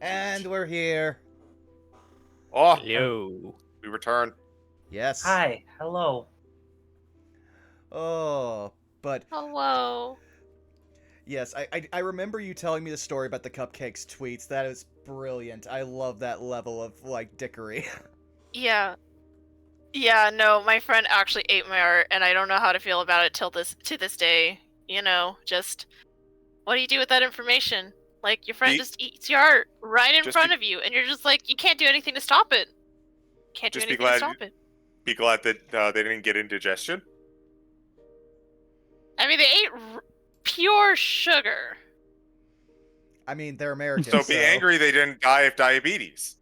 And we're here. Oh, Hello. we return. Yes. Hi, hello. Oh, but Hello. yes, I remember you telling me the story about the cupcakes tweets. That is brilliant. I love that level of like dickery. Yeah. Yeah, no, my friend actually ate my art, and I don't know how to feel about it to this day. You know, just what do you do with that information? Like your friend just eats your art right in front of you, and you're just like, you can't do anything to stop it. Can't do anything to stop it. Be glad that they didn't get indigestion. I mean, they ate pure sugar. I mean, they're Americans. So be angry they didn't die of diabetes.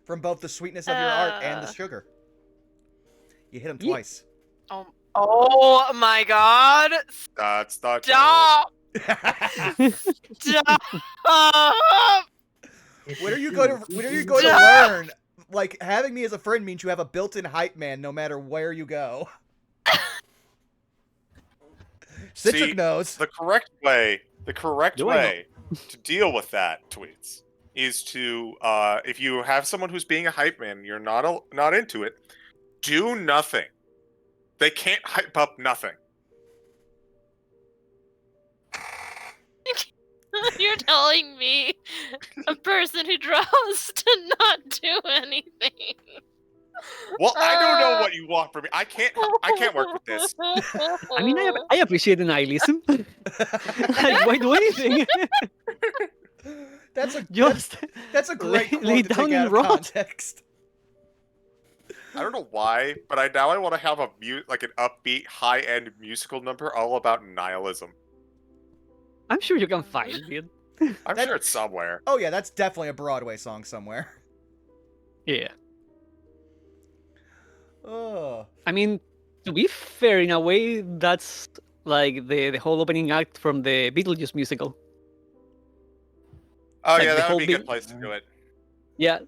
From both the sweetness of your art and the sugar. You hit them twice. Oh my god! That's not Stop! Stop! When are you going to learn? Like, having me as a friend means you have a built-in hype man no matter where you go. Citric knows. The correct way to deal with that, tweets, is to if you have someone who's being a hype man, you're not into it, do nothing. They can't hype up nothing. You're telling me, a person who draws, to not do anything. Well, I don't know what you want from me. I can't work with this. I mean, I appreciate the nihilism. Like, why do anything? That's a great quote lay to down take out and of rot. context. I don't know why, but I want to have an upbeat, high-end musical number all about nihilism. I'm sure you can find it. I'm sure it's somewhere. Oh yeah, that's definitely a Broadway song somewhere. Yeah. Oh. I mean, to be fair, in a way, that's like the whole opening act from the Beetlejuice musical. Oh Like yeah, the that would be a whole good place to do it. Yeah.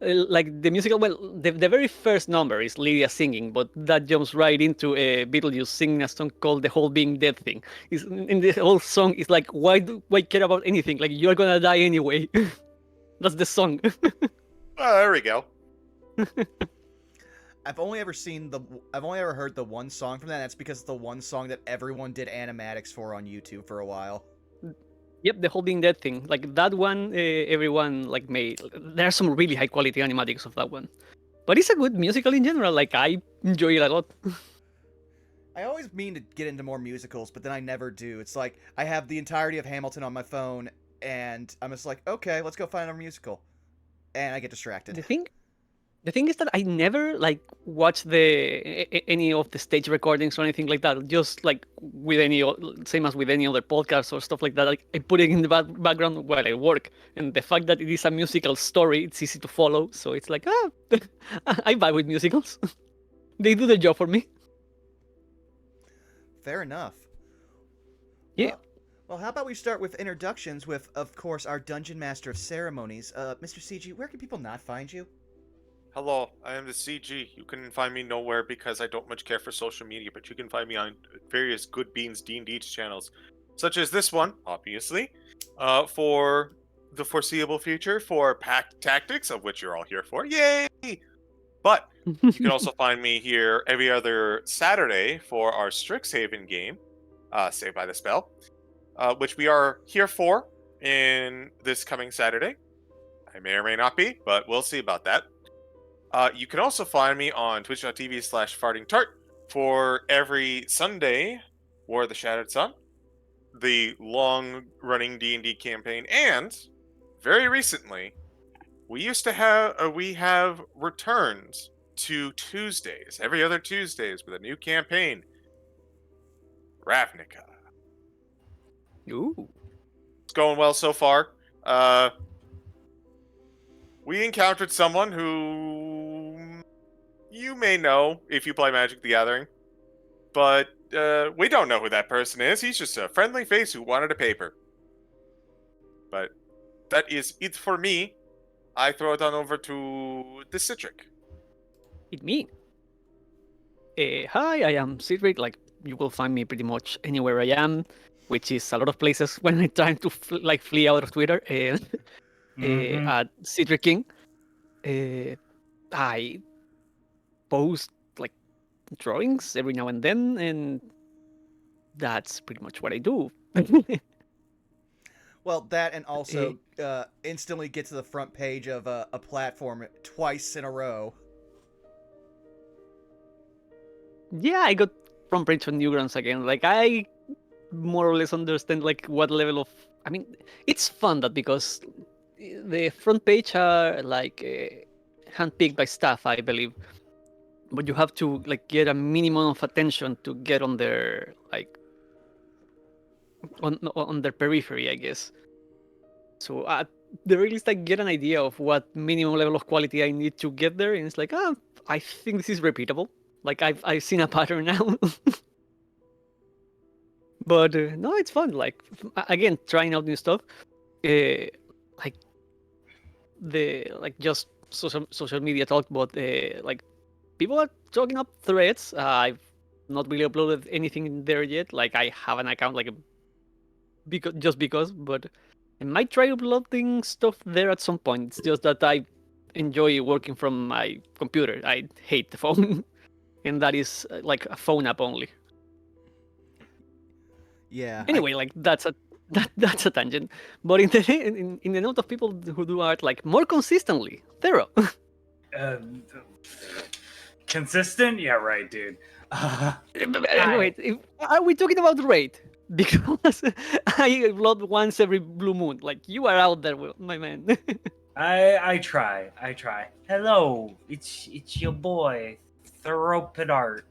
Like the musical, well, the very first number is Lydia singing, but that jumps right into Beetlejuice singing a song called "The Whole Being Dead" thing. In the whole song, it's like, why care about anything? Like, you're gonna die anyway. That's the song. Oh, there we go. I've only ever heard the one song from that. And that's because it's the one song that everyone did animatics for on YouTube for a while. Yep, the whole being dead thing. Like that one, everyone like made. There are some really high quality animatics of that one, but it's a good musical in general. Like I enjoy it a lot. I always mean to get into more musicals, but then I never do. It's like I have the entirety of Hamilton on my phone, and I'm just like, okay, let's go find a musical, and I get distracted. The thing is that I never like watch any of the stage recordings or anything like that. Just like with same as with any other podcast or stuff like that. Like I put it in the background while I work, and the fact that it is a musical story, it's easy to follow. So it's like, I vibe with musicals. They do the job for me. Fair enough. Yeah. Well, how about we start with introductions with, of course, our Dungeon Master of Ceremonies, Mr. CG. Where can people not find you? Hello, I am the CG. You can find me nowhere because I don't much care for social media, but you can find me on various Good Beans D&D channels, such as this one, obviously, for the foreseeable future, for Pact Tactics, of which you're all here for. Yay! But you can also find me here every other Saturday for our Strixhaven game, Saved by the Spell, which we are here for in this coming Saturday. I may or may not be, but we'll see about that. You can also find me on twitch.tv/fartingtart for every Sunday, War of the Shattered Sun, the long-running D&D campaign, and very recently, we have returned to Tuesdays, every other Tuesdays, with a new campaign, Ravnica. Ooh. It's going well so far. We encountered someone who you may know if you play Magic the Gathering, but we don't know who that person is. He's just a friendly face who wanted a paper. But that is it for me. I throw it on over to the Citric. It's me. Hi, I am Citric. Like you will find me pretty much anywhere I am, which is a lot of places when I'm trying to flee out of Twitter. At Citric King, I post like drawings every now and then, and that's pretty much what I do. Well, that and also instantly get to the front page of a platform twice in a row. Yeah, I got from Prince on Newgrounds again. Like, I more or less understand like what level of. I mean, it's fun that because the front page are like handpicked by staff, I believe, but you have to like get a minimum of attention to get on their like on their periphery, I guess. So at the very least, I get an idea of what minimum level of quality I need to get there, and it's like, I think this is repeatable. Like I've seen a pattern now. But no, it's fun. Like again, trying out new stuff. Like just social media talk, but like people are talking up threads. I've not really uploaded anything in there yet. Like I have an account, like because, but I might try uploading stuff there at some point. It's just that I enjoy working from my computer. I hate the phone, and that is like a phone app only. Yeah. Anyway, like that's a tangent. But in the note of people who do art like more consistently, Thero. Consistent? Yeah, right, dude. Wait, are we talking about rate? Because I upload once every blue moon. Like you are out there, my man. I try. Hello, it's your boy, Theropidart.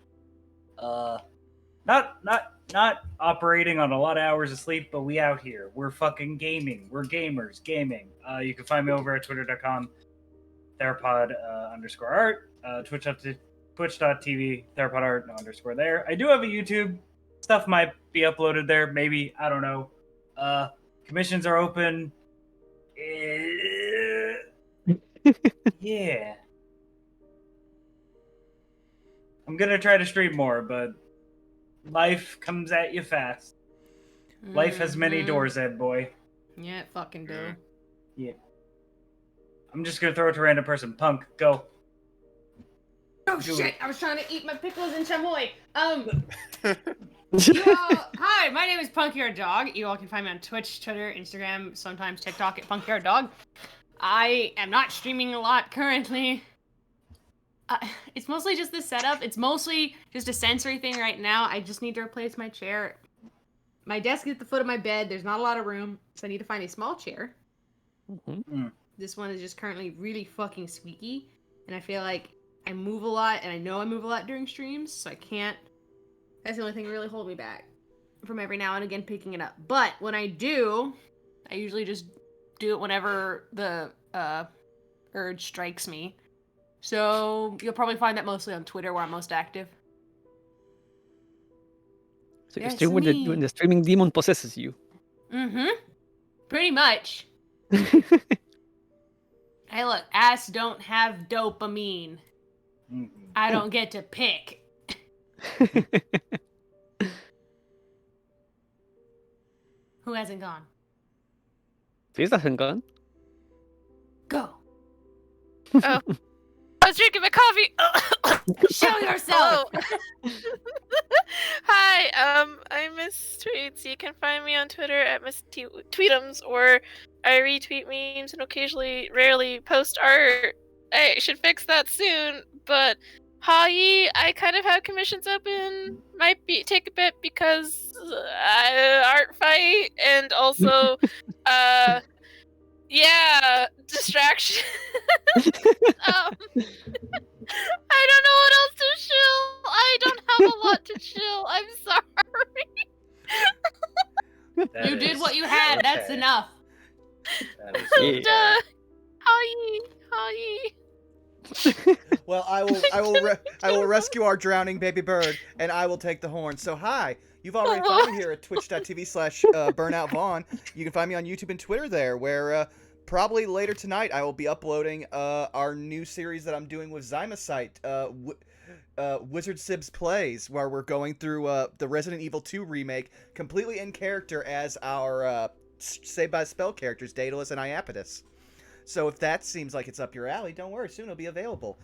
Not operating on a lot of hours of sleep, but we out here. We're fucking gaming. We're gamers, gaming. You can find me over at twitter.com, theropod _art, twitch.tv, theropodart _ there. I do have a YouTube. Stuff might be uploaded there, maybe. I don't know. Commissions are open. Yeah. I'm gonna try to stream more, but life comes at you fast. Life has many doors, Ed boy. Yeah, it fucking do. Yeah. I'm just gonna throw it to a random person. Punk, go. Oh shit! I was trying to eat my pickles and chamoy. Hi, my name is Punkyard Dog. You all can find me on Twitch, Twitter, Instagram, sometimes TikTok at Punkyard Dog. I am not streaming a lot currently. It's mostly just the setup. It's mostly just a sensory thing right now. I just need to replace my chair. My desk is at the foot of my bed. There's not a lot of room, so I need to find a small chair. This one is just currently really fucking squeaky, and I feel like I move a lot, and I know I move a lot during streams, so I can't. That's the only thing that really hold me back from every now and again picking it up. But when I do, I usually just do it whenever the urge strikes me. So you'll probably find that mostly on Twitter, where I'm most active. So you stream when the streaming demon possesses you. Pretty much. Hey, look, ass don't have dopamine. I don't get to pick. Who hasn't gone? This hasn't gone. Go. Oh. I was drinking my coffee. Show yourself. Hi, I'm Miss Tweets. You can find me on Twitter at Miss Tweetums, or I retweet memes and occasionally, rarely post art. I should fix that soon, but hi, I kind of have commissions open. Might take a bit because art fight, and also, yeah, distraction. I don't know what else to chill. I don't have a lot to chill. I'm sorry. You did what you had. Okay. That's enough. And, hi. Well, I will rescue our drowning baby bird, and I will take the horn. So hi, you've already found me here at twitch.tv/BurnoutVaughn. You can find me on YouTube and Twitter there, where probably later tonight I will be uploading our new series that I'm doing with Zymosite. Wizard Sibs Plays, where we're going through the Resident Evil 2 remake, completely in character as our Saved by the Spell characters, Daedalus and Iapetus. So if that seems like it's up your alley, don't worry, soon it'll be available.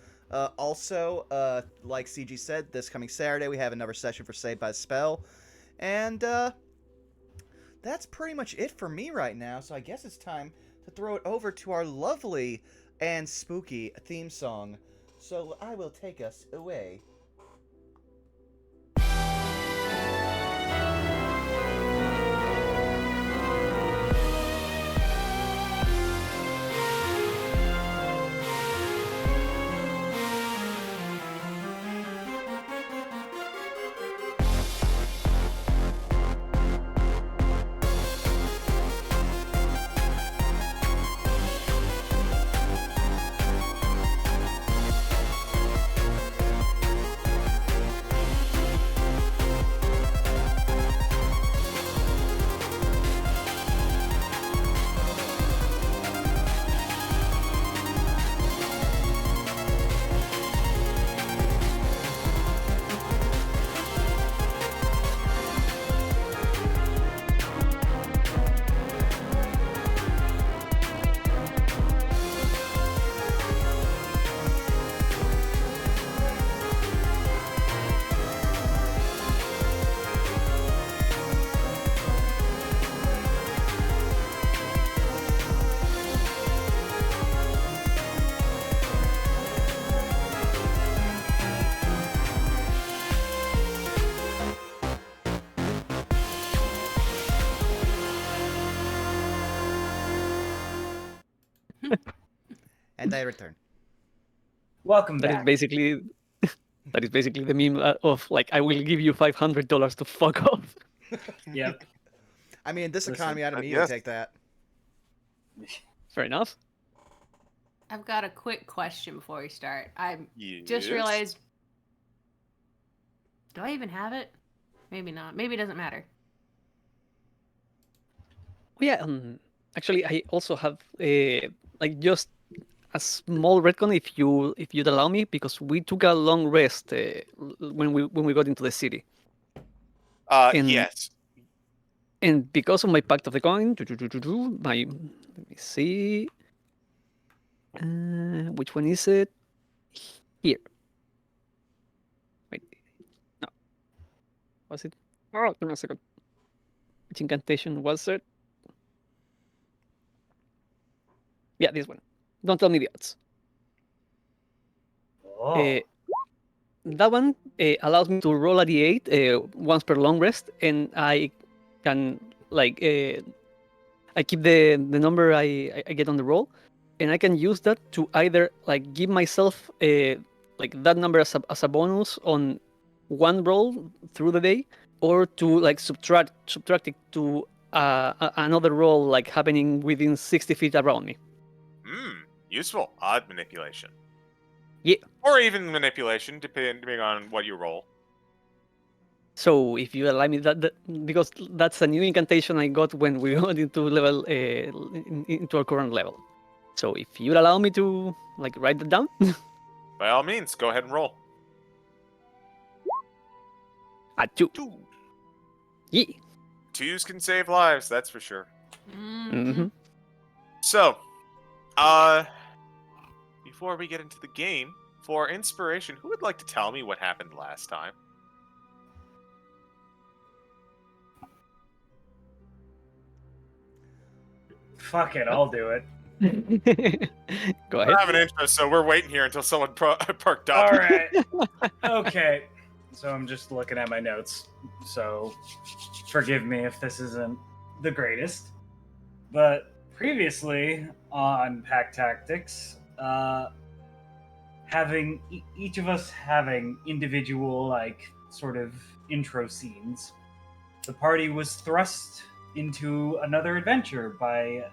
Also, like CG said, this coming Saturday we have another session for Saved by the Spell. And that's pretty much it for me right now, so I guess it's time to throw it over to our lovely and spooky theme song. So I will take us away. And I return. Welcome That is back. basically the meme of like, I will give you $500 to fuck off. Yep. I mean, in this Listen, economy, I'd yes. immediately take that. Fair enough. I've got a quick question before we start. I just Yes. realized. Do I even have it? Maybe not. Maybe it doesn't matter. Oh, yeah. Actually, I also have like just a small retcon if you'd allow me, because we took a long rest when we got into the city, And- Yes. and because of my Pact of the Coin, my let me see, which one is it? Here. Wait, no, was it? Oh, give me a second. Which incantation was it? Yeah, this one. Don't tell me the odds. Oh. That one allows me to roll a d8 once per long rest, and I can like I keep the number I get on the roll, and I can use that to either like give myself like that number as a bonus on one roll through the day, or to like subtract it to another roll like happening within 60 feet around me. Useful. Odd manipulation. Yeah. Or even manipulation, depending on what you roll. So if you allow me that because that's a new incantation I got when we got into level into our current level. So if you allow me to like write that down, By all means, go ahead and roll. at 2. 2. Yeah. 2s can save lives, that's for sure. Mm-hmm. So, before we get into the game, for inspiration, who would like to tell me what happened last time? Fuck it, I'll do it. Go I ahead. have an intro, so we're waiting here until someone perked up. All right. Okay. So I'm just looking at my notes. So forgive me if this isn't the greatest. But previously on Pack Tactics, having each of us having individual like sort of intro scenes, the party was thrust into another adventure by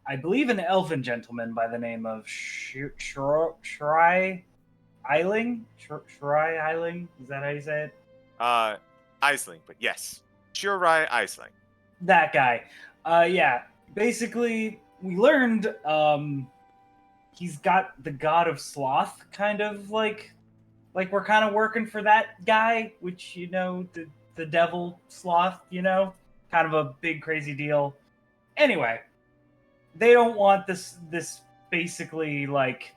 I believe an elven gentleman by the name of Shrai Eiling? Shrai Eiling? Is that how you say it? Aisling, but yes. Shirai Aisling. That guy. Yeah. Basically, we learned he's got the god of sloth kind of like like we're kind of working for that guy, which the devil sloth, kind of a big crazy deal. Anyway, they don't want this basically like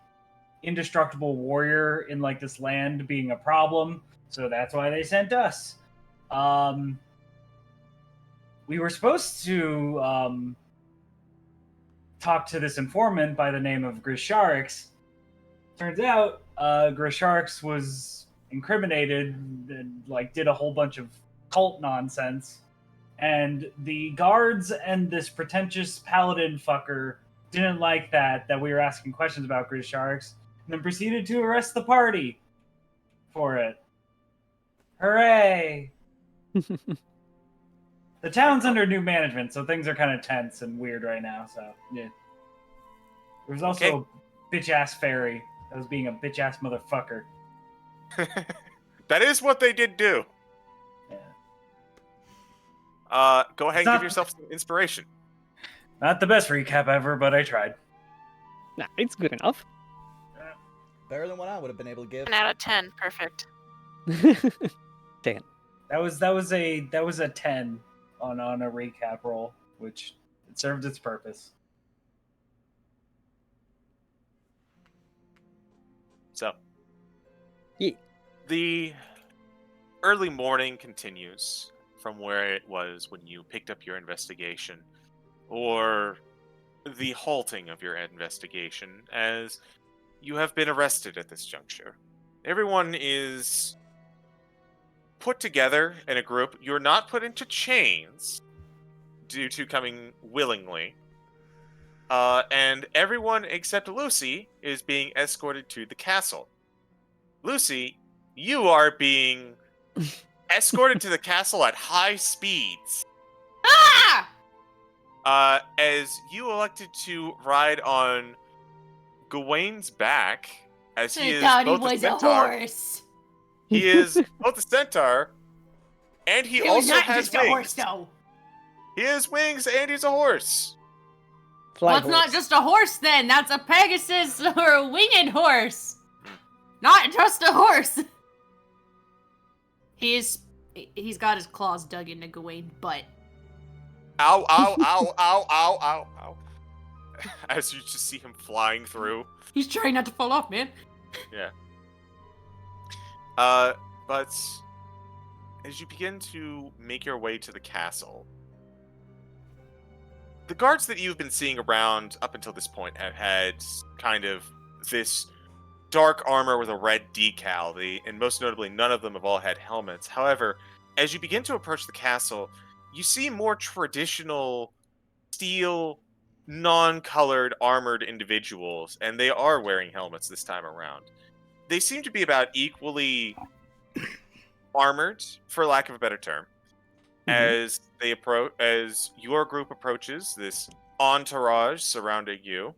indestructible warrior in like this land being a problem, so that's why they sent us. We were supposed to talk to this informant by the name of Grisharix. Turns out Grisharix was incriminated and like did a whole bunch of cult nonsense, and the guards and this pretentious paladin fucker didn't like that we were asking questions about Grisharix, and then proceeded to arrest the party for it. Hooray! The town's under new management, so things are kind of tense and weird right now, so yeah. There was also a bitch-ass fairy that was being a bitch-ass motherfucker. That is what they did do. Yeah. Go ahead and give yourself some inspiration. Not the best recap ever, but I tried. Nah, it's good enough. Better than what I would have been able to give. 10 out of 10, perfect. 10. That was a 10 on a recap roll, which it served its purpose. So, Yeah. the early morning continues from where it was when you picked up your investigation, or the halting of your investigation, as you have been arrested at this juncture. Everyone is put together in a group. You're not put into chains due to coming willingly. And everyone except Lucy is being escorted to the castle. Lucy, you are being escorted to the castle at high speeds. Ah! As you elected to ride on Gawain's back, as he I is thought he both a was a centaur. horse. He is both a centaur, and he He was also not has just wings. a horse, though. He has wings, and he's a horse. Fly Well, it's not horse. just a horse then. That's a Pegasus or a winged horse. Not just a horse. He's got his claws dug into Gawain's butt. Ow, ow, ow, ow, ow, ow, ow. As you just see him flying through. He's trying not to fall off, man. Yeah. But as you begin to make your way to the castle, the guards that you've been seeing around up until this point have had kind of this dark armor with a red decal, and most notably, none of them have all had helmets. However, as you begin to approach the castle, you see more traditional steel, non-colored, armored individuals, and they are wearing helmets this time around. They seem to be about equally armored, for lack of a better term, as your group approaches this entourage surrounding you,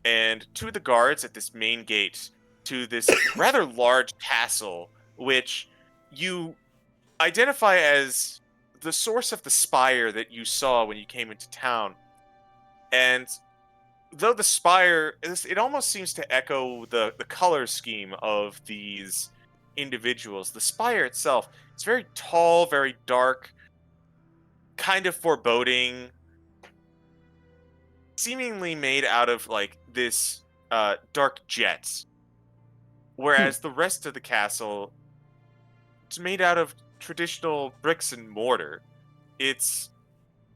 and two of the guards at this main gate to this rather large castle, which you identify as the source of the spire that you saw when you came into town. And though the spire, it almost seems to echo the color scheme of these individuals. The spire itself, it's very tall, very dark, kind of foreboding, seemingly made out of like this dark jet. Whereas the rest of the castle, it's made out of traditional bricks and mortar. It's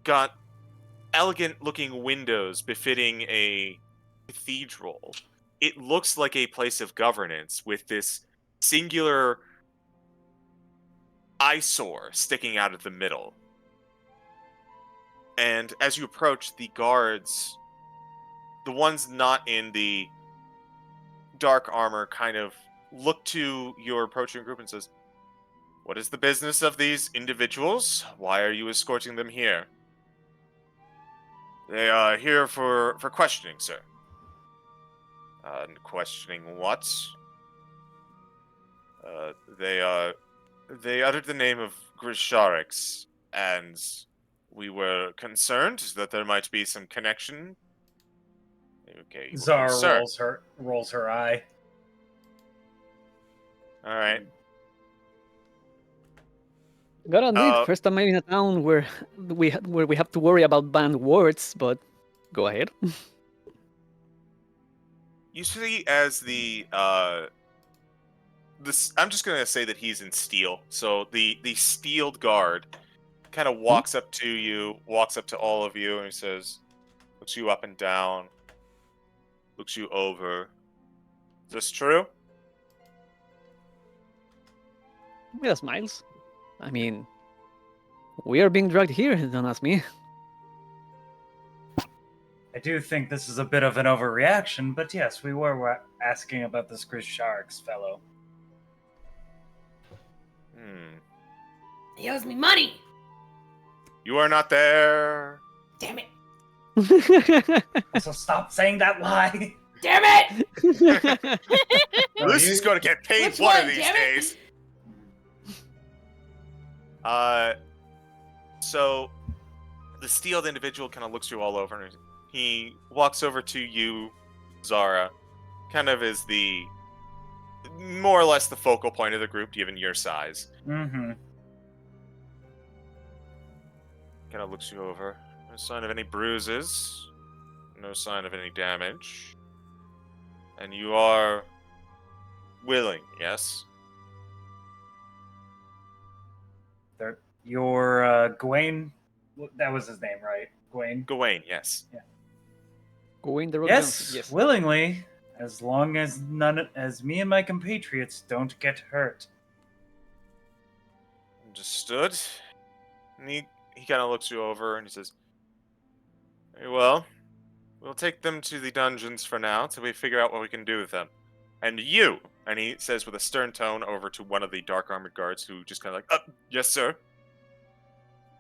got elegant looking windows befitting a cathedral. It looks like a place of governance with this singular eyesore sticking out of the middle. And as you approach, the guards, the ones not in the dark armor, kind of look to your approaching group and says, "What is the business of these individuals? Why are you escorting them here?" "They are here for questioning, sir." Questioning what?" They uttered the name of Grisharix, and we were concerned that there might be some connection. Okay, Zara sir. rolls her eye. All right. Gotta admit, first time in a town where we have to worry about banned words, but go ahead. You see, as the this, I'm just gonna say that he's in steel. So the steeled guard kind of walks up to you, walks up to all of you, and he says, looks you up and down, looks you over. Is this true? With a smiles. I mean, we are being dragged here, don't ask me. I do think this is a bit of an overreaction, but yes, we were asking about this Chris Sharks fellow. He owes me money. You are not there. Damn it. So stop saying that lie. Damn it. This is going to get paid Which one of one, these damn it? days. So the steeled individual kind of looks you all over, and he walks over to you, Zara, kind of as the more or less the focal point of the group, given your size. Mm-hmm. Kind of looks you over. No sign of any bruises. No sign of any damage. And you are willing, yes? Your Gawain, that was his name, right? Gawain? Gawain, yes. Going the road. Yes, Yes. willingly, as long as as me and my compatriots don't get hurt. Understood. And he kind of looks you over and he says, very well, we'll take them to the dungeons for now till we figure out what we can do with them. And you, and he says with a stern tone over to one of the dark armored guards who just kind of like, yes, sir.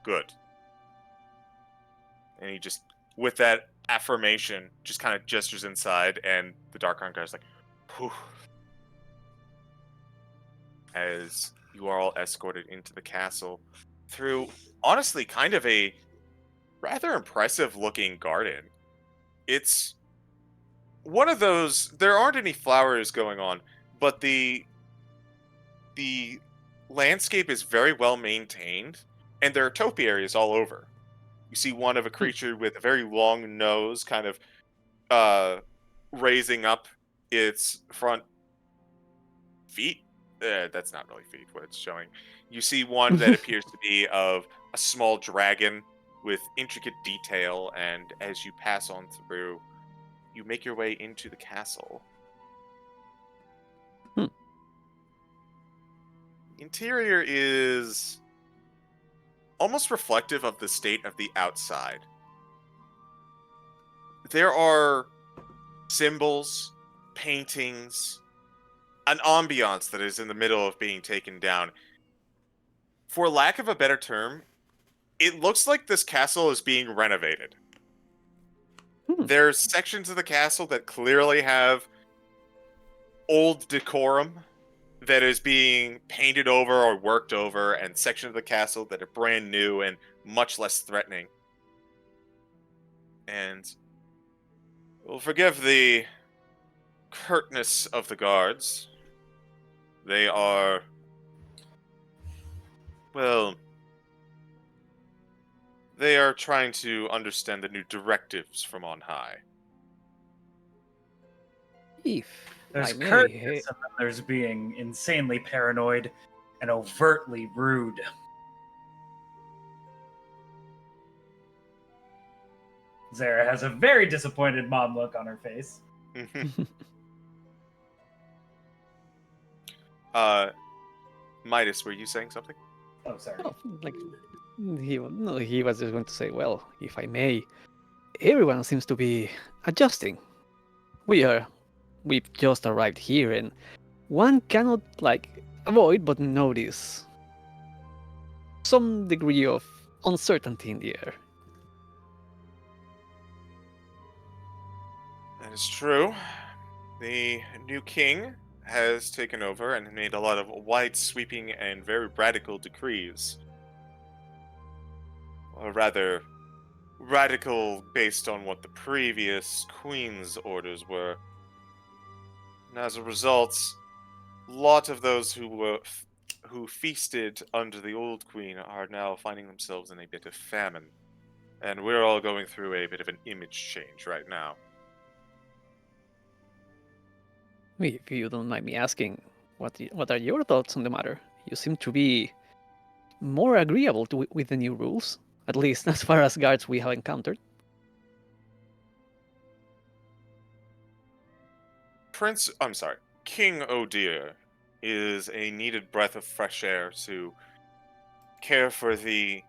Good. And he just, with that affirmation, just kind of gestures inside, and the dark armored guy's like, whew. As you are all escorted into the castle through, honestly, kind of a rather impressive looking garden. It's one of those, there aren't any flowers going on, but the landscape is very well maintained, and there are topiaries all over. You see one of a creature with a very long nose kind of raising up its front feet. That's not really feet, what it's showing. You see one that appears to be of a small dragon with intricate detail, and as you pass on through, you make your way into the castle. Interior is almost reflective of the state of the outside. There are symbols, paintings, an ambiance that is in the middle of being taken down. For lack of a better term, it looks like this castle is being renovated. There's sections of the castle that clearly have old decorum that is being painted over or worked over, and sections of the castle that are brand new and much less threatening. And we'll forgive the curtness of the guards. They are, well, they are trying to understand the new directives from on high. If There's I may, curtness, and then there's being insanely paranoid and overtly rude. Zara has a very disappointed mom look on her face. Midas, were you saying something? Oh, sorry. oh, like he was just going to say, well, if I may, everyone seems to be adjusting. We've just arrived here, and one cannot avoid but notice some degree of uncertainty in the air. That is true. The new king has taken over and made a lot of wide-sweeping and very radical decrees. Or rather, radical based on what the previous queen's orders were. And as a result, lot of those who feasted under the old queen are now finding themselves in a bit of famine, and we're all going through a bit of an image change right now. If you don't mind me asking, what are your thoughts on the matter? You seem to be more agreeable with the new rules, at least as far as guards we have encountered. King O'Dear is a needed breath of fresh air to care for the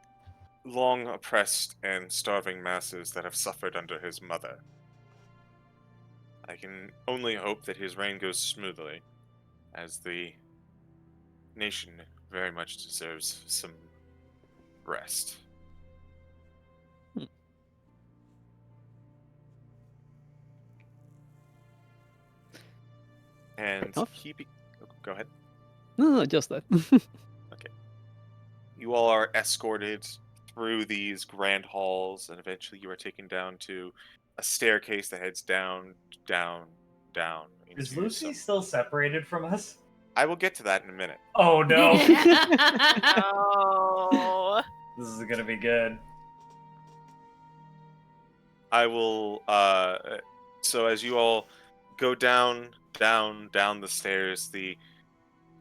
long oppressed and starving masses that have suffered under his mother. I can only hope that his reign goes smoothly, as the nation very much deserves some rest. And enough. Go ahead. No, just that. Okay. You all are escorted through these grand halls, and eventually you are taken down to a staircase that heads down, down, down. Is into Lucy some... still separated from us? I will get to that in a minute. Oh no! Oh. This is gonna be good. I will, so as you all go down the stairs, the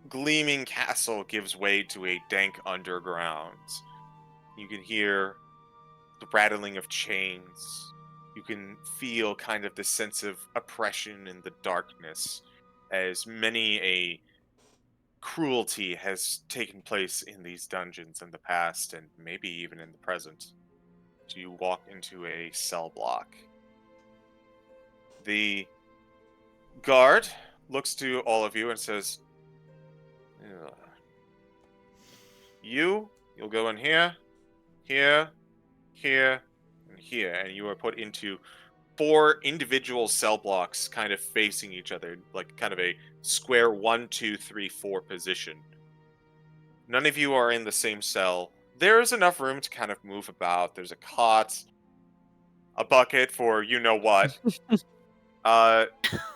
gleaming castle gives way to a dank underground. You can hear the rattling of chains. You can feel kind of the sense of oppression in the darkness, as many a cruelty has taken place in these dungeons in the past, and maybe even in the present. You walk into a cell block. The guard looks to all of you and says, "Ugh. You'll go in here, here, here, and here," and you are put into 4 individual cell blocks kind of facing each other, like kind of a square 1, 2, 3, 4 position. None of you are in the same cell. There's enough room to kind of move about. There's a cot, a bucket for you know what.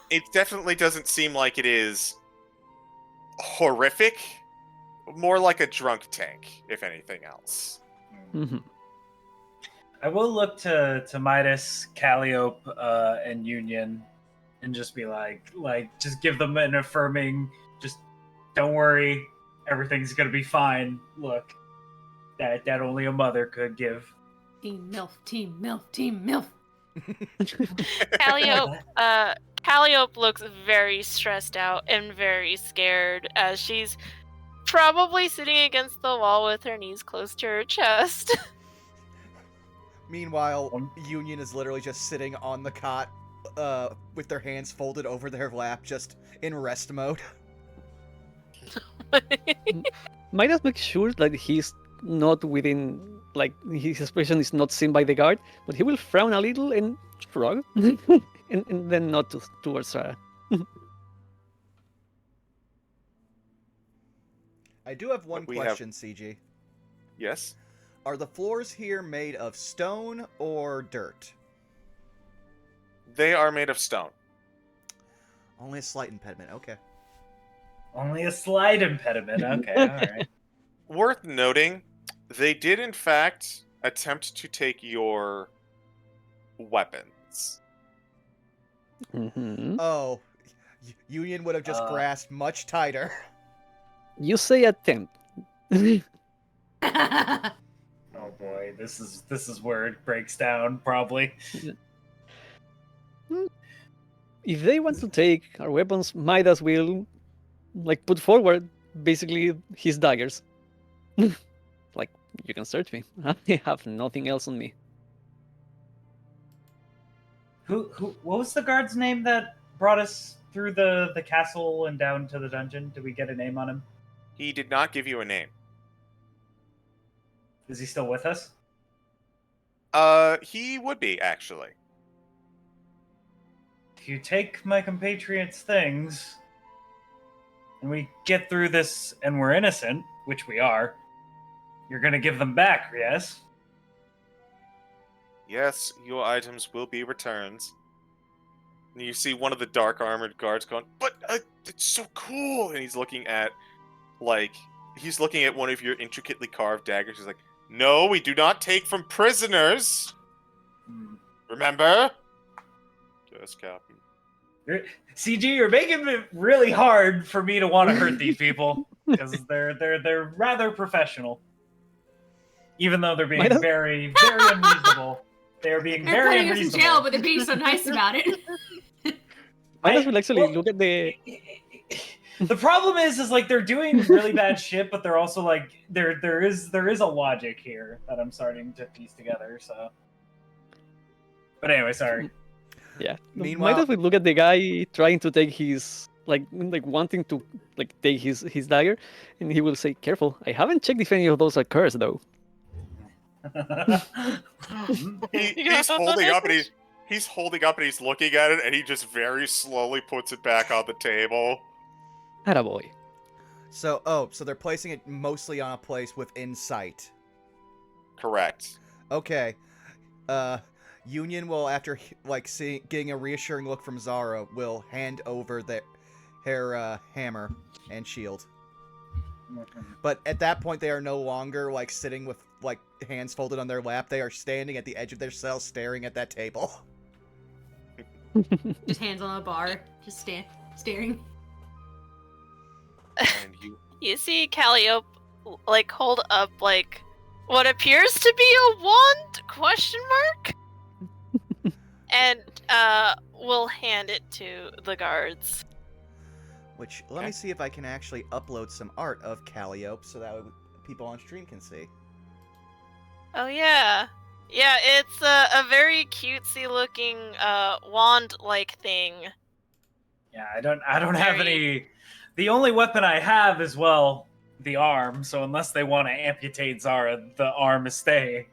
It definitely doesn't seem like it is horrific. More like a drunk tank, if anything else. Mhm. I will look to Midas, Calliope, and Union, and just be like, just give them an affirming, just don't worry, everything's gonna be fine. Look, that only a mother could give. Team MILF, Team MILF, Team MILF. Calliope looks very stressed out and very scared as she's probably sitting against the wall with her knees close to her chest. Meanwhile, Union is literally just sitting on the cot with their hands folded over their lap, just in rest mode. Might just make sure that he's not within, like, his expression is not seen by the guard, but he will frown a little and shrug, and then nod towards Sarah. I do have one We question, CG. Yes? Are the floors here made of stone or dirt? They are made of stone. Only a slight impediment, okay. Only a slight impediment. Okay, all right. Worth noting, they did in fact attempt to take your weapons. Mm-hmm. Oh, Union would have just grasped much tighter. You say attempt. Oh boy, this is where it breaks down, probably. If they want to take our weapons, Midas will, like, put forward basically his daggers. Like, you can search me. I have nothing else on me. Who? What was the guard's name that brought us through the castle and down to the dungeon? Did we get a name on him? He did not give you a name. Is he still with us? He would be, actually. If you take my compatriots' things, and we get through this and we're innocent, which we are, you're gonna give them back, yes? Yes, your items will be returned. And you see one of the dark armored guards going, "But it's so cool!" And he's looking at, like, one of your intricately carved daggers. He's like, "No, we do not take from prisoners. Remember?" Yes, Captain. CG, you're making it really hard for me to want to hurt these people because they're rather professional. Even though they're being very, very unreasonable. They're being They're very putting us in unreasonable. jail, but they're being so nice about it. Might as well actually look at the. The problem is like they're doing really bad shit, but they're also like there is a logic here that I'm starting to piece together. So, but anyway, sorry. Yeah. Meanwhile- Might as well look at the guy trying to take his like wanting to like take his dagger, and he will say, "Careful! I haven't checked if any of those are cursed though." He's holding up and he's holding up and he's looking at it, and he just very slowly puts it back on the table. Attaboy. So they're placing it mostly on a place within sight. Correct. Okay. Union will, after getting a reassuring look from Zara, will hand over her hammer and shield. But at that point, they are no longer like sitting with like hands folded on their lap. They are standing at the edge of their cell, staring at that table. Just hands on the bar, just staring. And You see Calliope like hold up like what appears to be a wand? Question mark. And we'll hand it to the guards. Which, let me see if I can actually upload some art of Calliope so that people on stream can see. Oh yeah. Yeah, it's a very cutesy looking wand-like thing. Yeah, I don't have any. The only weapon I have is the arm. So unless they want to amputate Zara, the arm is staying.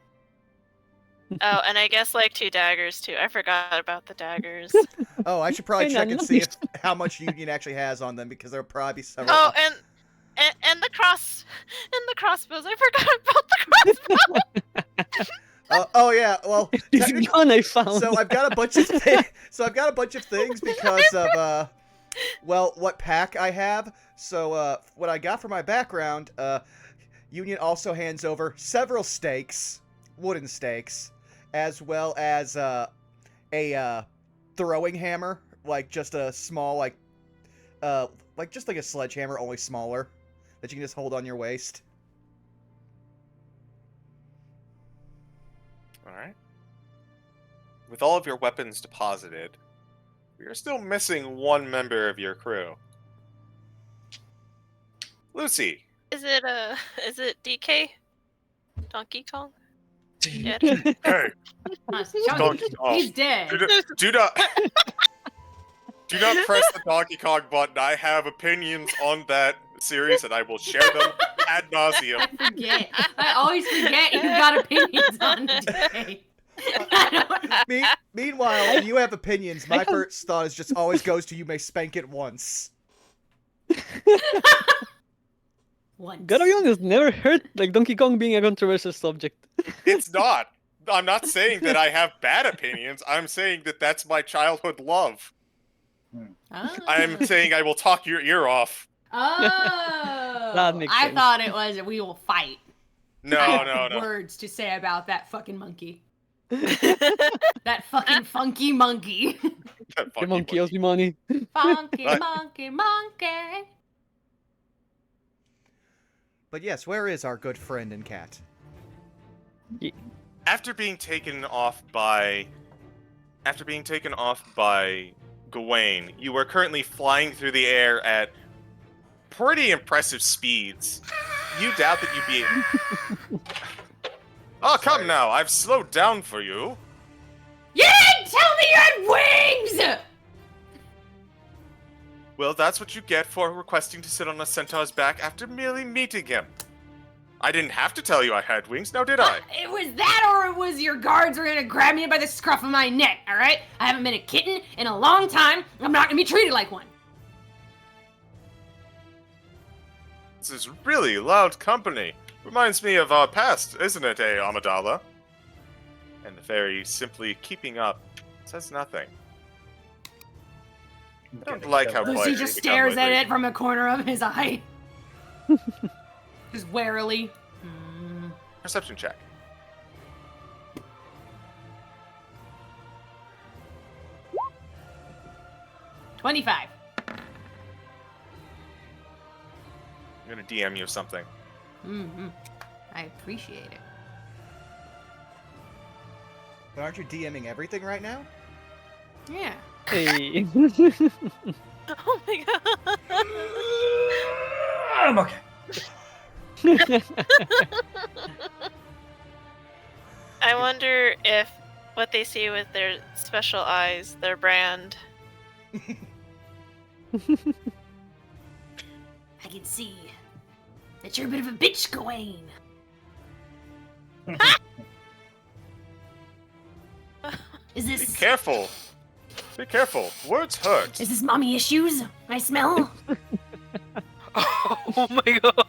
Oh, and I guess like 2 daggers too. I forgot about the daggers. Oh, I should probably Hey, check now, and see how much Union actually has on them, because there'll probably be several. Oh, and the crossbows. I forgot about the crossbow. Oh yeah, well, This technically- gun I found. so I've got a bunch of things because of what pack I have. So what I got for my background, Union also hands over several stakes, wooden stakes, as well as a throwing hammer, like just a small like just like a sledgehammer, only smaller, that you can just hold on your waist. Alright. With all of your weapons deposited, we are still missing one member of your crew. Lucy. Is it DK? Donkey Kong? Yeah. Hey, Honestly, Donkey Kong. he's dead. Do not press the Donkey Kong button. I have opinions on that series, and I will share them ad nauseum. I forget. I always forget you got opinions on today. Meanwhile, when you have opinions, my first thought is just always goes to you may spank it once. Once. Gotta be honest, never heard like Donkey Kong being a controversial subject. It's not. I'm not saying that I have bad opinions. I'm saying that that's my childhood love. Oh. I'm saying I will talk your ear off. Oh. That makes I sense. thought it was we will fight. No, I no, have no. words to say about that fucking monkey. That fucking funky monkey. That The fucking monkey owes me money. Funky Right. monkey monkey. But yes, where is our good friend and cat? After being taken off by Gawain, you are currently flying through the air at pretty impressive speeds. You doubt that you'd be. Oh, come now! I've slowed down for you. You didn't tell me you had wings! Well, that's what you get for requesting to sit on a centaur's back after merely meeting him. I didn't have to tell you I had wings, now did I? It was that, or it was your guards were gonna grab me by the scruff of my neck, alright? I haven't been a kitten in a long time. I'm not gonna be treated like one. This is really loud company. Reminds me of our past, isn't it, Amidala? And the fairy, simply keeping up, says nothing. I don't like how Lucy quiet just you become stares at lately. it from the corner of his eye. Just warily. Perception check. $25. I'm gonna DM you something. I appreciate it. But aren't you DMing everything right now? Yeah. Hey. Oh my god. I'm okay. I wonder if what they see with their special eyes, their brand. I can see that you're a bit of a bitch, Gawain. Is Be this careful. Be careful. Words hurt. is this mommy issues? I smell. Oh my god.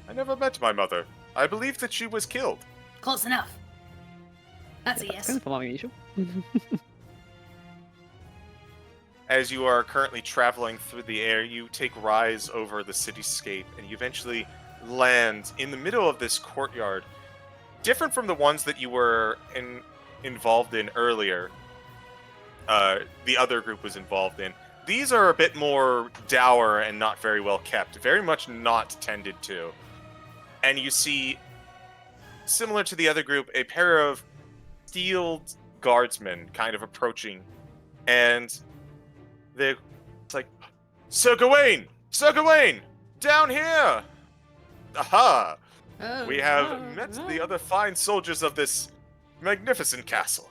I never met my mother. I believe that she was killed. Close enough. That's a That's yes. kind of a mommy issue. As you are currently traveling through the air, you take rise over the cityscape, and you eventually land in the middle of this courtyard. Different from the ones that you were involved in earlier, the other group was involved in. These are a bit more dour and not very well kept, very much not tended to. And you see, similar to the other group, a pair of steeled guardsmen kind of approaching, and it's like, Sir Gawain! Sir Gawain! Down here! Aha! Oh, We have met the other fine soldiers of this magnificent castle.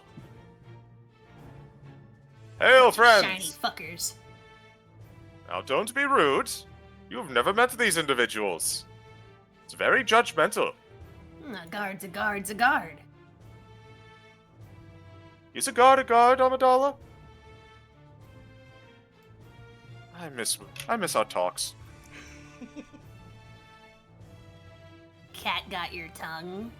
Hail, friends! Shiny fuckers. Now, don't be rude. You've never met these individuals. It's very judgmental. A guard's a guard's a guard. Is a guard, Amidala? I miss our talks. Cat got your tongue.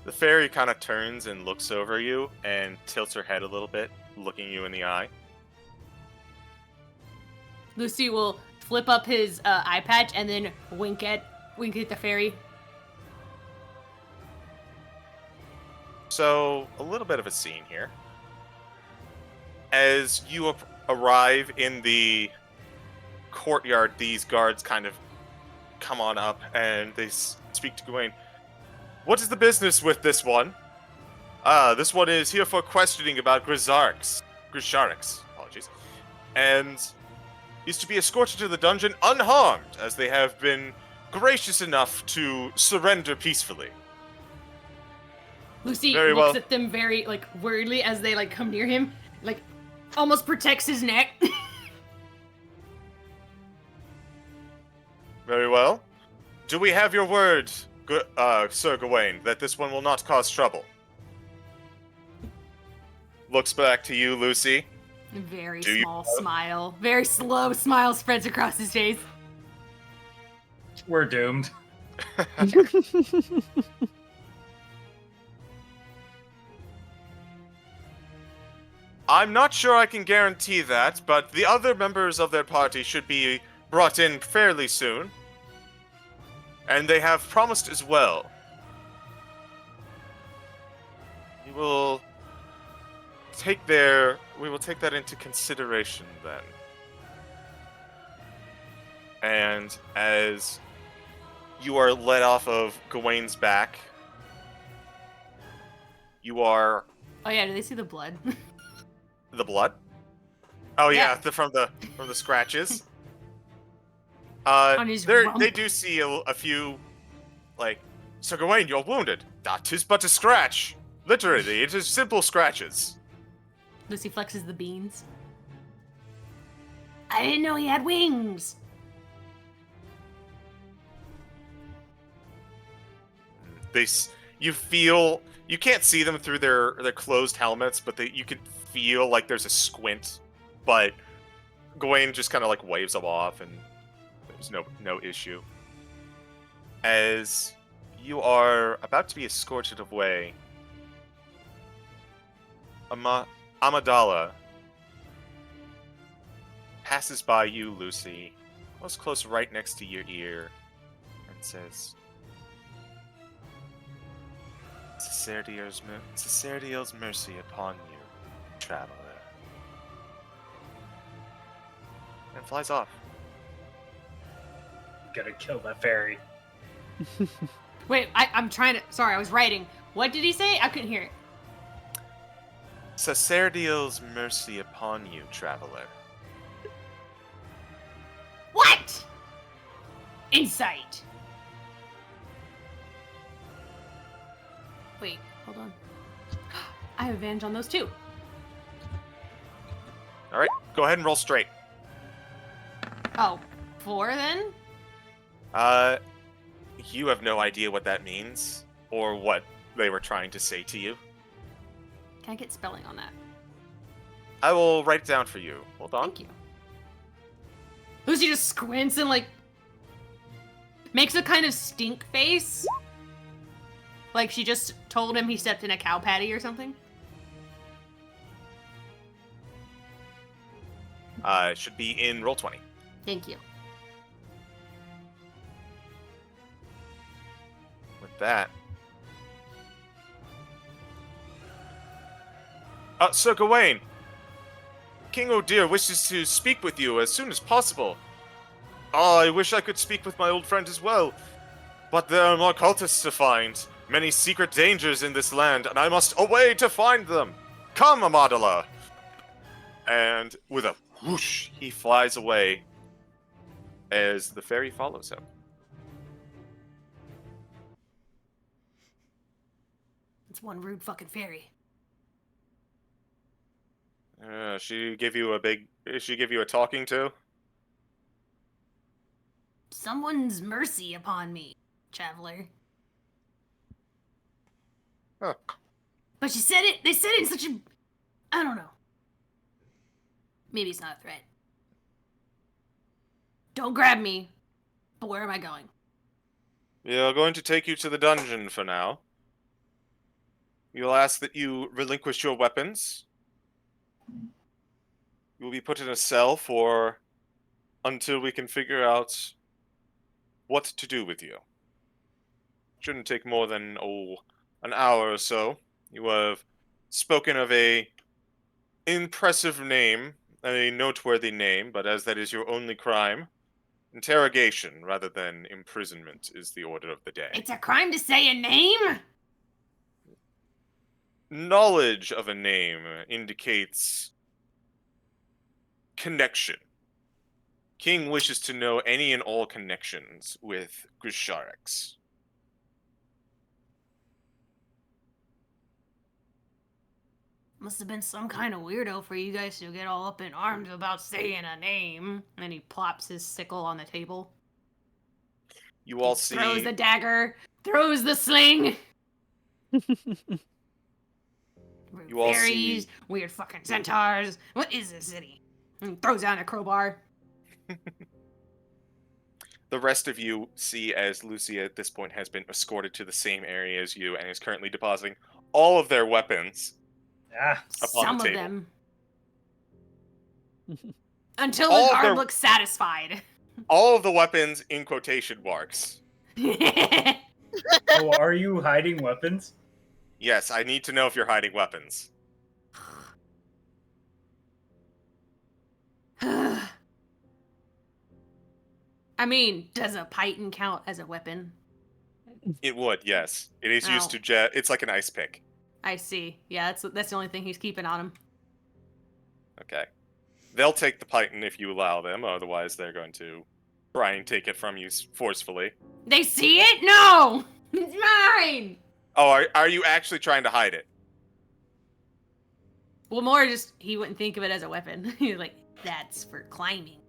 The fairy kind of turns and looks over you and tilts her head a little bit, looking you in the eye. Lucy will flip up his eye patch and then wink at the fairy. So, a little bit of a scene here. As you arrive in the courtyard, these guards kind of come on up and they speak to Gawain. What is the business with this one? This one is here for questioning about Grisharix, apologies. And is to be escorted to the dungeon unharmed, as they have been gracious enough to surrender peacefully. Lucy Very looks well. at them very worriedly as they come near him, almost protects his neck. Very well. Do we have your word, Sir Gawain, that this one will not cause trouble? Looks back to you, Lucy. Very Do you- small smile, very slow smile spreads across his face. We're doomed. I'm not sure I can guarantee that, but the other members of their party should be brought in fairly soon. And they have promised as well. We will take that into consideration then. And as you are let off of Gawain's back, you are Oh yeah, do they see the blood? the blood. Oh yeah, Yeah. from the scratches. On his rump. They do see a few, Sir Gawain, you're wounded. That is but a scratch. Literally, it is simple scratches. Lucy flexes the beans. I didn't know he had wings. You can't see them through their closed helmets, but you can feel like there's a squint. But Gawain just kind of waves them off, and there's no issue. As you are about to be escorted away, Amidala passes by you, Lucy, most close right next to your ear, and says, Cesardiel's mercy upon you, traveler. And flies off. Gotta kill that fairy. Wait, I'm trying to. Sorry, I was writing. What did he say? I couldn't hear it. Cesardiel's mercy upon you, traveler. What? Insight. Wait, hold on. I have advantage on those too. Alright, go ahead and roll straight. Oh, 4 then? You have no idea what that means, or what they were trying to say to you. Can I get spelling on that? I will write it down for you. Hold on. Thank you. Lucy just squints and like makes a kind of stink face. Like she just told him he stepped in a cow patty or something. It should be in Roll20. Thank you. With that. Sir Gawain! King O'Dear wishes to speak with you as soon as possible. I wish I could speak with my old friend as well. But there are more cultists to find. Many secret dangers in this land, and I must away to find them. Come, Amidala! And with a whoosh, he flies away as the fairy follows him. It's one rude fucking fairy. She give you a talking to? Someone's mercy upon me, traveler. Huh. But she said it. They said it in such a. I don't know. Maybe it's not a threat. Don't grab me. But where am I going? We are going to take you to the dungeon for now. You'll ask that you relinquish your weapons. You will be put in a cell until we can figure out what to do with you. Shouldn't take more than an hour or so. You have spoken of a impressive name, a noteworthy name, but as that is your only crime, interrogation rather than imprisonment is the order of the day. It's a crime to say a name? Knowledge of a name indicates connection. King wishes to know any and all connections with Grisharex. Must have been some kind of weirdo for you guys to get all up in arms about saying a name. And he plops his sickle on the table. You all see... Throws the dagger. Throws the sling. You all fairies, see... weird fucking centaurs. What is this city? And throws down a crowbar. The rest of you see as Lucy at this point has been escorted to the same area as you and is currently depositing all of their weapons upon Some the of table. them. Until All the of guard their- looks satisfied. All of the weapons in quotation marks. Oh, are you hiding weapons? Yes, I need to know if you're hiding weapons. I mean, does a python count as a weapon? It would, yes. It is used Oh. to it's like an ice pick. I see. Yeah, that's the only thing he's keeping on him. Okay. They'll take the python if you allow them, otherwise they're going to try and take it from you forcefully. They see it? No! It's mine! Oh, are you actually trying to hide it? Well, more just, he wouldn't think of it as a weapon. He's like, that's for climbing.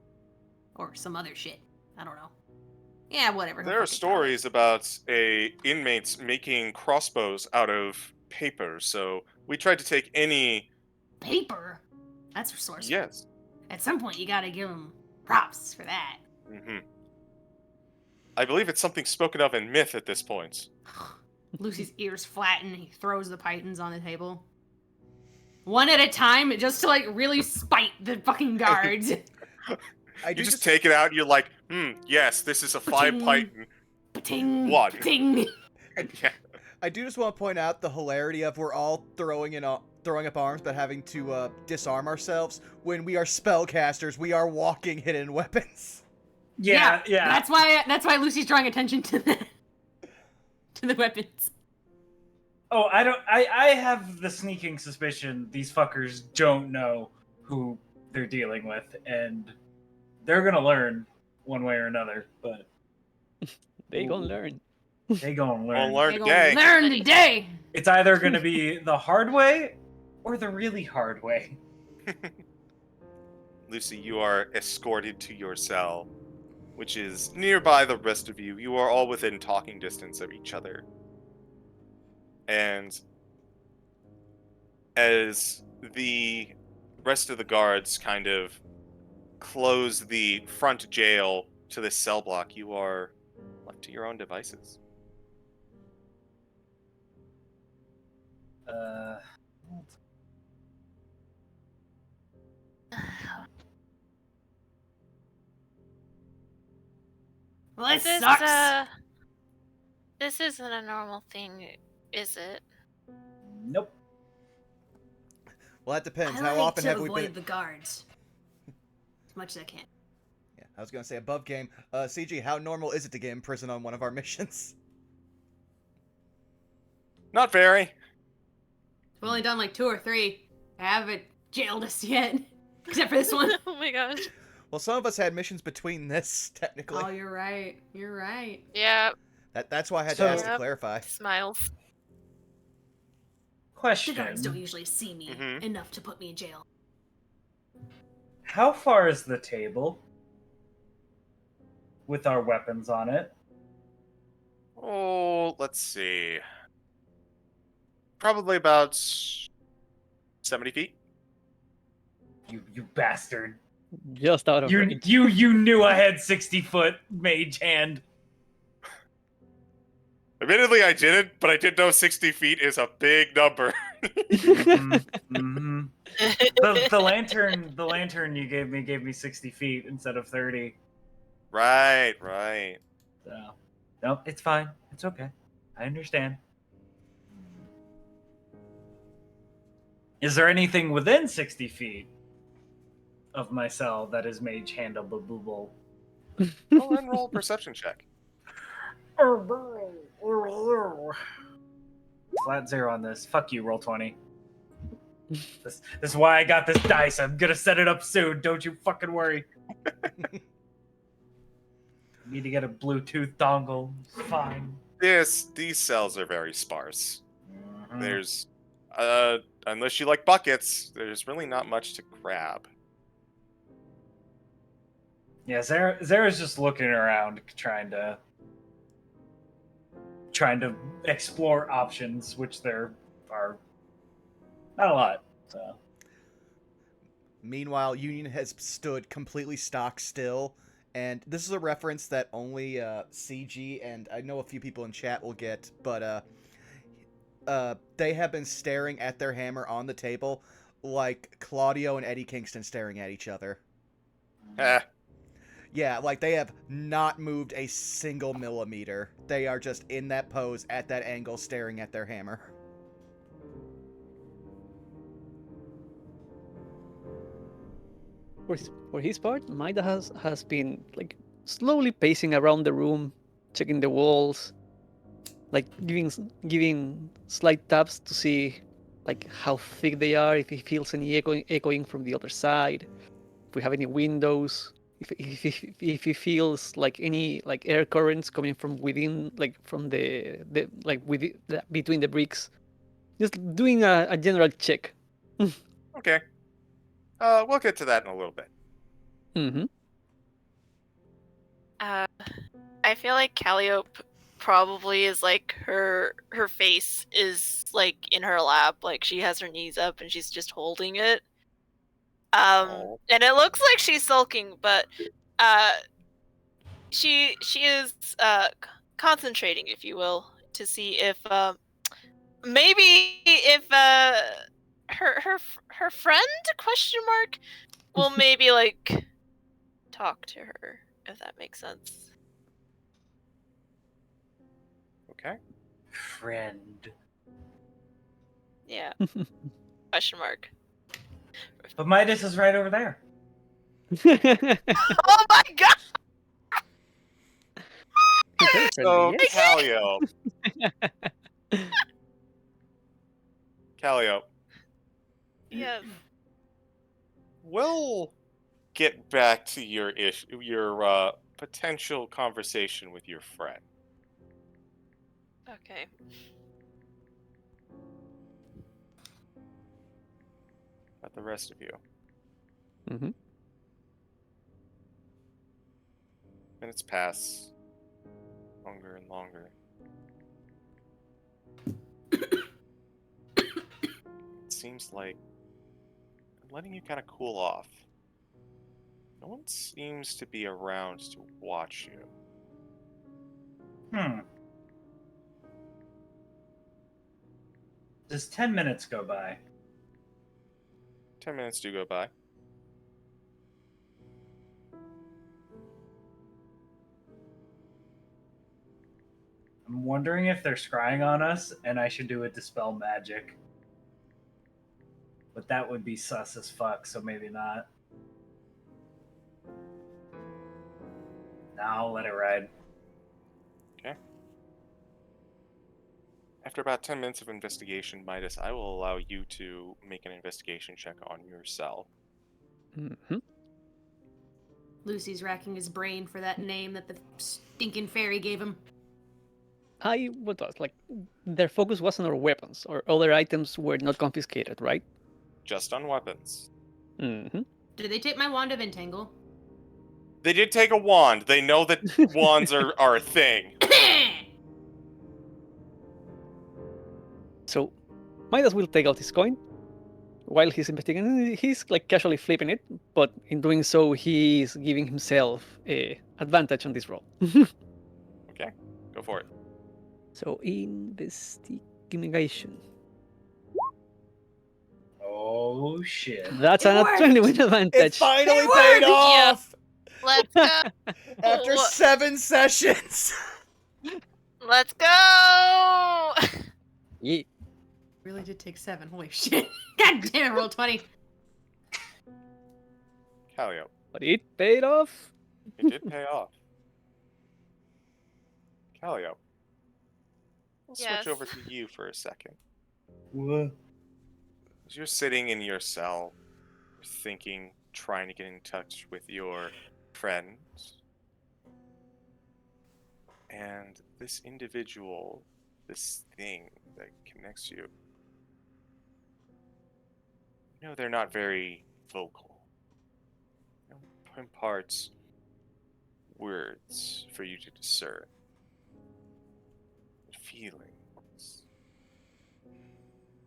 Or some other shit. I don't know. Yeah, whatever. There are stories about inmates making crossbows out of paper, so we tried to take any... Paper? That's resourceful. Yes. At some point, you gotta give him props for that. Mm-hmm. I believe it's something spoken of in myth at this point. Lucy's ears flatten. He throws the pythons on the table. one at a time, just to like really spite the fucking guards. You just take it out and you're like, yes, this is a 5 python. Pating, One. pating. Yeah. I do just want to point out the hilarity of we're all throwing up arms, but having to disarm ourselves. When we are spellcasters, we are walking hidden weapons. Yeah. That's why Lucy's drawing attention to the weapons. Oh, I have the sneaking suspicion these fuckers don't know who they're dealing with, and they're gonna learn one way or another, but They gonna learn. they gonna learn. We'll learn They today. gonna learn today. It's either gonna be the hard way or the really hard way. Lucy, you are escorted to your cell, which is nearby the rest of you. You are all within talking distance of each other. And as the rest of the guards kind of close the front jail to this cell block, you are left to your own devices. Well, this This, sucks. this isn't a normal thing, is it? Nope. Well, that depends. I How like often to have we avoid been? the guards as much as I can. Yeah, I was gonna say above game. CG, how normal is it to get in prison on one of our missions? Not very. We've only done like 2 or 3. I haven't jailed us yet, except for this one. Oh my gosh. Well, some of us had missions between this, technically. Oh, you're right. You're right. Yeah, That's why I had So- to ask to Yep. clarify. smiles. The Question. guards don't usually see me Mhm. enough to put me in jail. How far is the table? With our weapons on it. Oh, let's see. Probably about 70 feet. You bastard. Just out of range. You knew I had 60-foot mage hand. Admittedly, I didn't, but I did know 60 feet is a big number. Mm-hmm. The lantern you gave me 60 feet instead of 30. Right. So, no, it's fine. It's okay. I understand. Is there anything within 60 feet of my cell that is mage handleable? Go ahead and roll a perception check. Flat 0 on this. Fuck you, roll 20. This is why I got this dice. I'm gonna set it up soon. Don't you fucking worry. Need to get a Bluetooth dongle. Fine. These cells are very sparse. Mhm. There's, unless you like buckets, there's really not much to grab. Yeah, Zara's just looking around, trying to explore options, which there are not a lot. So Meanwhile, Union has stood completely stock still, and this is a reference that only CG and I know a few people in chat will get, but they have been staring at their hammer on the table like Claudio and Eddie Kingston staring at each other. Eh, Yeah, like they have not moved a single millimeter. They are just in that pose at that angle staring at their hammer. For his part, Maida has been like slowly pacing around the room, checking the walls, like giving slight taps to see like how thick they are, if he feels any echoing from the other side, if we have any windows, if he feels like any like air currents coming from within, like from the like between the bricks, just doing a general check. okay. We'll get to that in a little bit. Mm-hmm. I feel like Calliope probably is like her face is like in her lap, like she has her knees up and she's just holding it. Oh. And it looks like she's sulking, but she is concentrating, if you will, to see if maybe if her friend? Question mark. Will maybe like talk to her if that makes sense. Okay. Friend. Yeah. Question mark. But Midas is right over there. Oh my god! He's very So, friendly, yes? Callio, Yes. we'll get back to your potential conversation with your friend. Okay. About the rest of you. Mm-hmm. Minutes pass. Longer and longer. It seems like I'm letting you kind of cool off. No one seems to be around to watch you. Does 10 minutes go by? 10 minutes do go by. I'm wondering if they're scrying on us and I should do a dispel magic. But that would be sus as fuck, so maybe not. Now I'll let it ride. Okay. After about 10 minutes of investigation, Midas, I will allow you to make an investigation check on yourself. Mm-hmm. Lucy's racking his brain for that name that the stinking fairy gave him. What was like their focus was on our weapons, or other items were not confiscated, right? Just on weapons. Mm-hmm. Did they take my wand of entangle? They did take a wand. They know that wands are a thing. So Midas will take out his coin. While he's investigating, he's like casually flipping it, but in doing so, he's giving himself a advantage on this roll. Okay, go for it. So investigation. Oh shit. That's It an worked! 20 with It advantage. finally It paid worked! off Let's go. after 7 sessions. Let's go. Yeah. Really did take 7. Holy shit. God damn it, roll 20. Callio, But it paid off. it did pay off. Callio, we'll Yes. switch over to you for a second. What? As you're sitting in your cell, you're thinking, trying to get in touch with your friends. And this individual, this thing that connects you, you know, they're not very vocal. They don't impart words for you to discern. But feelings.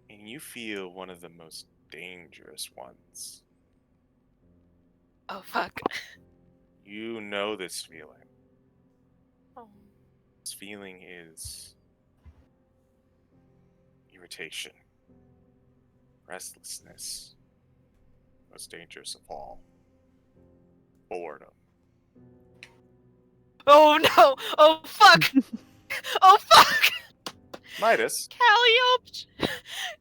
And you feel one of the most dangerous ones. Oh fuck. You know this feeling. Oh. This feeling is irritation, restlessness, most dangerous of all, boredom. Oh no! Oh fuck! Oh fuck! Midas, Calliope!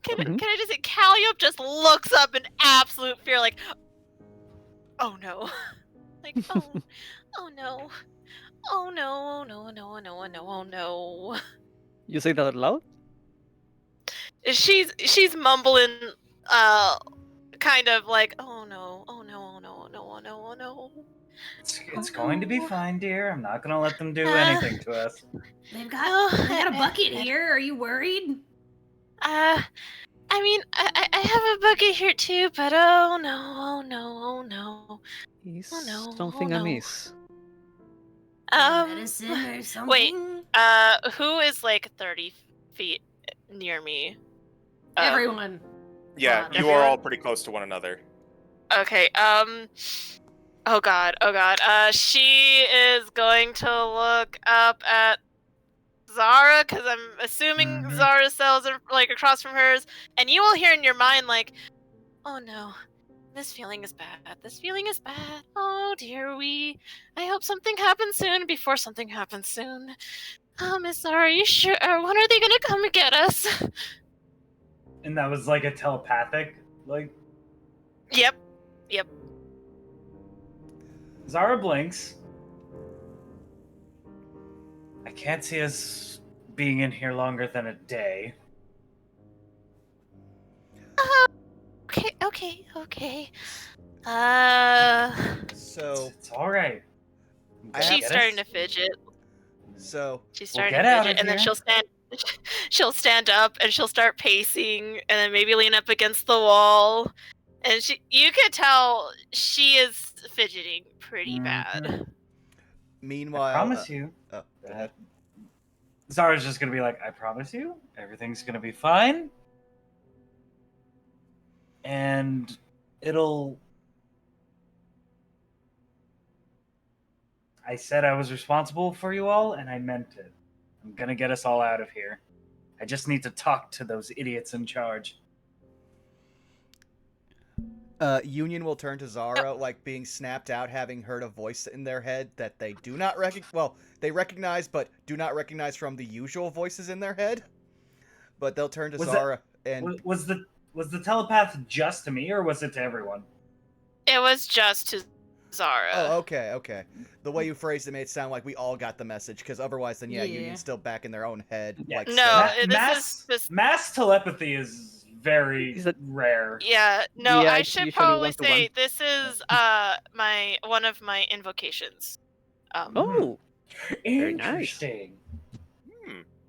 Can Mhm. I just say Calliope just looks up in absolute fear, like, oh no, like oh no, oh no, oh no, no, no, no, oh no. You say that out loud? She's mumbling, kind of like, oh no, oh no, oh no, oh no, oh no, oh no. It's going to be fine, dear. I'm not gonna let them do Uh, anything to us. They've got a bucket here. Are you worried? I mean, I have a bucket here too, but oh no, oh no, oh no. Is Oh, no. something Oh, no. amiss? Medicine or something? wait. Who is like 30 feet near me? Everyone. yeah, you are all pretty close to one another. Okay, oh god. She is going to look up at Zara, because I'm assuming Zara's cells are like across from hers, and you will hear in your mind like, "Oh no, this feeling is bad. This feeling is bad. Oh dear, I hope something happens soon before something happens soon. Oh, Miss Zara, are you sure? When are they gonna come and get us?" And that was like a telepathic, like Yep. Zara blinks. I can't see us being in here longer than a day. Okay. So It's all right. She's starting to fidget. So She's We'll starting get to out fidget, of and then here. she'll stand up and she'll start pacing, and then maybe lean up against the wall. And you could tell she is fidgeting pretty bad. meanwhile, I promise you. oh, go ahead. Zara's just gonna be like, I promise you, everything's gonna be fine. And I said I was responsible for you all, and I meant it. I'm gonna get us all out of here. I just need to talk to those idiots in charge. Union will turn to Zara, like being snapped out, having heard a voice in their head that they do not recognize. Well, they recognize, but do not recognize from the usual voices in their head. But they'll turn to Zara and Was the telepath just to me, or was it to everyone? It was just to Zara. oh, okay. The way you phrased it made it sound like we all got the message, because otherwise, then Union's still back in their own head. Yeah. Like No, staring. Mass telepathy is very rare. Yeah, no, Yeah, I it's should usually probably one-to-one. say this is one of my invocations. Oh, very nice. Interesting.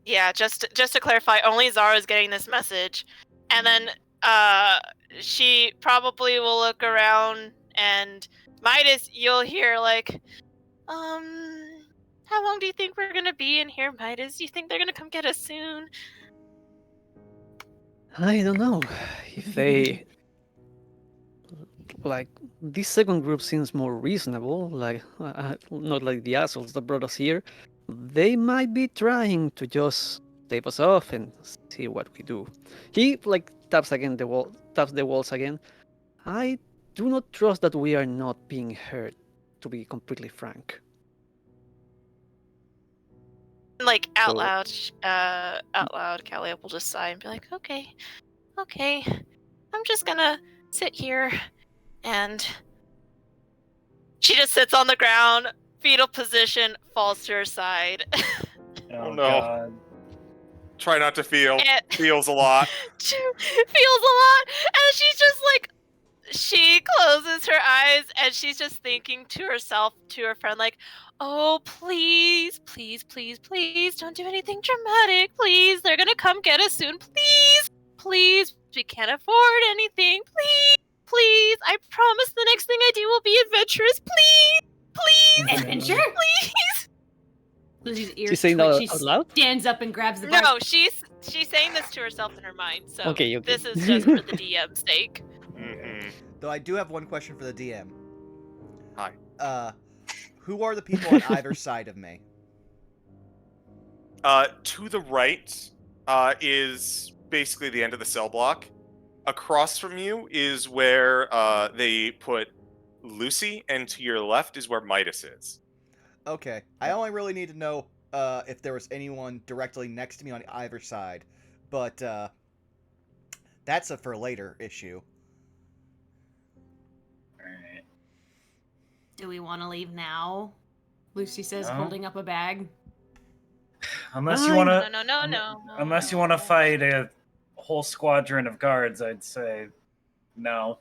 Yeah, just to clarify, only Zara is getting this message, and then she probably will look around, and Midas, you'll hear like, how long do you think we're gonna be in here, Midas? Do you think they're gonna come get us soon? I don't know if they like this second group seems more reasonable. Like not like the assholes that brought us here. They might be trying to just tape us off and see what we do. He like taps the walls again. I do not trust that we are not being heard. To be completely frank. Like out So- loud, Calliope will just sigh and be like, okay, I'm just gonna sit here, and she just sits on the ground, fetal position, falls to her side. Oh, no. God. Try not to feel. It Feels a lot. feels a lot, and she's just like, she closes her eyes and she's just thinking to herself, to her friend, like, oh, please, don't do anything dramatic, please. They're gonna come get us soon, please. We can't afford anything, please. I promise the next thing I do will be adventurous, please. Adventure? Please. Lucy's ears She's saying twitch. that She out loud? stands up and grabs the bar. No, she's saying this to herself in her mind. So Okay. this is just for the DM's sake. Though I do have one question for the DM. Hi. Who are the people on either side of me? To the right is basically the end of the cell block. Across from you is where they put Lucy, and to your left is where Midas is. Okay, I only really need to know if there was anyone directly next to me on either side, but that's a for later issue. Alright. Do we want to leave now? Lucy says, No. holding up a bag. Unless you want to. No. Unless you want to fight a whole squadron of guards, I'd say no.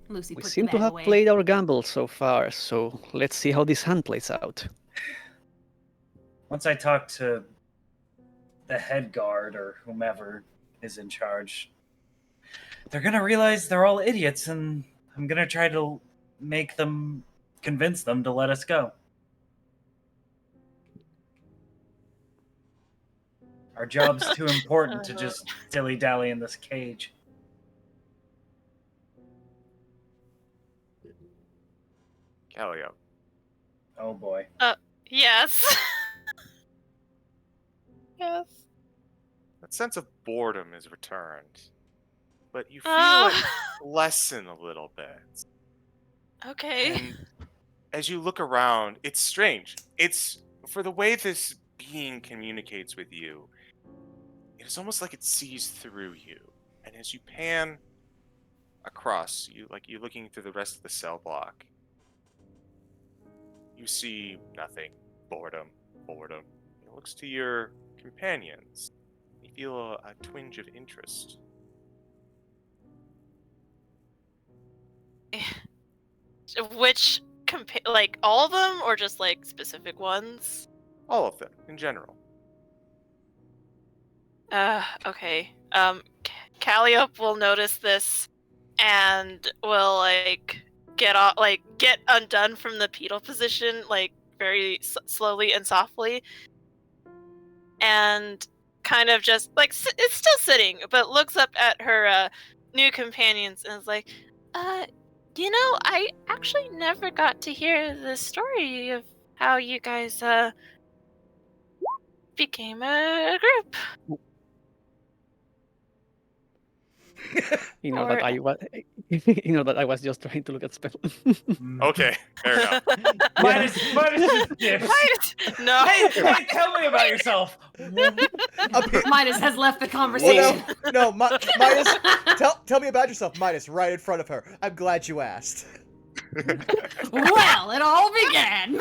Lucy We puts seem the to bag have away. played our gamble so far, so let's see how this hand plays out. Once I talk to the head guard or whomever is in charge, they're gonna realize they're all idiots, and I'm gonna try to convince them to let us go. Our job's too important to just dilly-dally in this cage. Callio. Oh boy. Yes. that sense of boredom is returned. But you feel it lessen a little bit. Okay. And as you look around, it's strange. It's for the way this being communicates with you, it is almost like it sees through you. And as you pan across, you're looking through the rest of the cell block, you see nothing. Boredom. It looks to your companions. You feel a twinge of interest. Which like all of them, or just like specific ones? All of them, in general. Okay. Calliope will notice this and will get undone from the pedal position, like very slowly and softly, and kind of just like it's still sitting, but looks up at her new companions and is like, I actually never got to hear the story of how you guys became a group. That I was just trying to look at spell. Okay, fair enough. Minus is dips. No. Hey, tell me about yourself. Midas has left the conversation. Well, no, Midas, tell me about yourself, Midas, right in front of her. I'm glad you asked. Well, it all began.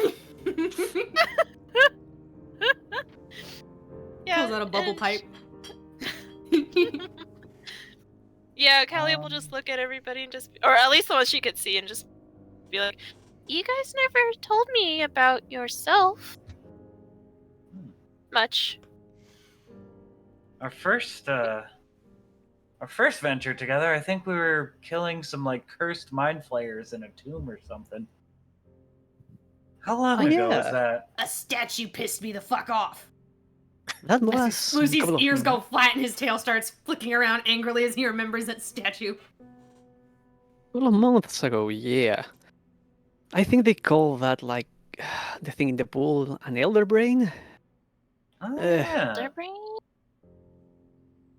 Yeah. Pulls out a bubble pipe. Yeah, Calliope will just look at everybody and or at least the ones she could see, and just be like, "You guys never told me about yourself much." Our first venture together, I think we were killing some like cursed mind flayers in a tomb or something. How long ago was that? A statue pissed me the fuck off. That was Lucy's ears go flat and his tail starts flicking around angrily as he remembers that statue. a couple of months ago, yeah. I think they call that like the thing in the pool an elder brain. Oh, yeah. Their brain?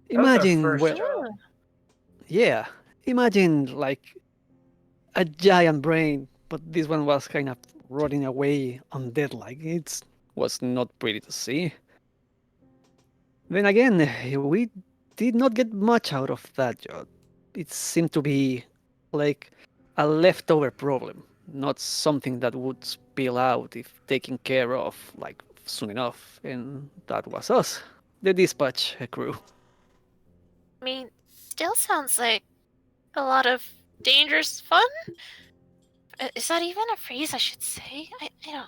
That was our Imagine, first well, job. yeah, imagine like a giant brain, but this one was kind of rotting away undead. Like it was not pretty to see. Then again, we did not get much out of that job. It seemed to be like a leftover problem, not something that would spill out if taken care of like soon enough. And that was us, the dispatch crew. I mean, still sounds like a lot of dangerous fun. Is that even a phrase I should say? I don't.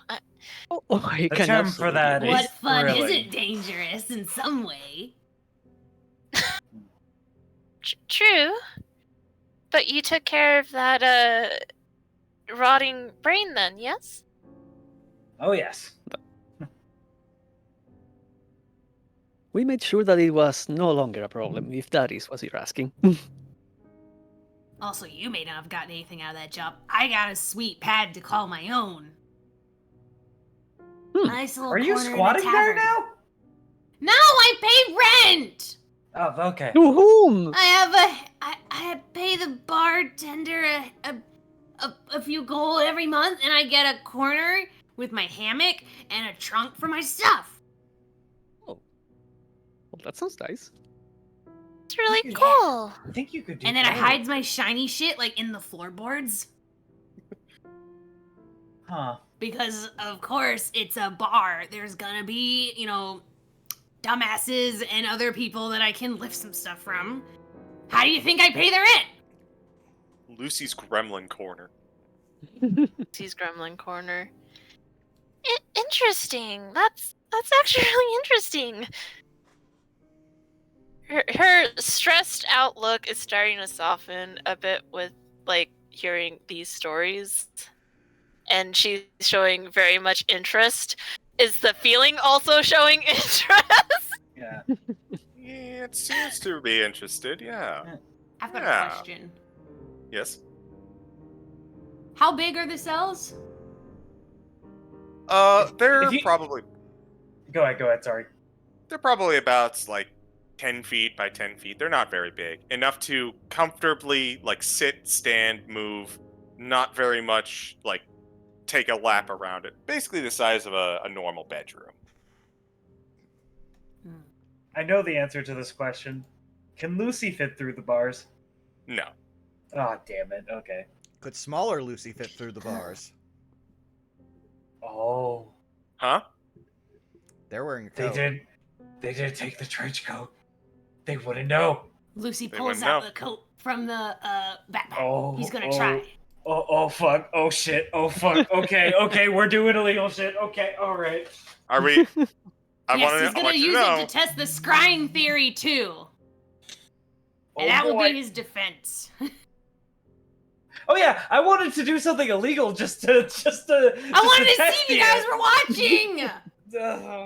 I The can term for that absolutely- is What fun thrilling. isn't dangerous in some way? True, but you took care of that rotting brain then, yes? Oh yes. We made sure that it was no longer a problem, if that is what you're asking. Also, you may not have gotten anything out of that job. I got a sweet pad to call my own. Nice little Are you corner in a squatting there tavern. now? No, I pay rent. Oh, okay. To whom? I pay the bartender a few gold every month, and I get a corner with my hammock and a trunk for my stuff. Well, that sounds nice. It's really Yeah. cool. I think you could do And then I better. hides my shiny shit like in the floorboards. Huh. Because of course it's a bar. There's gonna be, dumbasses and other people that I can lift some stuff from. How do you think I pay the rent? Lucy's gremlin corner. He's Gremlin Corner. Interesting. That's actually really interesting. Her stressed outlook is starting to soften a bit with like hearing these stories, and she's showing very much interest. Is the feeling also showing interest? Yeah. Yeah, it seems to be interested, yeah. I've got Yeah. a question. Yes. How big are the cells? They're If you- probably Go ahead. Sorry. they're probably about like 10 feet by 10 feet. They're not very big. Enough to comfortably, like, sit, stand, move. Not very much, like, take a lap around it. Basically the size of a normal bedroom. I know the answer to this question. Can Lucy fit through the bars? No. Oh, damn it. Okay. Could smaller Lucy fit through the bars? Oh. Huh? They're wearing a They coat. did. They did take the trench coat. They wouldn't know. Lucy They pulls wouldn't out know. the coat from the backpack. Oh, He's gonna oh. try. Oh, fuck. Oh, shit. Oh, fuck. Okay, we're doing illegal shit. Okay, alright. Are we... I Yes, he's gonna want you use to know. it to test the scrying theory too. And that will be his defense. Oh yeah, I wanted to do something illegal just to. I wanted to see if you guys were watching.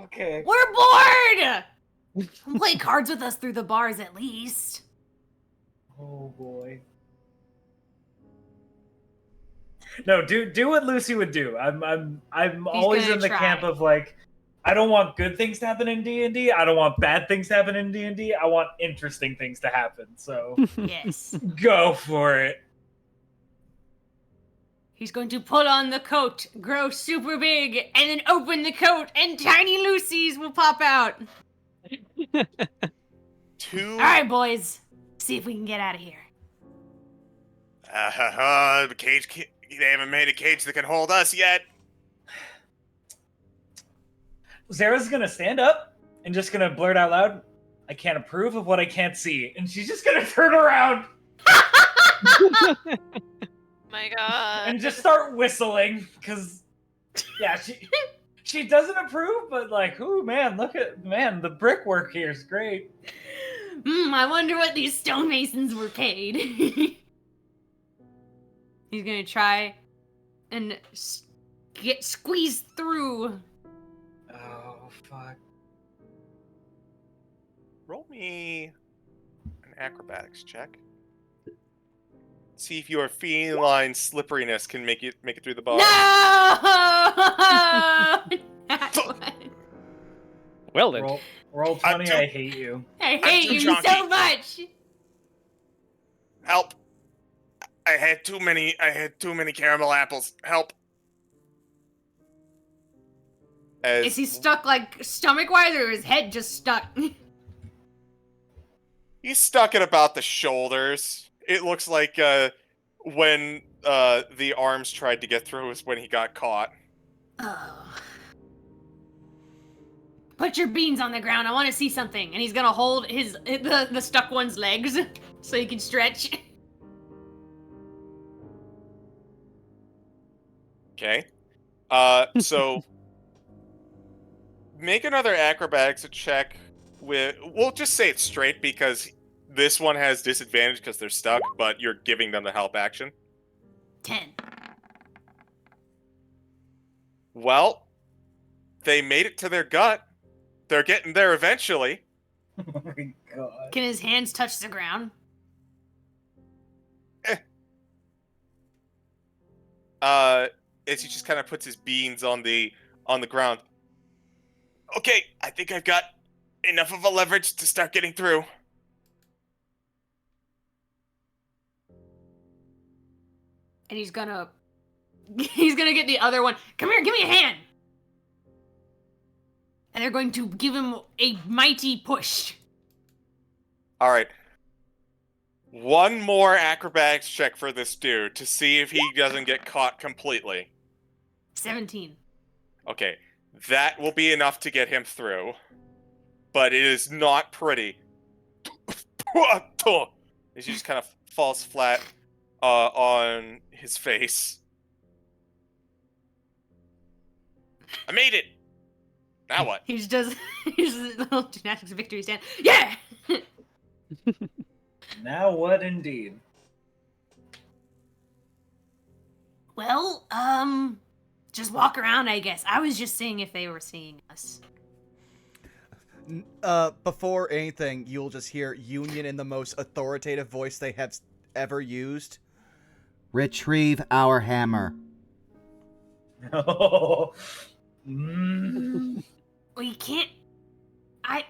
Okay. We're bored. Come play cards with us through the bars at least. Oh boy. No, do what Lucy would do. I'm always gonna in the try. camp of like, I don't want good things to happen in D&D. I don't want bad things to happen in D&D. I want interesting things to happen. So Yes. go for it. He's going to put on the coat, grow super big, and then open the coat, and tiny Lucy's will pop out. Two... All right, boys. See if we can get out of here. The cage... They haven't made a cage that can hold us yet. Zara's gonna stand up and just gonna blurt out loud, I can't approve of what I can't see. And she's just gonna turn around My god. and just start whistling. Because, yeah, she doesn't approve, but like, ooh, man, the brickwork here is great. I wonder what these stonemasons were paid. He's gonna try and get squeezed through. Oh, fuck. Roll me an acrobatics check. See if your feline slipperiness can make it through the bar. No! That one. Well then. Roll 20, I hate you. I I'm hate too you so chunky. much. Help! I had too many caramel apples. Help! Is he stuck like stomach-wise, or his head just stuck? He's stuck at about the shoulders. It looks like when the arms tried to get through is when he got caught. Oh. Put your beans on the ground. I want to see something. And he's gonna hold the stuck one's legs so he can stretch. Okay. So make another acrobatics check with... We'll just say it's straight because this one has disadvantage because they're stuck, but you're giving them the help action. 10. Well, they made it to their gut. They're getting there eventually. Oh my god. Can his hands touch the ground? As he just kind of puts his beans on the ground. Okay, I think I've got enough of a leverage to start getting through. And he's gonna get the other one. Come here, give me a hand. And they're going to give him a mighty push. All right. One more acrobatics check for this dude to see if he doesn't get caught completely. 17. Okay, that will be enough to get him through. But it is not pretty. As he just kind of falls flat on his face. I made it! Now what? He just does his little gymnastics victory stand. Yeah! Now what indeed? Well, just walk around, I guess. I was just seeing if they were seeing us. Before anything, you'll just hear Union in the most authoritative voice they have ever used. Retrieve our hammer. Oh. We can't... I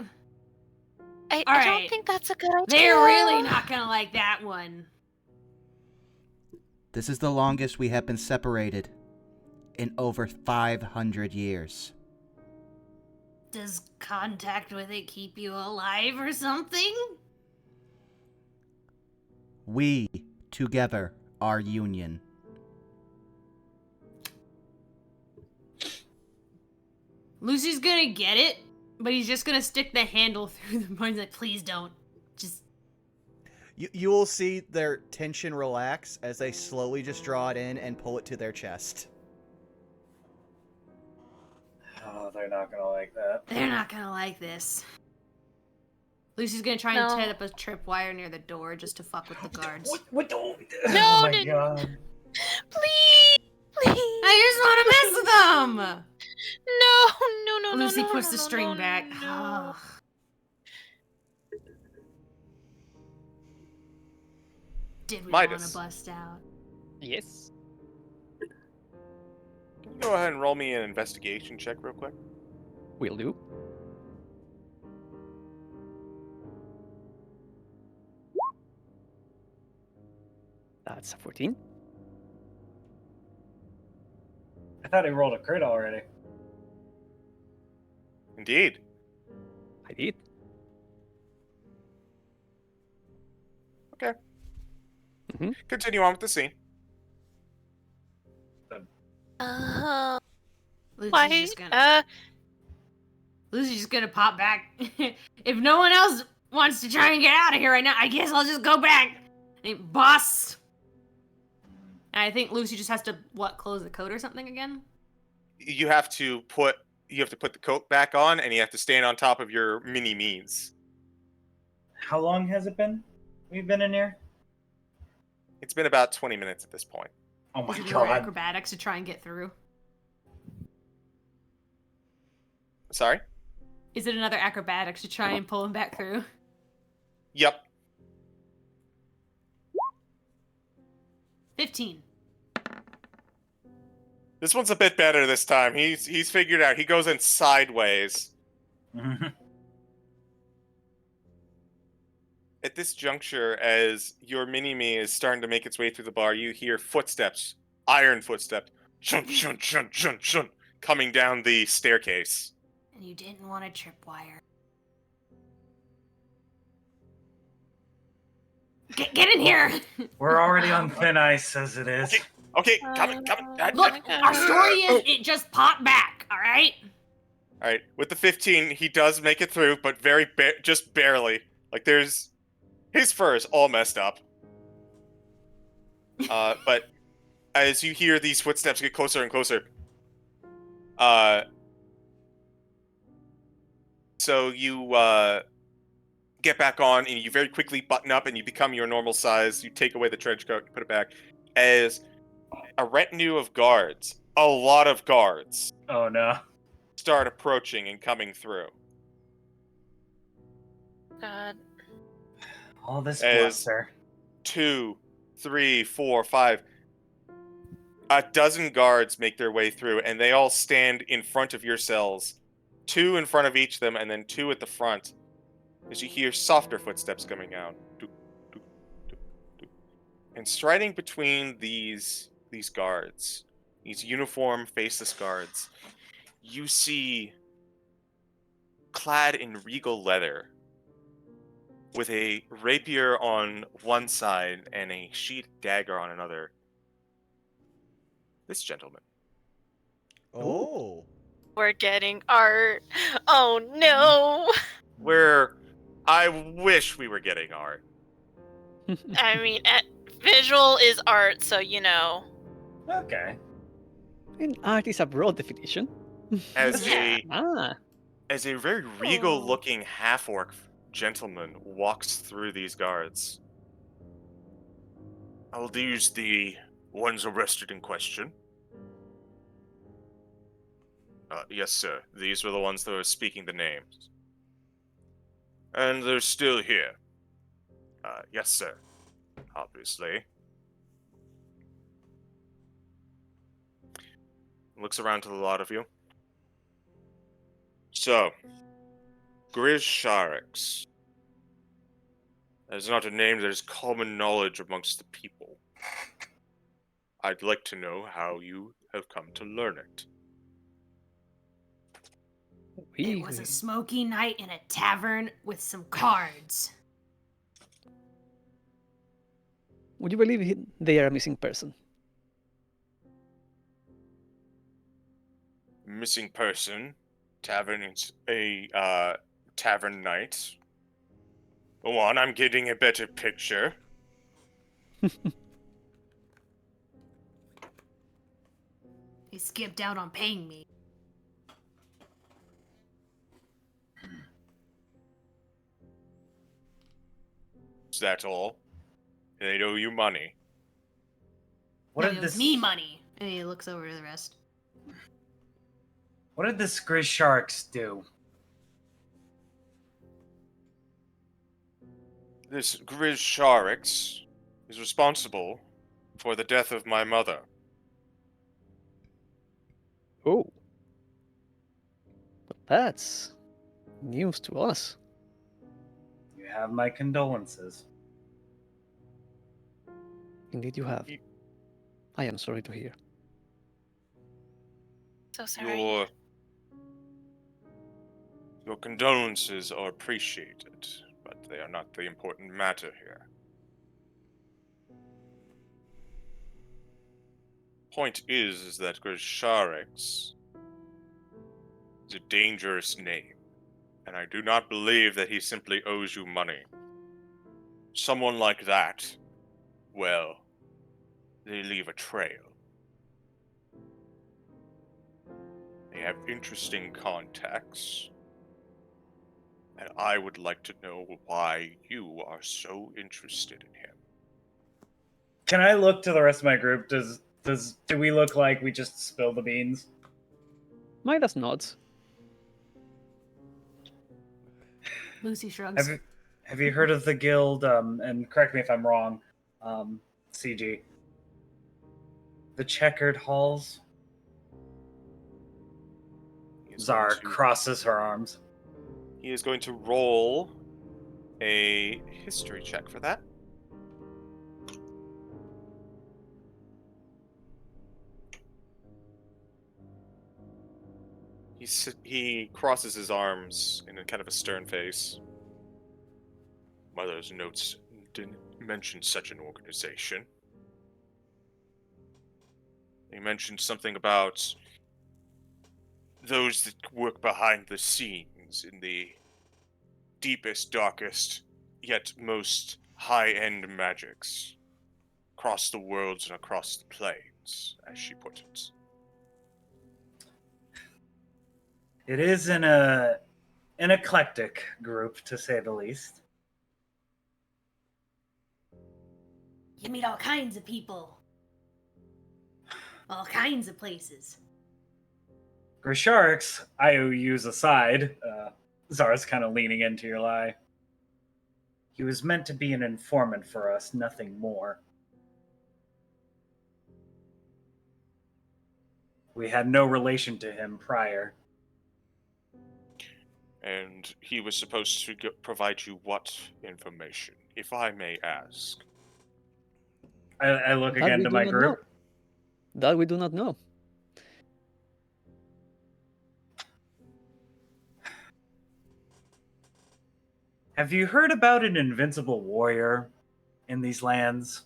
I Alright. don't think that's a good idea. They're really not gonna like that one. This is the longest we have been separated in over 500 years. Does contact with it keep you alive or something? We, together, are union. Lucy's gonna get it, but he's just gonna stick the handle through the bones. Like, please don't. Just. You will see their tension relax as they slowly just draw it in and pull it to their chest. Oh, they're not gonna like that. They're not gonna like this. Lucy's gonna try and set up a tripwire near the door just to fuck with the guards. What? Oh No, my no. god. Please, please. I just want to mess with them. No. Lucy no, puts no, the no, string no, back. no. Ugh. Did we want Midas. to bust out? Yes. Can you go ahead and roll me an investigation check real quick? Will do. That's a 14. I thought he rolled a crit already. Indeed. I did. Continue on with the scene. Lucy's Why? just gonna. Lucy's just gonna pop back. If no one else wants to try and get out of here right now, I guess I'll just go back. Hey, boss. And I think Lucy just has to close the code or something again. You have to put the coat back on, and you have to stand on top of your mini-me's. How long has it been? We've been in here? It's been about 20 minutes at this point. Oh my Is it god. acrobatics to try and get through? Sorry? Is it another acrobatics to try and pull him back through? Yep. 15. This one's a bit better this time. He's figured out. He goes in sideways. At this juncture, as your mini-me is starting to make its way through the bar, you hear footsteps, iron footsteps, chun chun chun chun chun, coming down the staircase. And you didn't want a tripwire. Get in here! We're already on thin ice as it is. Okay, coming. Look, our story is it just popped back, alright? All right, with the 15, he does make it through, but just barely. Like his fur is all messed up. But as you hear these footsteps get closer and closer, so you get back on and you very quickly button up and you become your normal size. You take away the trench coat and put it back. As a retinue of guards, a lot of guards, Oh no. start approaching and coming through. God. All this As- bluster. 2, 3, 4, 5. A dozen guards make their way through, and they all stand in front of your cells. 2 in front of each of them, and then 2 at the front. As you hear softer footsteps coming down. Doop, doop, doop, doop. And striding between these guards, these uniform, faceless guards, you see, clad in regal leather, with a rapier on one side and a sheathed dagger on another, this gentleman. Oh. We're getting art. Oh no. Where I wish we were getting art. I mean, visual is art, so you know. Okay. And art is a broad definition. As Yeah. a very regal-looking half-orc gentleman walks through these guards. Are these the ones arrested in question? Yes, sir. These were the ones that were speaking the names. And they're still here. Yes, sir. Obviously. Looks around to the lot of you. So, Grizz Sharix, That is not a name that is common knowledge amongst the people. I'd like to know how you have come to learn it. It was a smoky night in a tavern with some cards. Would you believe they are a missing person? Missing person. Tavern is a tavern night. Go on, I'm getting a better picture. He skipped out on paying me. Is that all? They owe you money. What No, did it was this me money. And he looks over to the rest. What did the Grizz Sharks do? This Grizz Sharix is responsible for the death of my mother. Oh. But that's news to us. You have my condolences. Indeed you have. I am sorry to hear. So sorry. Your condolences are appreciated, but they are not the important matter here. Point is that Grisharex is a dangerous name, and I do not believe that he simply owes you money. Someone like that, well, they leave a trail. They have interesting contacts, and I would like to know why you are so interested in him. Can I look to the rest of my group? Do we look like we just spilled the beans? Midas nods. Lucy shrugs. Have you heard of the guild? And correct me if I'm wrong, CG. The Checkered Halls. Zara crosses her arms. He is going to roll a history check for that. He crosses his arms in a kind of a stern face. Mother's notes didn't mention such an organization. They mentioned something about those that work behind the scenes in the deepest, darkest, yet most high-end magics. Across the worlds and across the planes, as she put it. It is an eclectic group, to say the least. You meet all kinds of people. All kinds of places. Grisharix, IOUs aside, Zara's kind of leaning into your lie. He was meant to be an informant for us, nothing more. We had no relation to him prior. And he was supposed to provide you what information, if I may ask? I look That again we to do my not group. know. That we do not know. Have you heard about an invincible warrior in these lands?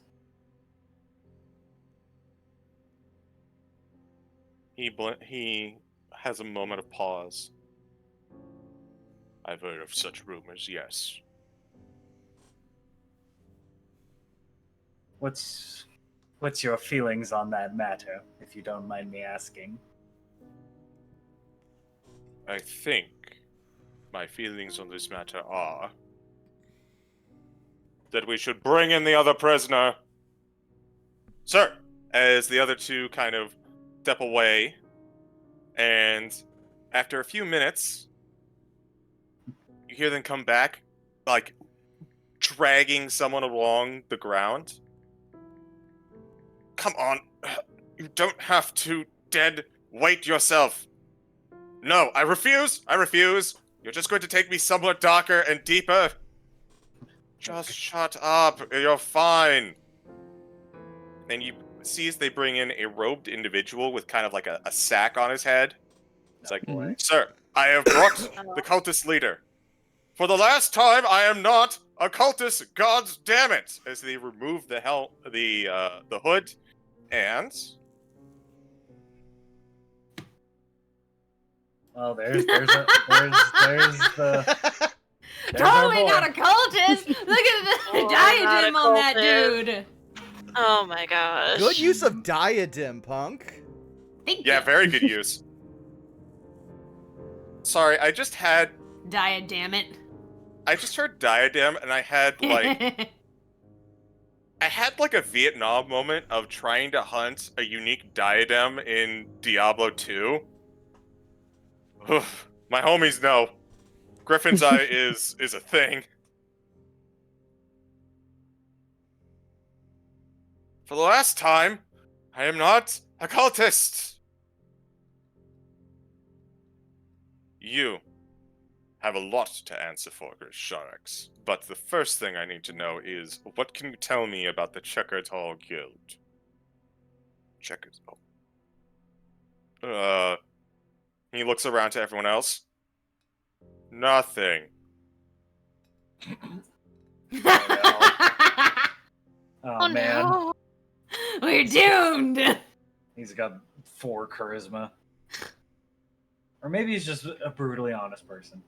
He has a moment of pause. I've heard of such rumors, yes. What's your feelings on that matter, if you don't mind me asking? I think my feelings on this matter are that we should bring in the other prisoner. Sir! As the other two kind of step away, and after a few minutes, you hear them come back, like, dragging someone along the ground. Come on, you don't have to dead weight yourself. No, I refuse, You're just going to take me somewhere darker and deeper. Just shut up. You're fine. Then you see as they bring in a robed individual with kind of like a sack on his head. It's like, boy. sir, I have brought the cultist leader. For the last time, I am not a cultist. God damn it! As they remove the hood, and Well, there's the. There's our Totally boy. not a cultist. Look at the Oh, diadem not a on that cultist. dude. Oh my gosh. Good use of diadem, Punk. Thank yeah, you. very good use. Sorry, I just heard diadem, and I had like a Vietnam moment of trying to hunt a unique diadem in Diablo 2. My homies know. Griffin's Eye is a thing. For the last time, I am not a cultist. You have a lot to answer for, Grisharix. But the first thing I need to know is, what can you tell me about the Checkered Hall Guild? Checkers. He looks around to everyone else. Nothing. Oh, man. No. We're doomed. He's got 4 charisma. Or maybe he's just a brutally honest person.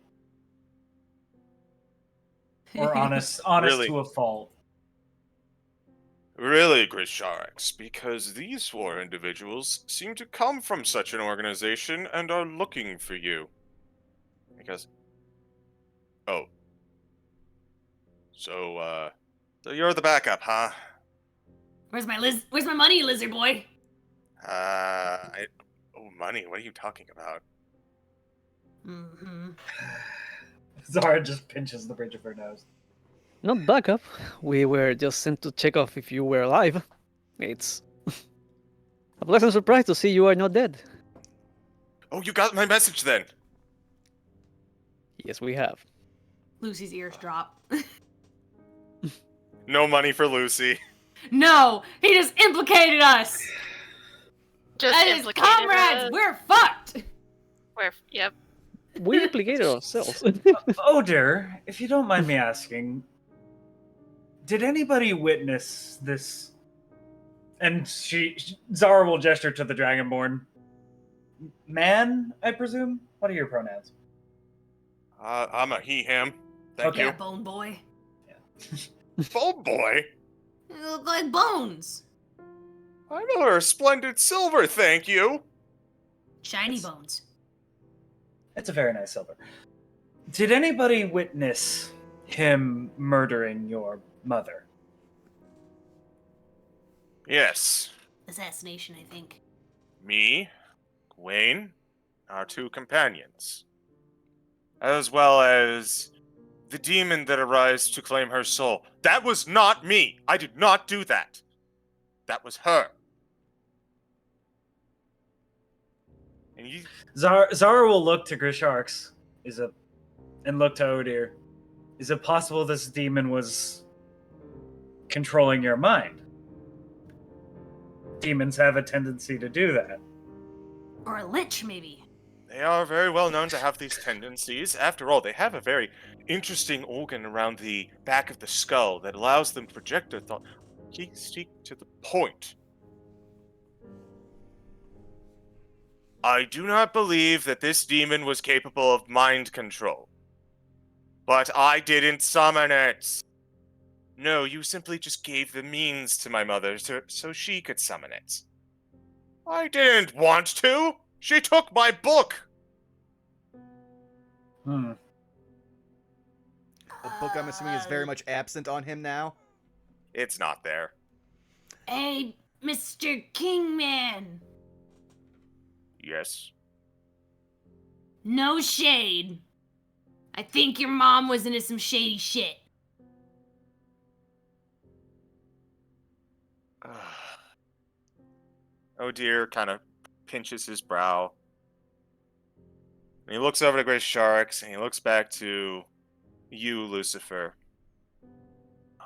Or honest Really? to a fault. Really, Grisharix, because these 4 individuals seem to come from such an organization and are looking for you. Because... Oh. So you're the backup, huh? Where's my money, lizard boy? Money? What are you talking about? Mm-hmm. Zara just pinches the bridge of her nose. Not backup. We were just sent to check off if you were alive. It's a pleasant surprise to see you are not dead. Oh, you got my message then! Yes, we have. Lucy's ears drop. No money for Lucy. No, he just implicated us. Just That is implicated comrades. us. We're fucked. Yep. We implicated ourselves. Oh, dear, if you don't mind me asking, did anybody witness this? And Zara will gesture to the Dragonborn. Man, I presume? What are your pronouns? I'm a he, him. Thank Okay. Yeah, bone boy. you. Bone boy? You look like bones. I'm a resplendent silver, thank you. Shiny bones. It's a very nice silver. Did anybody witness him murdering your mother? Yes. Assassination, I think. Me, Wayne, our 2 companions. As well as the demon that arose to claim her soul. That was not me. I did not do that. That was her. And you... Zara will look to Grisharix and look to Odir. Is it possible this demon was controlling your mind? Demons have a tendency to do that. Or a lich, maybe. They are very well known to have these tendencies. After all, they have a very interesting organ around the back of the skull that allows them to project their thought. Stick to the point. I do not believe that this demon was capable of mind control. But I didn't summon it. No, you simply just gave the means to my mother so she could summon it. I didn't want to. She took my book. Hmm. The book, I'm assuming, is very much absent on him now. It's not there. Hey, Mr. Kingman. Yes. No shade. I think your mom was into some shady shit. Oh dear, kind of pinches his brow. And he looks over to Grace Sharks, and he looks back to you, Lucifer.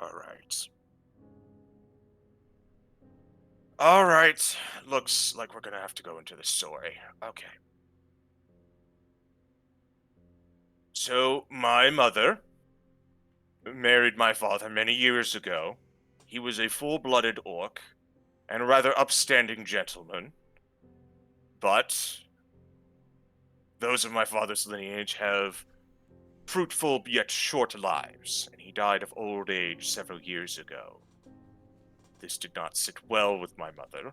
Alright. Alright. Looks like we're gonna have to go into the story. Okay. So, my mother married my father many years ago. He was a full-blooded orc and a rather upstanding gentleman. But those of my father's lineage have fruitful yet short lives, and he died of old age several years ago. This did not sit well with my mother,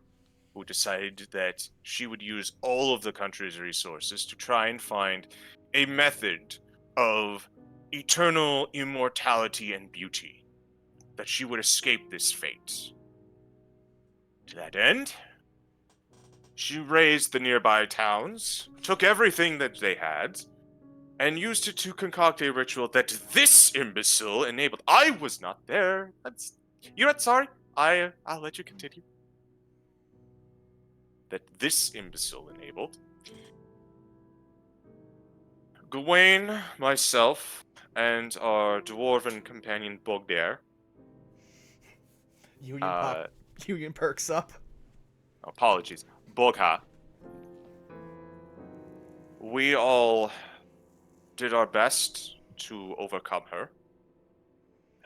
who decided that she would use all of the country's resources to try and find a method of eternal immortality and beauty, that she would escape this fate. To that end, she razed the nearby towns, took everything that they had, and used it to concoct a ritual that this imbecile enabled. I was not there. You know what? Sorry. I'll let you continue. That this imbecile enabled. Gawain, myself, and our dwarven companion Bogdair. Union perks up. Apologies. Bogha. We all did our best to overcome her.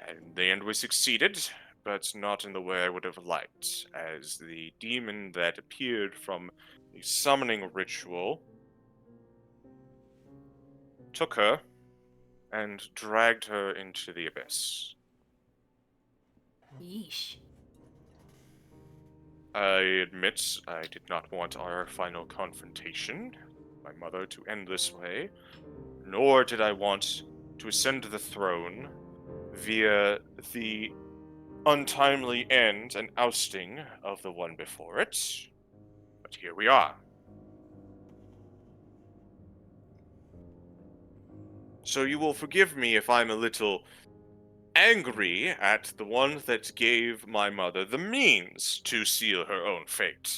And in the end we succeeded, but not in the way I would have liked, as the demon that appeared from the summoning ritual took her and dragged her into the abyss. Yeesh. I admit I did not want our final confrontation, my mother, to end this way, nor did I want to ascend to the throne via the untimely end and ousting of the one before it. But here we are. So you will forgive me if I'm a little angry at the one that gave my mother the means to seal her own fate.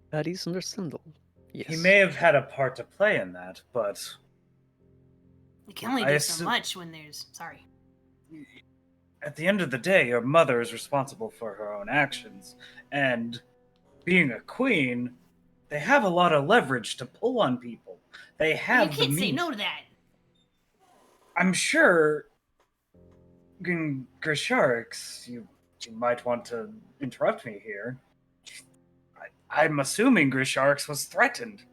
That is understandable. Yes. He may have had a part to play in that, but You can only I do so assume- much when there's. Sorry. at the end of the day, your mother is responsible for her own actions. And being a queen, they have a lot of leverage to pull on people. They have You can't the say means. no to that. I'm sure, Grisharix, you might want to interrupt me here. I'm assuming Grisharix was threatened.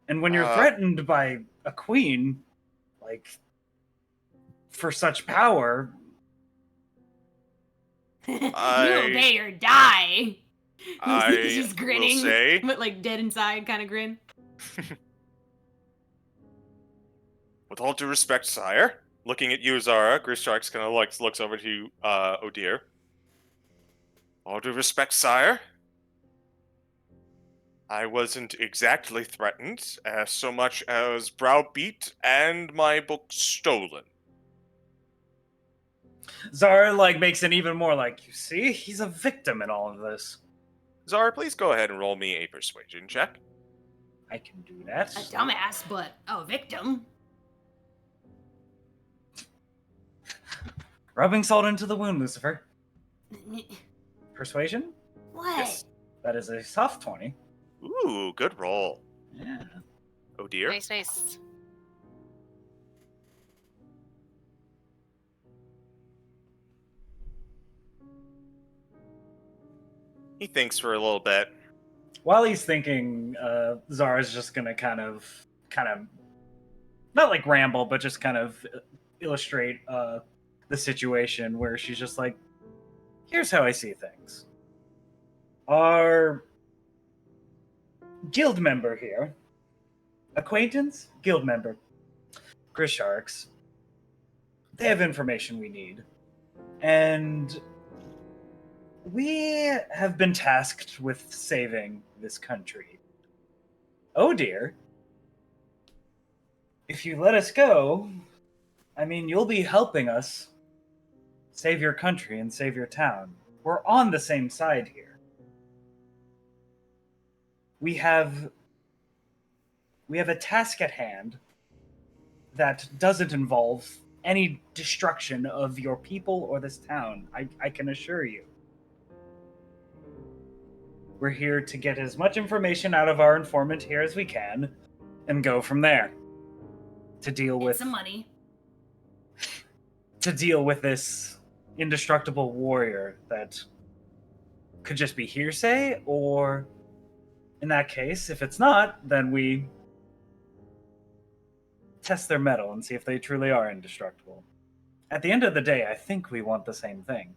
And when you're threatened by a queen, like, for such power... You obey or die. He's just grinning, will say, but like dead inside kind of grin. with all due respect, sire, looking at you, Zara, Grisharx kind of looks over to Odir. All due respect, sire, I wasn't exactly threatened, so much as browbeat and my book stolen. Zara, like, makes it even more like, you see, he's a victim in all of this. Zara, please go ahead and roll me a persuasion check. I can do that. A dumbass, but a victim. Rubbing salt into the wound, Lucifer. Persuasion? What? Yes. That is a soft 20. Ooh, good roll. Yeah. Oh dear. Nice. He thinks for a little bit. While he's thinking, Zara's just gonna kind of, not like ramble, but just kind of illustrate the situation where she's just like, here's how I see things. Our guild member here, acquaintance, guild member, Grisharx, they have information we need. And we have been tasked with saving this country. Oh dear. If you let us go, I mean, you'll be helping us save your country and save your town. We're on the same side here. We have a task at hand that doesn't involve any destruction of your people or this town. I can assure you. We're here to get as much information out of our informant here as we can and go from there. To deal It's with some money. This indestructible warrior that could just be hearsay, or in that case, if it's not, then we test their mettle and see if they truly are indestructible. At the end of the day, I think we want the same thing.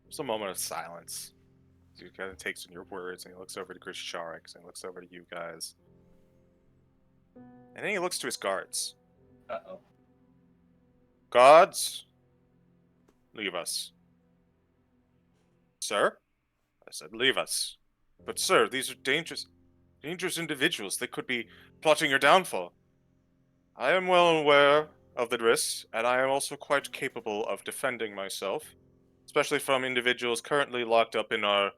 There's a moment of silence. He kind of takes in your words, and he looks over to Grisharix, and he looks over to you guys. And then he looks to his guards. Uh-oh. Guards, leave us. Sir? I said, leave us. But sir, these are dangerous individuals. They could be plotting your downfall. I am well aware of the risks, and I am also quite capable of defending myself, especially from individuals currently locked up in our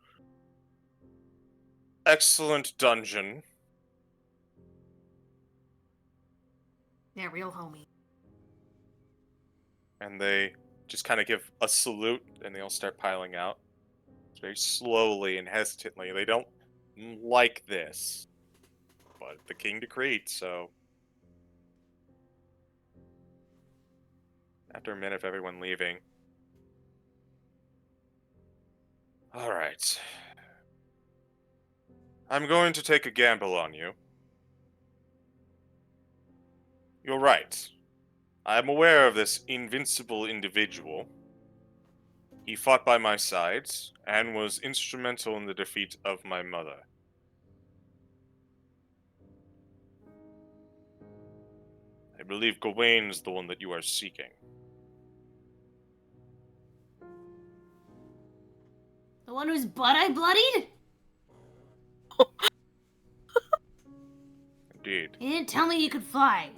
excellent dungeon. Yeah, real homie. And they just kind of give a salute, and they all start piling out. Very slowly and hesitantly. They don't like this, but the king decreed, so... After a minute of everyone leaving... Alright. I'm going to take a gamble on you. You're right. I am aware of this invincible individual. He fought by my side, and was instrumental in the defeat of my mother. I believe Gawain's the one that you are seeking. The one whose butt I bloodied? Indeed. You didn't tell me you could fly.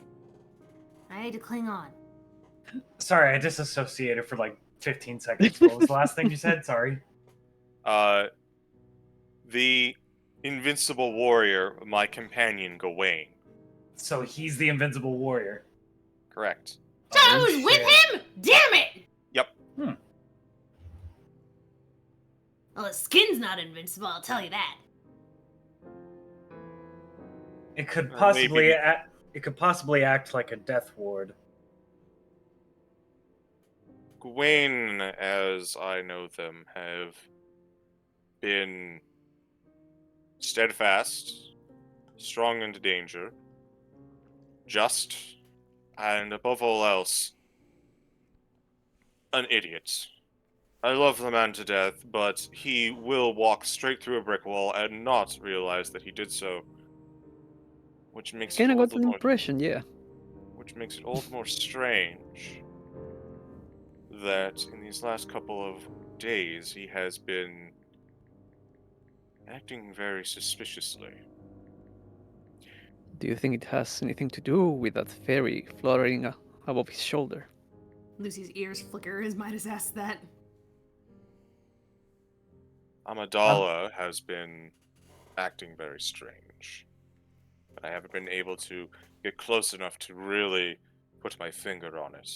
I had to cling on. Sorry, I disassociated for like 15 seconds. What was the last thing you said? Sorry. The invincible warrior, my companion Gawain. So he's the invincible warrior. Correct. So I was with him? Damn it! Yep. Well, his skin's not invincible, I'll tell you that. It could Or possibly maybe- act like a death ward. Gawain, as I know them, have been steadfast, strong into danger, just, and above all else, an idiot. I love the man to death, but he will walk straight through a brick wall and not realize that he did so, which makes Kind it of all got the an more, impression, yeah. which makes it all the more strange that in these last couple of days he has been acting very suspiciously. Do you think it has anything to do with that fairy fluttering above his shoulder? Lucy's ears flicker as Midas asks that. Amidala has been acting very strange. But I haven't been able to get close enough to really put my finger on it.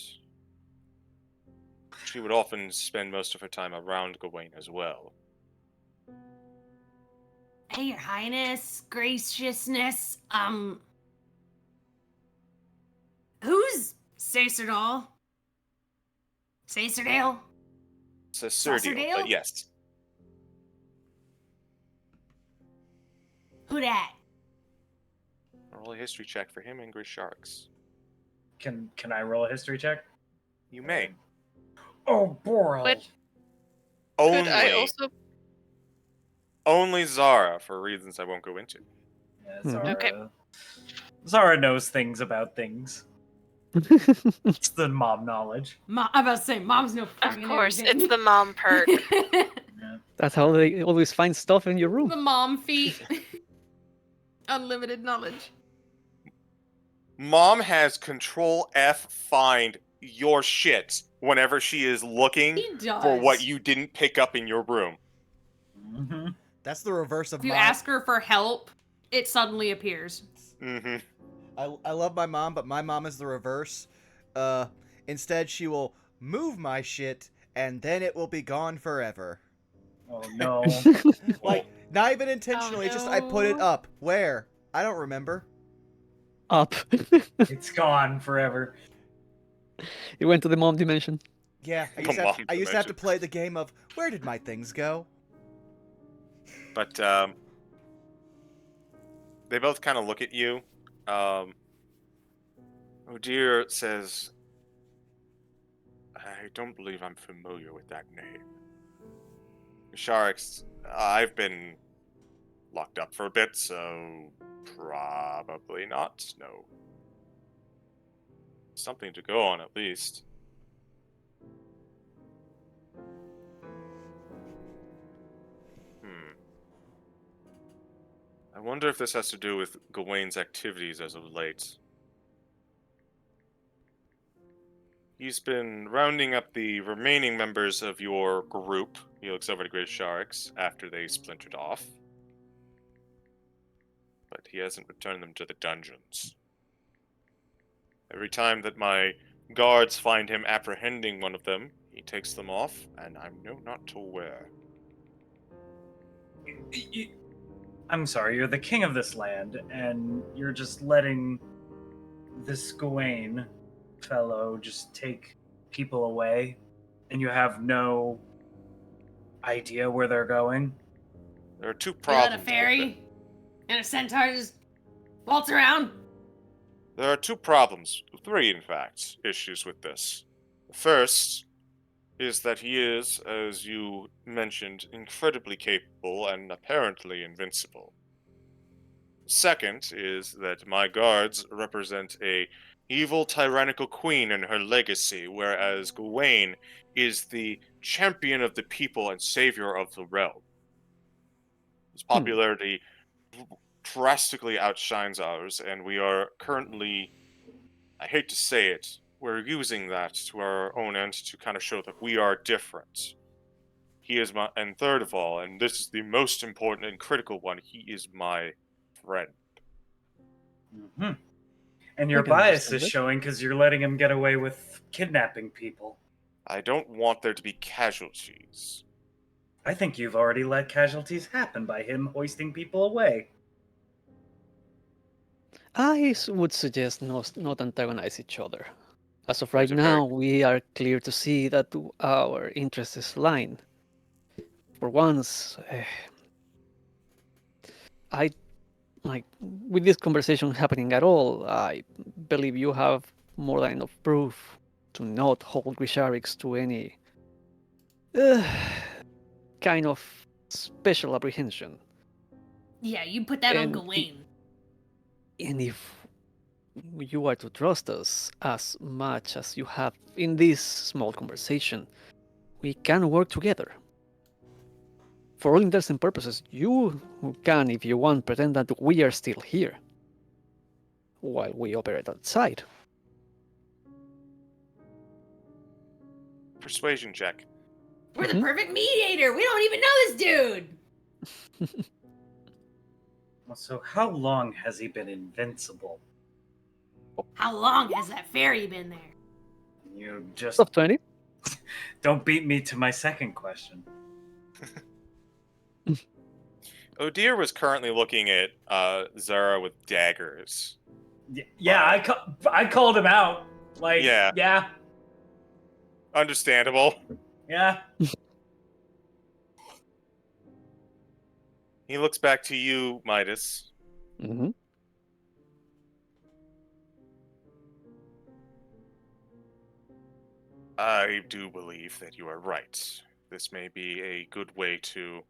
She would often spend most of her time around Gawain as well. Hey, your highness, graciousness, who's Cesardale? Cesardale? Cesardale, but yes. Who dat? Roll a history check for him and Grisharix. Can I roll a history check? You may. Oh, boy. Would- Only, Could I also? only Zara, for reasons I won't go into. Yeah, Hmm. Zara. Okay. Zara knows things about things. It's the mom knowledge. I'm about to say, mom's no Of fucking course, everything. it's the mom perk. Yeah. That's how they always find stuff in your The room. mom feet. Unlimited knowledge. Mom has Control F find your shit whenever she is looking He does. for what you didn't pick up in your room. That's the reverse of If you mom. ask her for help, it suddenly appears. Mm-hmm. I love my mom, but my mom is the reverse. Instead, she will move my shit, and then it will be gone forever. Oh no. Like, not even intentionally. It's just I put it no. up. Where? I don't remember. Up. It's gone forever. It went to the mom dimension. Yeah, The mom I used to have to dimension. play the game of where did my things go? But they both kind of look at you. Odir says, I don't believe I'm familiar with that name. Sharks, I've been locked up for a bit, so probably not. No. Something to go on, at least. I wonder if this has to do with Gawain's activities as of late. He's been rounding up the remaining members of your group. He looks over to Great Sharks after they splintered off. But he hasn't returned them to the dungeons. Every time that my guards find him apprehending one of them, he takes them off, and I know not to where. I'm sorry, you're the king of this land, and you're just letting this Gawain fellow just take people away, and you have no idea where they're going? There are two You let problems. a with fairy and a centaur just waltz around? There are two problems, three in fact, issues with this. The first is that he is, as you mentioned, incredibly capable and apparently invincible. Second is that my guards represent a evil tyrannical queen and her legacy, whereas Gawain is the champion of the people and savior of the realm. His popularity drastically outshines ours, and we are currently, I hate to say it, we're using that to our own end to kind of show that we are different. He is my, and third of all, and this is the most important and critical one, he is my friend. Mm-hmm. And your We can bias understand is that. showing because you're letting him get away with kidnapping people. I don't want there to be casualties. I think you've already let casualties happen by him hoisting people away. Would suggest not antagonize each other. As of right Those are very- now, we are clear to see that our interests align. For once, I like with this conversation happening at all. I believe you have more than enough proof to not hold Grisharix to any kind of special apprehension. Yeah, you put that on And Gawain. And if you are to trust us as much as you have in this small conversation, we can work together. For all intents and purposes, you can, if you want, pretend that we are still here while we operate outside. Persuasion check. We're the perfect mediator. We don't even know this dude. So how long has he been invincible? How long has that fairy been there? You just Top 20. don't beat me to my second question. Odir was currently looking at Zara with daggers. Yeah, I called him out. Like, Yeah. yeah. Understandable. Yeah. He looks back to you, Midas. Mm-hmm. I do believe that you are right. This may be a good way to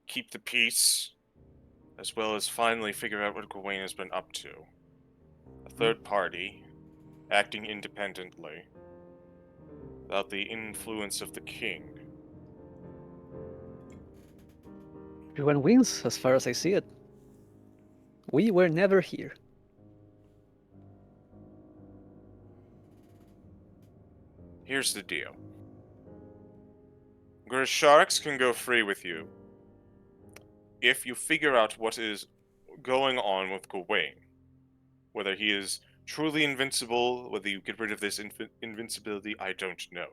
keep the peace, as well as finally figure out what Gawain has been up to. A third party, acting independently, without the influence of the king. Everyone wins, as far as I see it. We were never here. Here's the deal. Sharks can go free with you if you figure out what is going on with Gawain. Whether he is truly invincible, whether you get rid of this invincibility, I don't know.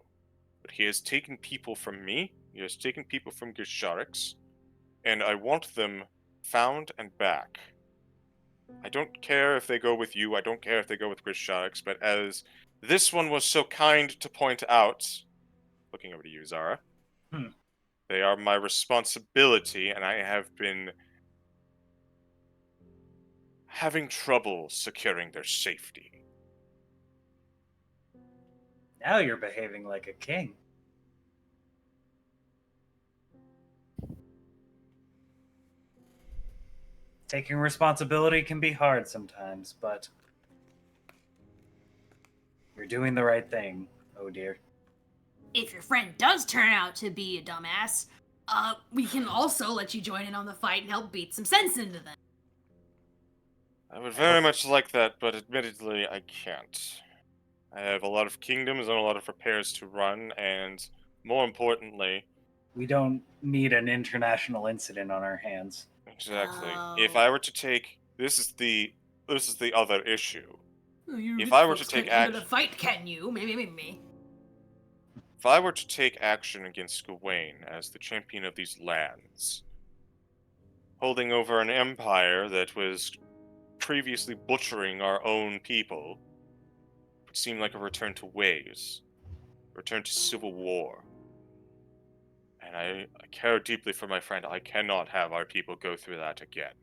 But he has taken people from me, he has taken people from Gisharix, and I want them found and back. I don't care if they go with you, I don't care if they go with Gisharix, but as this one was so kind to point out, looking over to you, Zara, they are my responsibility, and I have been having trouble securing their safety. Now you're behaving like a king. Taking responsibility can be hard sometimes, but you're doing the right thing, oh dear. If your friend does turn out to be a dumbass, we can also let you join in on the fight and help beat some sense into them. I would very much like that, but admittedly, I can't. I have a lot of kingdoms and a lot of repairs to run, and more importantly... We don't need an international incident on our hands. Exactly. Oh. If I were to take... This is the other issue. You If rich I were folks to take can't enter action... the fight, can you? Me. If I were to take action against Gawain as the champion of these lands, holding over an empire that was previously butchering our own people, would seem like a return to ways, a return to civil war. And I care deeply for my friend. I cannot have our people go through that again.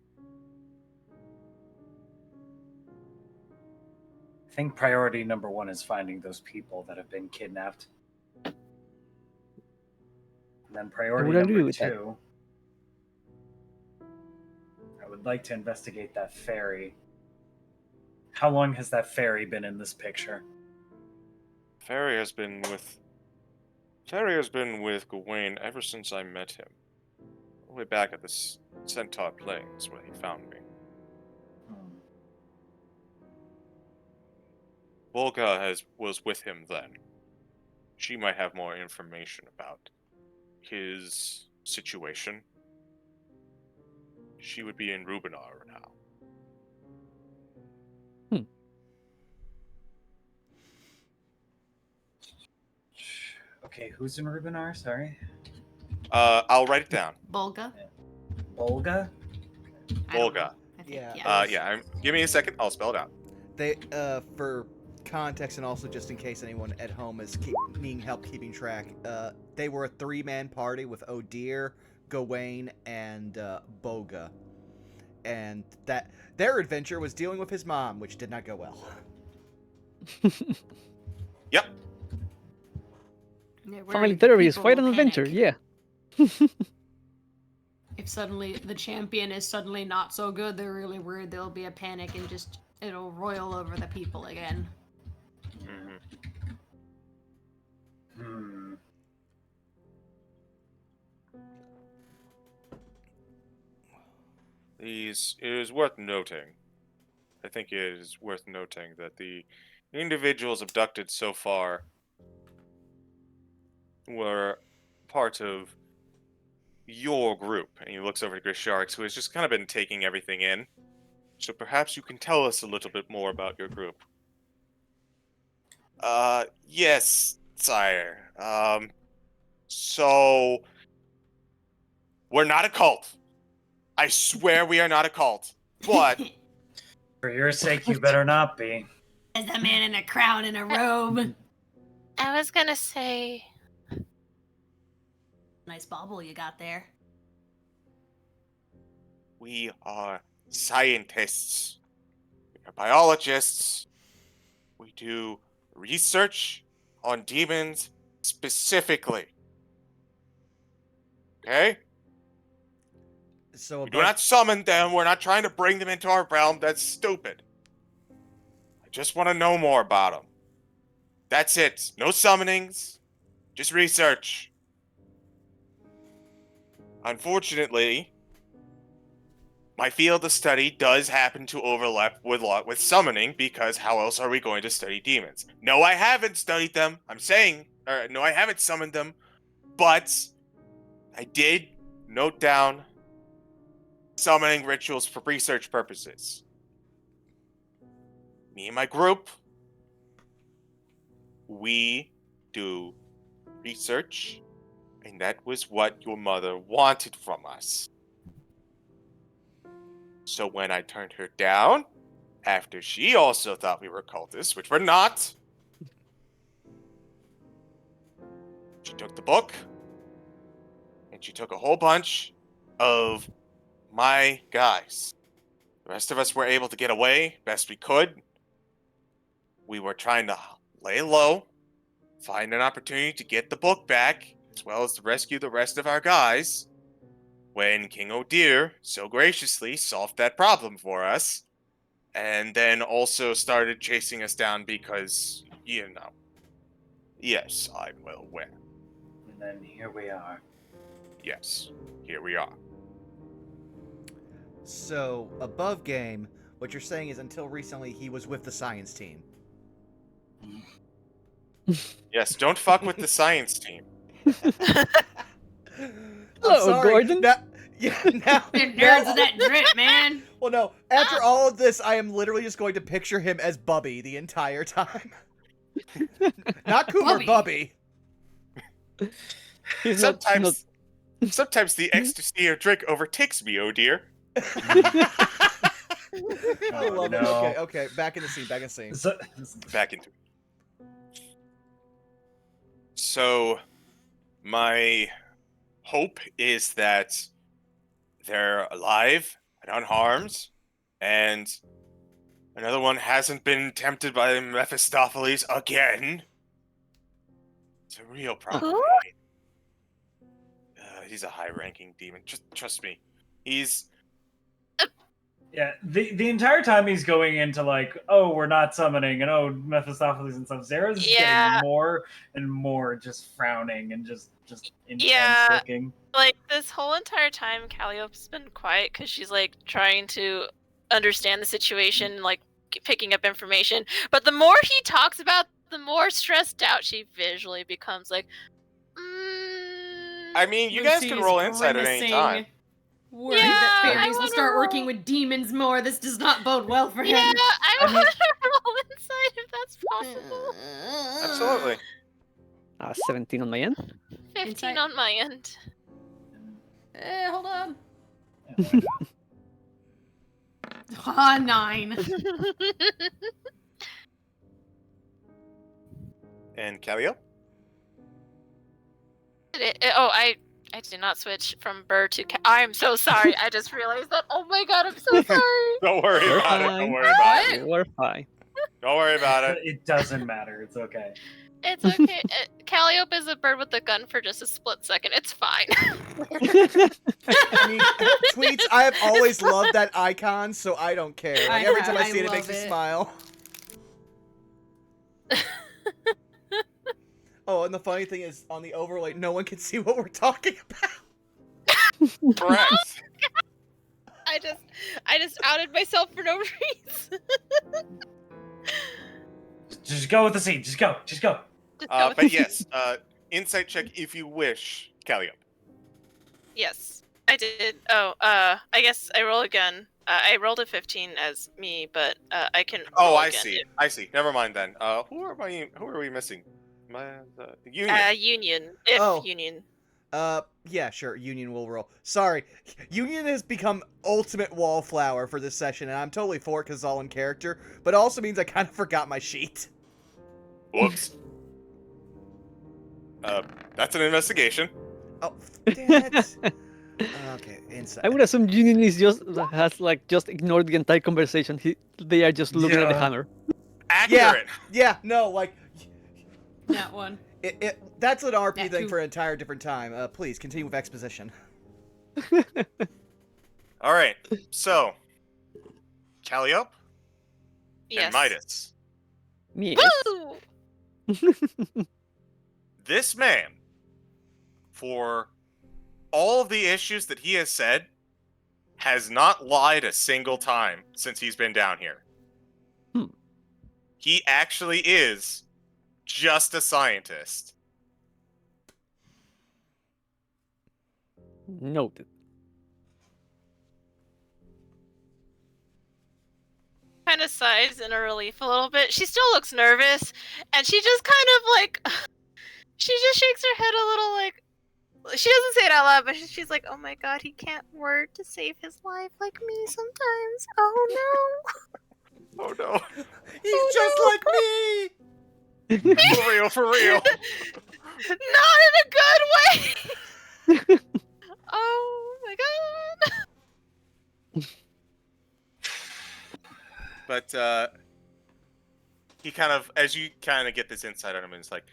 I think priority number 1 is finding those people that have been kidnapped. And then priority would agree number with that. 2, I would like to investigate that ferry. How long has that ferry been in this picture? Ferry has been with Gawain ever since I met him. All the way back at the Centaur Plains where he found me. Volga was with him then. She might have more information about his situation. She would be in Rubinar now. Okay, who's in Rubinar? Sorry. I'll write it down. Volga? Volga? I don't know. Volga. I think, Yeah. Give me a second. I'll spell it out. They, for context and also just in case anyone at home is needing help keeping track, they were a 3-man party with Odir, Gawain, and Boga. And that their adventure was dealing with his mom, which did not go well. Yep. Yeah, we're Family in therapy is people quite an panic. adventure, yeah. If suddenly the champion is suddenly not so good, they're really worried there'll be a panic and just it'll roil over the people again. Mm-hmm. It is worth noting. I think it is worth noting that the individuals abducted so far were part of your group. And he looks over to Grisharix, who has just kind of been taking everything in. So perhaps you can tell us a little bit more about your group. Yes, sire. So we're not a cult. I swear we are not a cult. But For your sake, you better not be. As a man in a crown and a robe. I was gonna say, Nice bauble you got there. we are scientists. We are biologists. We do research on demons specifically. Okay? So We do not summon them. We're not trying to bring them into our realm. That's stupid. I just want to know more about them. That's it. No summonings. Just research. Unfortunately, my field of study does happen to overlap with summoning, because how else are we going to study demons? No, I haven't studied them. No, I haven't summoned them, but I did note down summoning rituals for research purposes. me and my group, we do research, and that was what your mother wanted from us. So when I turned her down, after she also thought we were cultists, which we're not, she took the book, and she took a whole bunch of my guys. The rest of us were able to get away best we could. We were trying to lay low, find an opportunity to get the book back, as well as to rescue the rest of our guys, when King O'Dear so graciously solved that problem for us, and then also started chasing us down because, yes, I'm well aware. And then here we are. Yes, here we are. So, above game, what you're saying is until recently he was with the science team. Yes, don't fuck with the science team. I'm Hello, sorry. Gordon. Now, They're nerds with that drip, man. Well, no. After all of this, I am literally just going to picture him as Bubby the entire time. Not Coomer, Bubby. He's not- Sometimes the ecstasy of drink overtakes me, oh dear. I love it. no. Okay. Back in the scene. So, Back into it. So, my hope is that they're alive and unharmed, and another one hasn't been tempted by Mephistopheles again. It's a real problem. He's a high-ranking demon. Just trust me. He's yeah, the entire time he's going into like, oh, we're not summoning, and oh, Mephistopheles and stuff. Zara's just Yeah. getting more and more just frowning and just intense Yeah. looking. Like, this whole entire time, Calliope's been quiet because she's, like, trying to understand the situation, like, picking up information. But the more he talks about, the more stressed out she visually becomes, like, I mean, you guys can roll insight at any time. Worried Yeah, that I fairies will wanna start working roll. with demons more. This does not bode well for yeah, him. I I mean- want to roll insight if that's possible. Absolutely. 17 on my end. 15 Insight. on my end. Hold on. Yeah, why not? 9. And Callio? I did not switch from Burr to I'm so sorry. I just realized that. Oh my god, I'm so sorry. Don't worry You're about it. fine. Don't worry about it. You were fine. Don't worry about it. It doesn't matter. It's okay. It's okay. Calliope is a bird with a gun for just a split second. It's fine. I mean, tweets. I have always loved that icon, so I don't care. Like, every time I see it, it makes me love it. smile. Oh, and the funny thing is, on the overlay, no one can see what we're talking about. Correct. I just outed myself for no reason. Just go with the scene. Just go. Just go with But it. yes, insight check if you wish, Calliope. Yes, I did. Oh, I guess I roll again. I rolled a 15 as me, but I can. Oh, roll I again see. if- I see. Never mind then. Who are we missing? Union. Union. If Oh. Union. Yeah, sure. Union will roll. Sorry, Union has become ultimate wallflower for this session, and I'm totally for it because it's all in character. But it also means I kind of forgot my sheet. Whoops. That's an investigation. Oh, damn it. Okay, inside. I would assume Union is just ignored the entire conversation. They are just looking at the Yeah. hammer. Accurate. Yeah, no, like That one. that's an RP That thing too. for an entire different time. Please continue with exposition. All right. So, Calliope Yes. and Midas. Yes. Woo! This man, for all of the issues that he has said, has not lied a single time since he's been down here. Hmm. He actually is just a scientist. Noted. kind of sighs in a relief a little bit. She still looks nervous, and she just kind of like, she just shakes her head a little like, she doesn't say it out loud, but she's like, oh my god, he can't word to save his life like me sometimes. Oh no. Oh no. He's just like me. For real, for real. Not in a good way! Oh my god. But he kind of, as you kind of get this insight on him, it's like,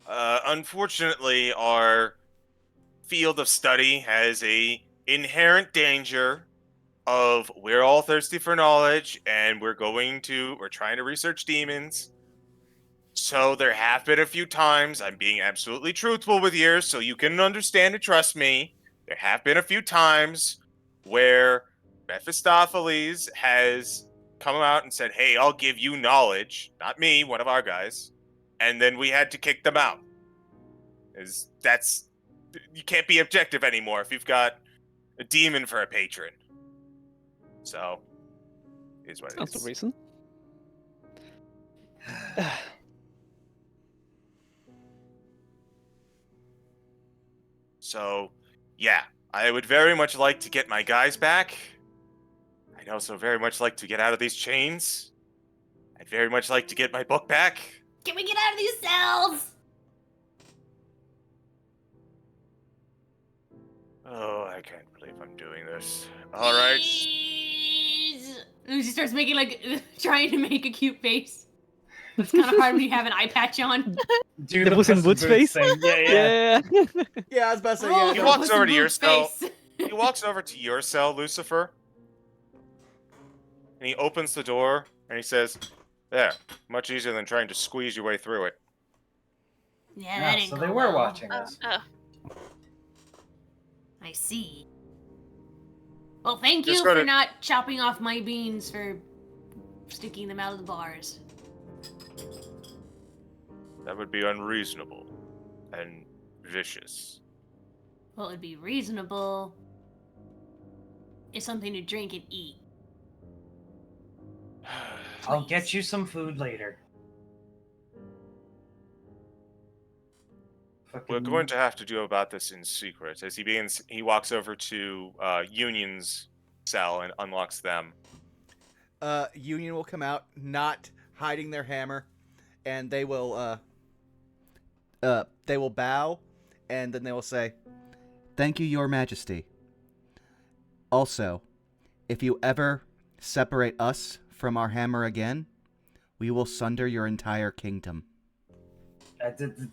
unfortunately, our field of study has a inherent danger of we're all thirsty for knowledge, and we're trying to research demons. So there have been a few times, I'm being absolutely truthful with you, so you can understand and trust me. There have been a few times where Mephistopheles has come out and said, hey, I'll give you knowledge. Not me, one of our guys. And then we had to kick them out. You can't be objective anymore if you've got a demon for a patron. So, is what it That's is. the reason. So, yeah, I would very much like to get my guys back. I'd also very much like to get out of these chains. I'd very much like to get my book back. Can we get out of these cells? Oh, I can't believe I'm doing this. All right. Please. And she starts making like trying to make a cute face. It's kind of hard when you have an eye patch on. Do The Puss in Boots face? thing. Yeah. Yeah, I was about to say, Oh, yeah. He the walks Puss in over to your Boots cell. face. He walks over to your cell, Lucifer. And he opens the door and he says, there, much easier than trying to squeeze your way through it. Yeah, that Yeah, didn't so go they were well. watching us. I see. Well, thank Just you go for to- not chopping off my beans for sticking them out of the bars. That would be unreasonable and vicious. Well, it'd be reasonable. It's something to drink and eat. I'll get you some food later. We're going to have to do about this in secret. As he walks over to Union's cell and unlocks them. Union will come out, not hiding their hammer, and they will bow, and then they will say, "Thank you, Your Majesty. Also, if you ever separate us from our hammer again, we will sunder your entire kingdom."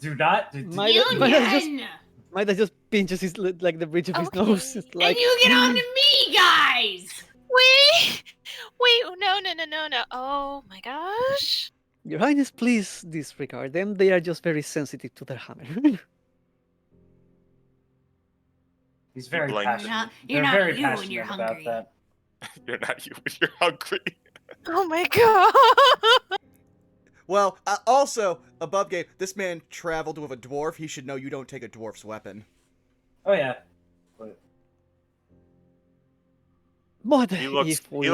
Do not. Might have just pinches his like the bridge of his nose. It's like, and you get on to me, guys! Wait, no. Oh my gosh. Your Highness, please disregard them. They are just very sensitive to their hammer. He's very Blink. passionate. You're They're not very you passionate when you're about hungry. that. You're not you when you're hungry. Oh my god. Well, also, above game, this man traveled with a dwarf. He should know you don't take a dwarf's weapon. Oh yeah. But He looks if we...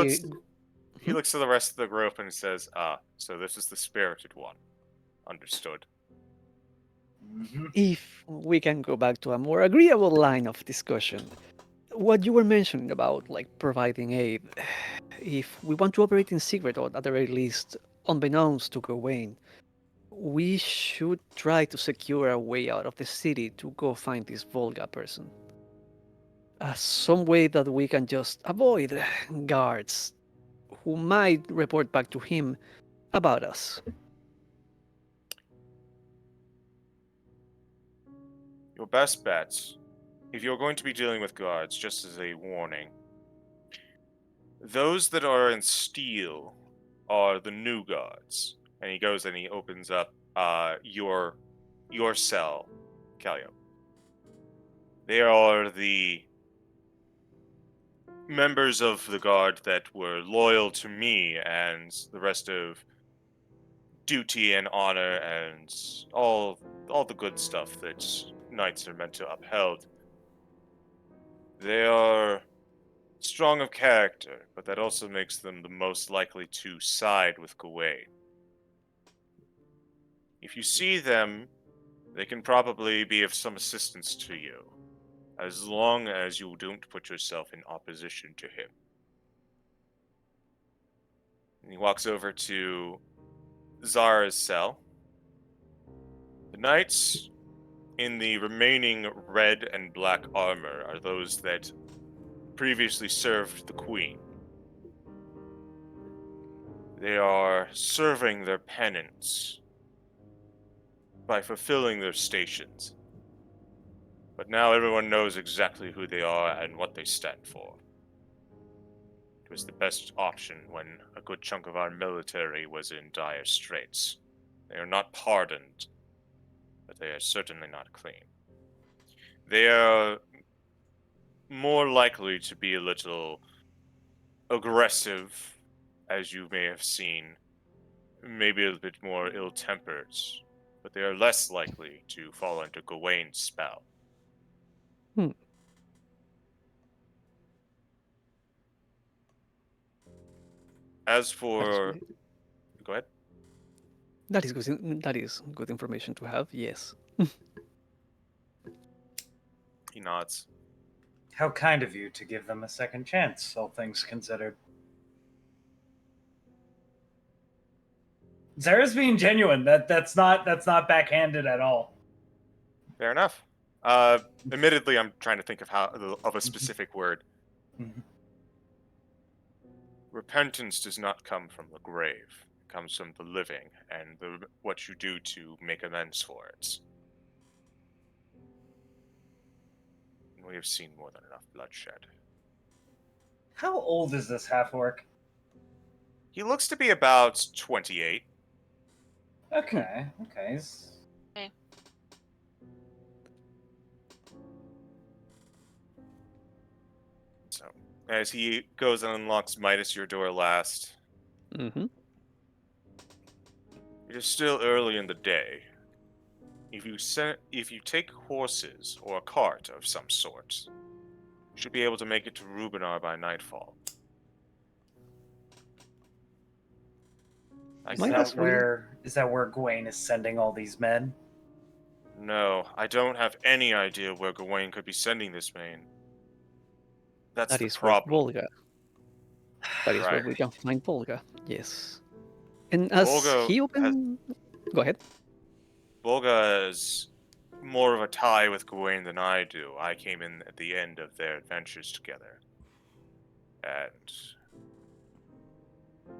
he looks to the rest of the group and says, so this is the spirited one. Understood. Mm-hmm. If we can go back to a more agreeable line of discussion, what you were mentioning about like providing aid, if we want to operate in secret or at the very least unbeknownst to Gawain, we should try to secure a way out of the city to go find this Volga person. Some way that we can just avoid guards who might report back to him about us. Your best bets, if you're going to be dealing with guards, just as a warning, those that are in steel are the new guards. And he goes and he opens up your cell, Callio. They are the members of the guard that were loyal to me and the rest of duty and honor and all the good stuff that knights are meant to uphold. They are strong of character, but that also makes them the most likely to side with Gawain. If you see them, they can probably be of some assistance to you, as long as you don't put yourself in opposition to him. And he walks over to Zara's cell. The knights in the remaining red and black armor are those that previously served the queen. They are serving their penance by fulfilling their stations. But now everyone knows exactly who they are and what they stand for. It was the best option when a good chunk of our military was in dire straits. They are not pardoned, but they are certainly not clean. They are more likely to be a little aggressive, as you may have seen, maybe a bit more ill-tempered, but they are less likely to fall into Gawain's spell. Hmm. As That is for... good. Go ahead. That is good. That is good information to have. Yes. He nods. How kind of you to give them a second chance, all things considered. Zara's being genuine. That's not backhanded at all. Fair enough. Admittedly, I'm trying to think of a specific word. Mhm. Repentance does not come from the grave. It comes from the living and what you do to make amends for it. And we have seen more than enough bloodshed. How old is this half-orc? He looks to be about 28. Okay. So, as he goes and unlocks Midas, your door last, Mm-hmm. it is still early in the day. If you take horses or a cart of some sort, you should be able to make it to Rubinar by nightfall. I Is Might cannot- that's really- that where Gawain is sending all these men? No, I don't have any idea where Gawain could be sending this man. That's That the is where problem. Volga. That is where Right. we can find Volga. Yes. And as Volga he opened, go ahead. Volga has more of a tie with Gawain than I do. I came in at the end of their adventures together. And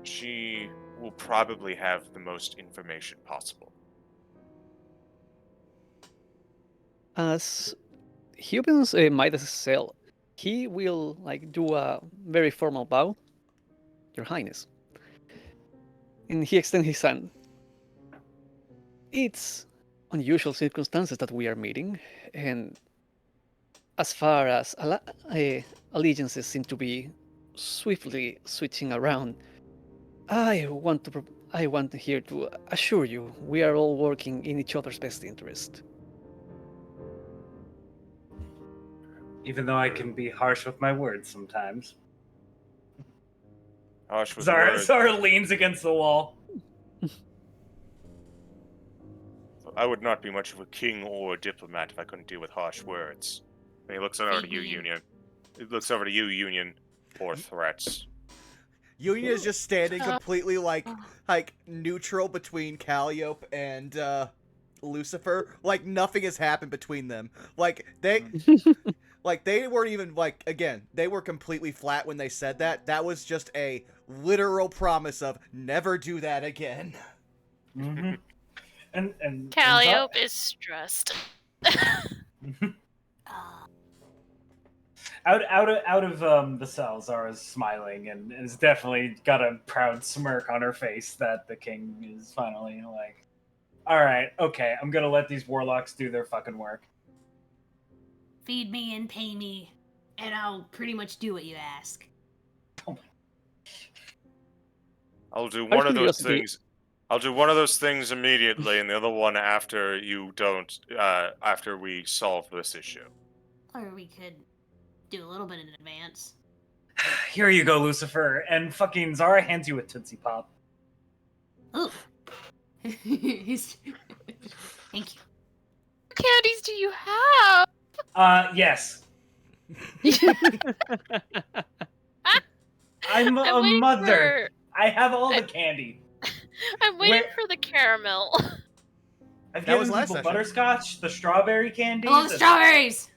she will probably have the most information possible. As he opens Midas' cell, he will do a very formal bow, Your Highness, and he extends his hand. It's unusual circumstances that we are meeting, and as far as allegiances seem to be swiftly switching around, I want here to assure you we are all working in each other's best interest. Even though I can be harsh with my words sometimes. Harsh with Zara words. leans against the wall. I would not be much of a king or a diplomat if I couldn't deal with harsh words. And he looks over to Feed you, me. Union. He looks over to you, Union, for threats. Union is just standing Uh, completely like neutral between Calliope and Lucifer. Like nothing has happened between them. Like they weren't even again, they were completely flat when they said that. That was just a literal promise of never do that again. Mm-hmm. And Calliope is stressed. out of the cell, Zara's smiling and has definitely got a proud smirk on her face that the king is finally like, all right, okay, I'm gonna let these warlocks do their fucking work. Feed me and pay me, and I'll pretty much do what you ask. I'll do Out of one of those curiosity- things. I'll do one of those things immediately, and the other one after you don't. After we solve this issue. Or we could do a little bit in advance. Here you go, Lucifer. And fucking Zara hands you a Tootsie Pop. Oh. He's... Thank you. What candies do you have? Yes. I'm a waiting mother. I have all the candy. I'm waiting Where- for the caramel. I've That was given last people session. butterscotch, the strawberry candies. I love the strawberries.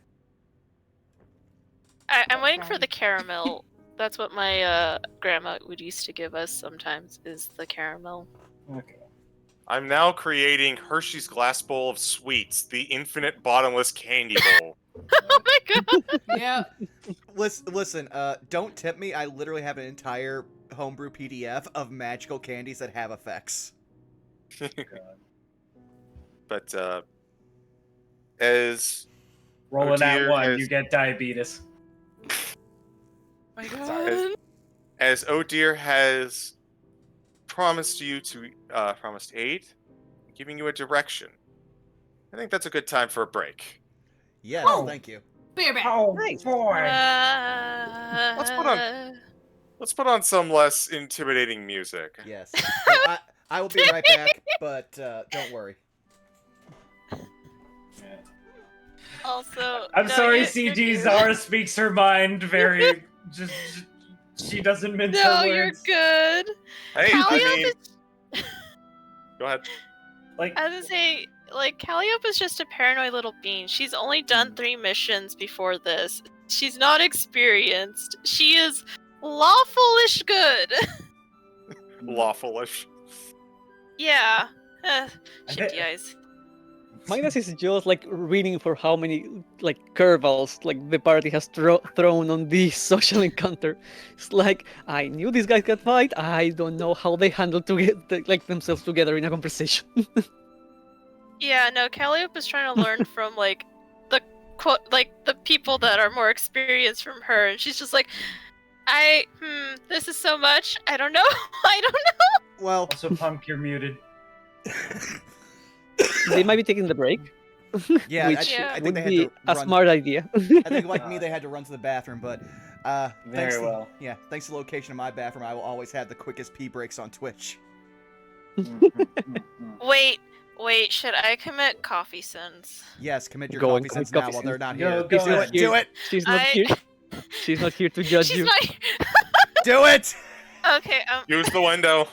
I'm waiting for the caramel. That's what my grandma would used to give us sometimes, is the caramel. Okay. I'm now creating Hershey's Glass Bowl of Sweets, the infinite bottomless candy bowl. Oh my god! Yeah. Listen, don't tip me. I literally have an entire homebrew PDF of magical candies that have effects. But as Rolling that dear, one, as- you get diabetes. Oh my Sorry. god. as Oh Dear has promised aid, giving you a direction, I think that's a good time for a break. Yes, Oh. thank you. Bear back. Oh Nice. boy! Let's put on some less intimidating music. Yes. So I will be right back, but don't worry. Also, I'm no, sorry, you're CG. good. Zara speaks her mind very. just she doesn't mince No, her you're words. good. Hey, Calliope I mean, is... go ahead. Like, I was gonna say, like, Calliope is just a paranoid little bean. She's only done 3 missions before this. She's not experienced. She is lawfulish good. Lawfulish. Yeah. I Shifty thi- eyes. Magnus is just like reading for how many like curveballs like the party has thrown on this social encounter. It's like I knew these guys could fight. I don't know how they handle to get like themselves together in a conversation. Yeah, no, Calliope is trying to learn from like the the people that are more experienced from her, and she's just like, this is so much. I don't know. I don't know. Well, also, Punk, you're muted. They might be taking the break. yeah, which Yeah. I think would they had be to a run. smart idea. I think like me, they had to run to the bathroom, but thanks Very to, well. yeah, thanks to the location of my bathroom, I will always have the quickest pee breaks on Twitch. Wait, should I commit coffee sins? Yes, commit your Go and coffee commit sins now coffee while they're sins. not Go- here. go do ahead. it, do it, She's not I- here. She's not here to judge She's you. not. do it. Okay. Use the window.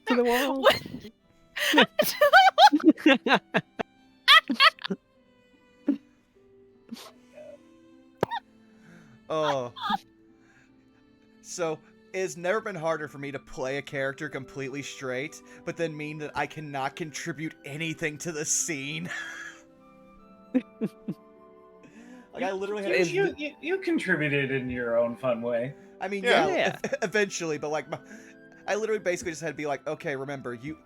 To the wall. What? Oh. So, it's never been harder for me to play a character completely straight, but then mean that I cannot contribute anything to the scene. Like, I literally had to... You contributed in your own fun way. I mean, Yeah. yeah, eventually, but like, I literally basically just had to be like, okay, remember, you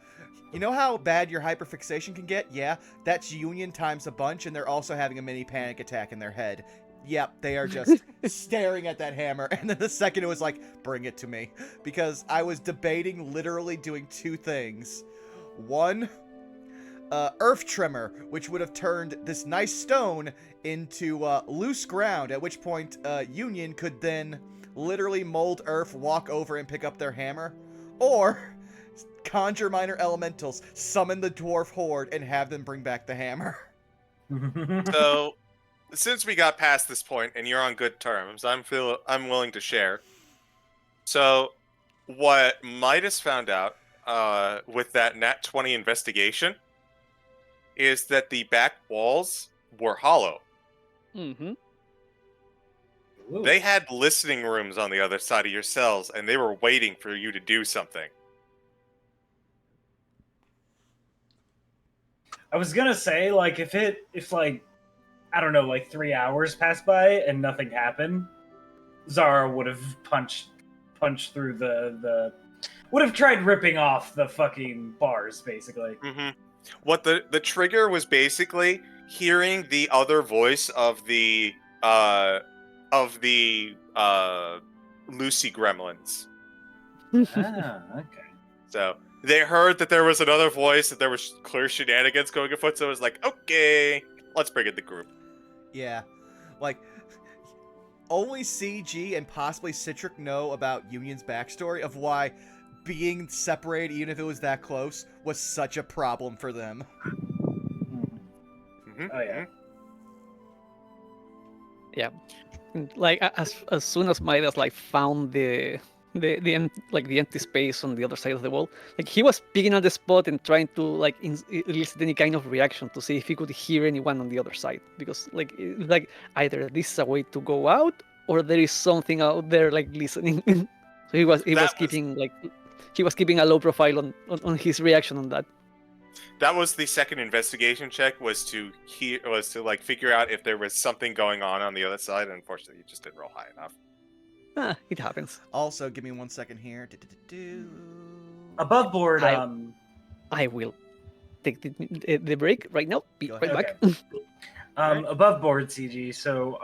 know how bad your hyperfixation can get? Yeah, that's Union times a bunch, and they're also having a mini panic attack in their head. Yep, they are just staring at that hammer, and then the second it was like, bring it to me. Because I was debating literally doing 2 things. One, earth tremor, which would have turned this nice stone into loose ground, at which point Union could then literally mold earth, walk over, and pick up their hammer. Or conjure minor elementals, summon the dwarf horde, and have them bring back the hammer. So, since we got past this point and you're on good terms, I'm willing to share. So, what Midas found out with that Nat 20 investigation is that the back walls were hollow. Mm-hmm. Ooh. They had listening rooms on the other side of your cells, and they were waiting for you to do something. I was gonna say, like, if like, I don't know, like 3 hours passed by and nothing happened, Zara would have punched through the would have tried ripping off the fucking bars, basically. Mm-hmm. What the trigger was basically hearing the other voice of the Lucy gremlins. Ah, okay. So they heard that there was another voice, that there was clear shenanigans going afoot, so it was like, okay, let's bring in the group. Yeah, like, only CG and possibly Citric know about Union's backstory of why being separated, even if it was that close, was such a problem for them. Mhm, Oh, yeah. mhm. Yeah, like as soon as Midas like found the empty space on the other side of the wall, like he was picking at the spot and trying to like elicit any kind of reaction to see if he could hear anyone on the other side, because like either this is a way to go out or there is something out there like listening. So he was keeping a low profile on his reaction on that. That was the second investigation check, was to like figure out if there was something going on the other side. And unfortunately, you just didn't roll high enough. It happens. Also, give me 1 second here. Above board, I will take the break right now. Be Go right ahead. back. above board, CG. So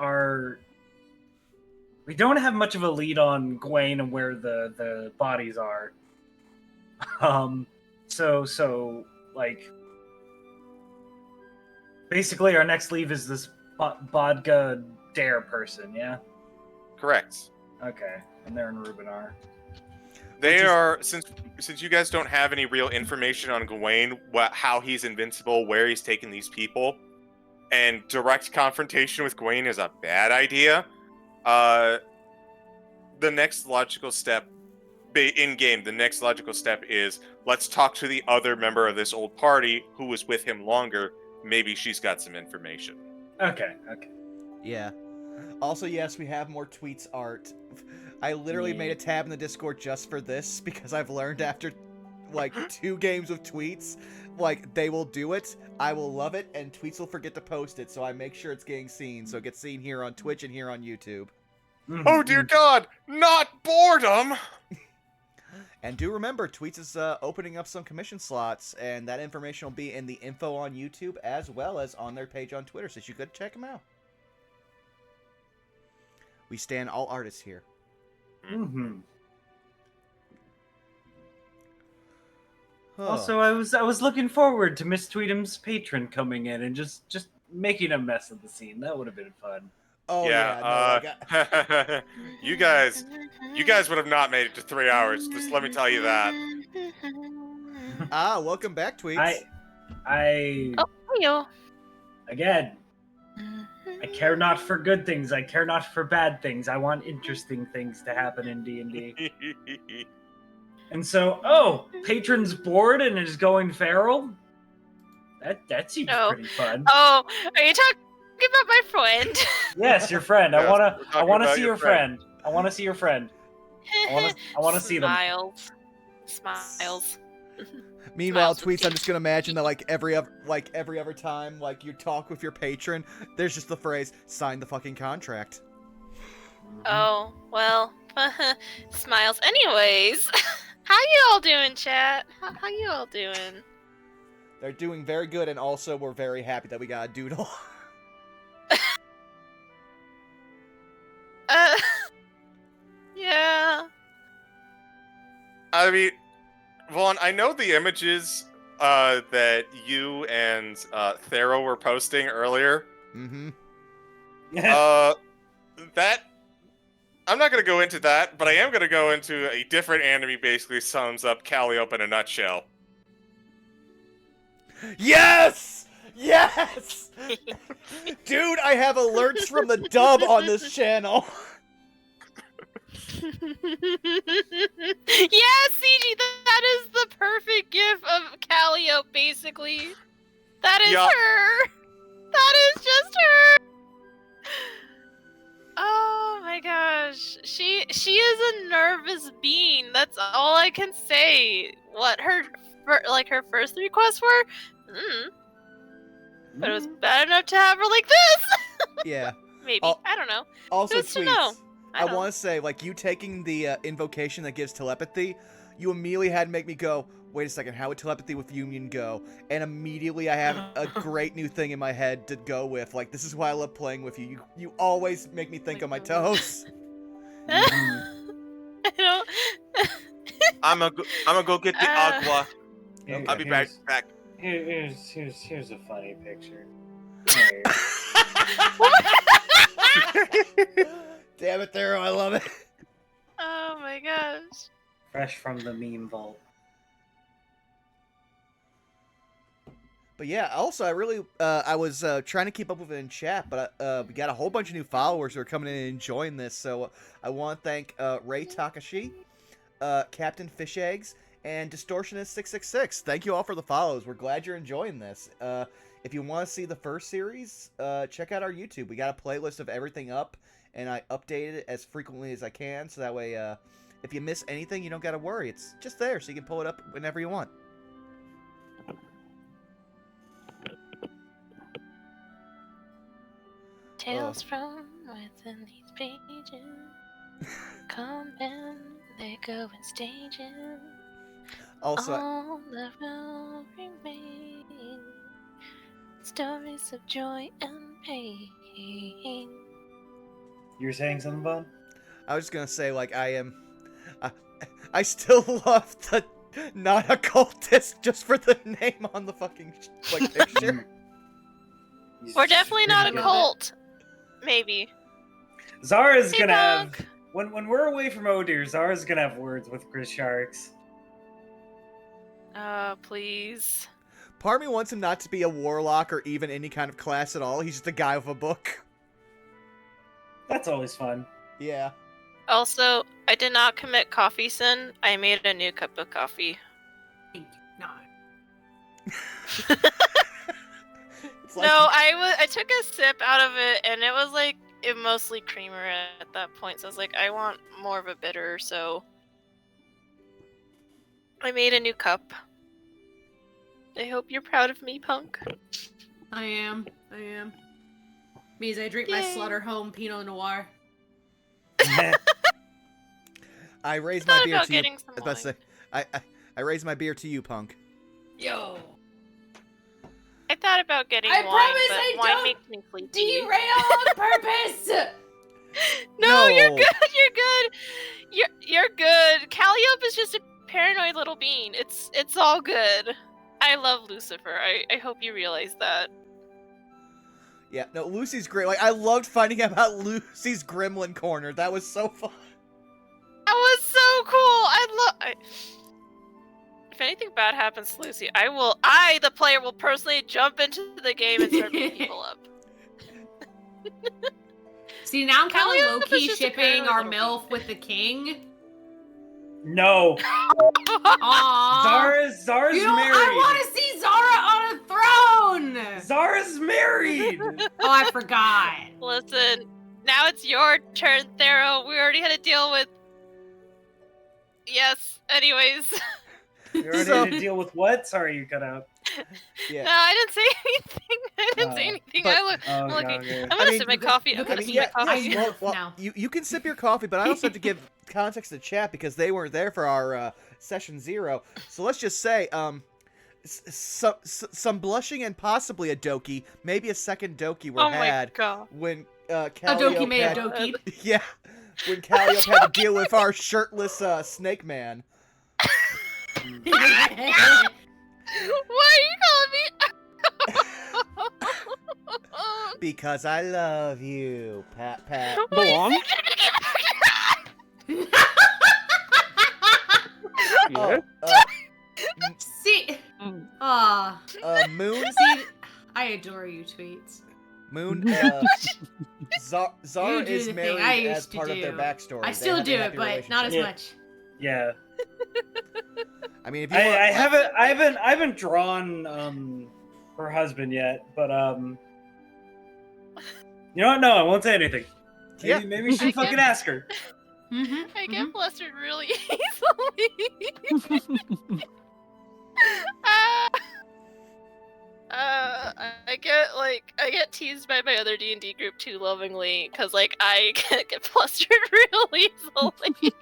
we don't have much of a lead on Gwen and where the bodies are. So like, basically, our next leave is this Bodga Dare person. Yeah. Correct. Okay, and they're in Rubinar. They are, since you guys don't have any real information on Gawain, how he's invincible, where he's taking these people, and direct confrontation with Gawain is a bad idea. The next logical step in-game, the next logical step is, let's talk to the other member of this old party who was with him longer. Maybe she's got some information. Okay. Yeah. Also, yes, we have more tweets art. I literally made a tab in the Discord just for this because I've learned after like 2 games of tweets, like they will do it, I will love it, and tweets will forget to post it, so I make sure it's getting seen, so it gets seen here on Twitch and here on YouTube. Oh dear God, not boredom! And do remember, Tweets is opening up some commission slots, and that information will be in the info on YouTube as well as on their page on Twitter, so you could check them out. We stand all artists here. Also, I was looking forward to Miss Tweedum's patron coming in and just making a mess of the scene. That would have been fun. Oh yeah. You guys would have not made it to 3 hours. Just let me tell you that. Welcome back, Tweets. Oh, hiyo. Again, I care not for good things. I care not for bad things. I want interesting things to happen in D&D. And so, patron's bored and is going feral? That seems pretty fun. Oh, are you talking about my friend? Yes, your friend. Yes, I want to see your friend. I want to see your friend. I want to see them. Smiles. Meanwhile, Smiles. Tweets, I'm just gonna imagine that every other time you talk with your patron, there's just the phrase "sign the fucking contract." Oh, well, smiles. Anyways, how you all doing, chat? How you all doing? They're doing very good, and also we're very happy that we got a doodle. Yeah. I mean, Vaughn, I know the images that you and Thero were posting earlier. Mm-hmm. That I'm not going to go into that, but I am going to go into a different anime basically sums up Calliope in a nutshell. Yes! Yes! Dude, I have alerts from the dub on this channel. Yeah, CG, that is the perfect gif of Calliope, basically. That is her! That is just her! Oh my gosh. She is a nervous being. That's all I can say. What her first requests were? But it was bad enough to have her like this! Yeah. Maybe. I don't know. Also, Who's to Tweets, know? I want to say, you taking the invocation that gives telepathy, you immediately had to make me go, wait a second, how would telepathy with Union go? And immediately I have a great new thing in my head to go with. This is why I love playing with you. You always make me think on my toes. I don't... I'm gonna go get the agua. I'll be back. Here's a funny picture. Damn it, Thero, I love it. Oh my gosh. Fresh from the meme vault. But yeah, also I really I was trying to keep up with it in chat, but we got a whole bunch of new followers who are coming in and enjoying this. So I want to thank Ray Takashi, Captain Fish Eggs, and Distortionist666. Thank you all for the follows. We're glad you're enjoying this. If you want to see the first series, check out our YouTube. We got a playlist of everything up, and I update it as frequently as I can, so that way if you miss anything, you don't got to worry. It's just there, so you can pull it up whenever you want. Tales from within these pages come and they go in stages. Also, All that will remain stories of joy and pain. You were saying something, Vaughn? I was just gonna say, like, I still love the not occultist just for the name on the fucking like picture. We're definitely not a Yeah. cult. Maybe. Zara's Hey, gonna Doug. have when we're away from Odir, Zara's gonna have words with Chris Sharks. Please. Part of me wants him not to be a warlock or even any kind of class at all. He's just a guy with a book. That's always fun. Yeah. Also, I did not commit coffee sin. I made a new cup of coffee. Thank you. No. It's like, No, I took a sip out of it, and it was like it mostly creamer at that point. So I was like, I want more of a bitter, so I made a new cup. I hope you're proud of me, Punk. I am. Means I drink my Yay. Slaughter Home Pinot Noir. I raised my Thought beer about to you. getting some I was about to wine. say, I raised my beer to you, Punk. Yo. I thought about getting I wine, promise but I wine don't makes me sleepy. Derail on purpose. No, you're No. good. You're good. You're good. Calliope is just a paranoid little bean. It's all good. I love Lucifer. I hope you realize that. Yeah, no, Lucy's great. Like, I loved finding out about Lucy's Gremlin Corner. That was so fun. That was so cool. If anything bad happens to Lucy, the player, will personally jump into the game and start beating people up. See, now I'm kind of Calliope is low-key just a shipping paranoid our little MILF with the king. No. Aww. Zara's You know, married. I want to see Zara on a throne. Zara's married. Oh, I forgot. Listen, now it's your turn, Thero. We already had to deal with. Yes. Anyways. You already So- had to deal with what? Sorry, you cut out. Yeah. No, I didn't say anything. I didn't say anything. but- I'm Oh, looking. okay. I'm gonna sip my coffee. I'm look gonna at sip me. my coffee. I- Well, now. you can sip your coffee, but I also have to give context to the chat because they weren't there for our session 0. So let's just say, some blushing and possibly a doki, maybe a second doki were Oh my had god. when A Calliope doki may a had, doki. yeah, when Calliope had to deal with our shirtless Snake Man. Why are you calling me? Because I love you, Pat. Go on. Oh, See, Mm. Moon, see, I adore you, tweets. Moon, Zara You do is the thing married I as used to part of their do. backstory. I They still have a do it, happy but not as Yeah. much. Yeah. I mean, if you I want, haven't drawn her husband yet, but you know what? No, I won't say anything. Yeah. Maybe we should I fucking guess- ask her. Mm-hmm. I get flustered really easily. I get teased by my other D&D group too lovingly because I get flustered real easily.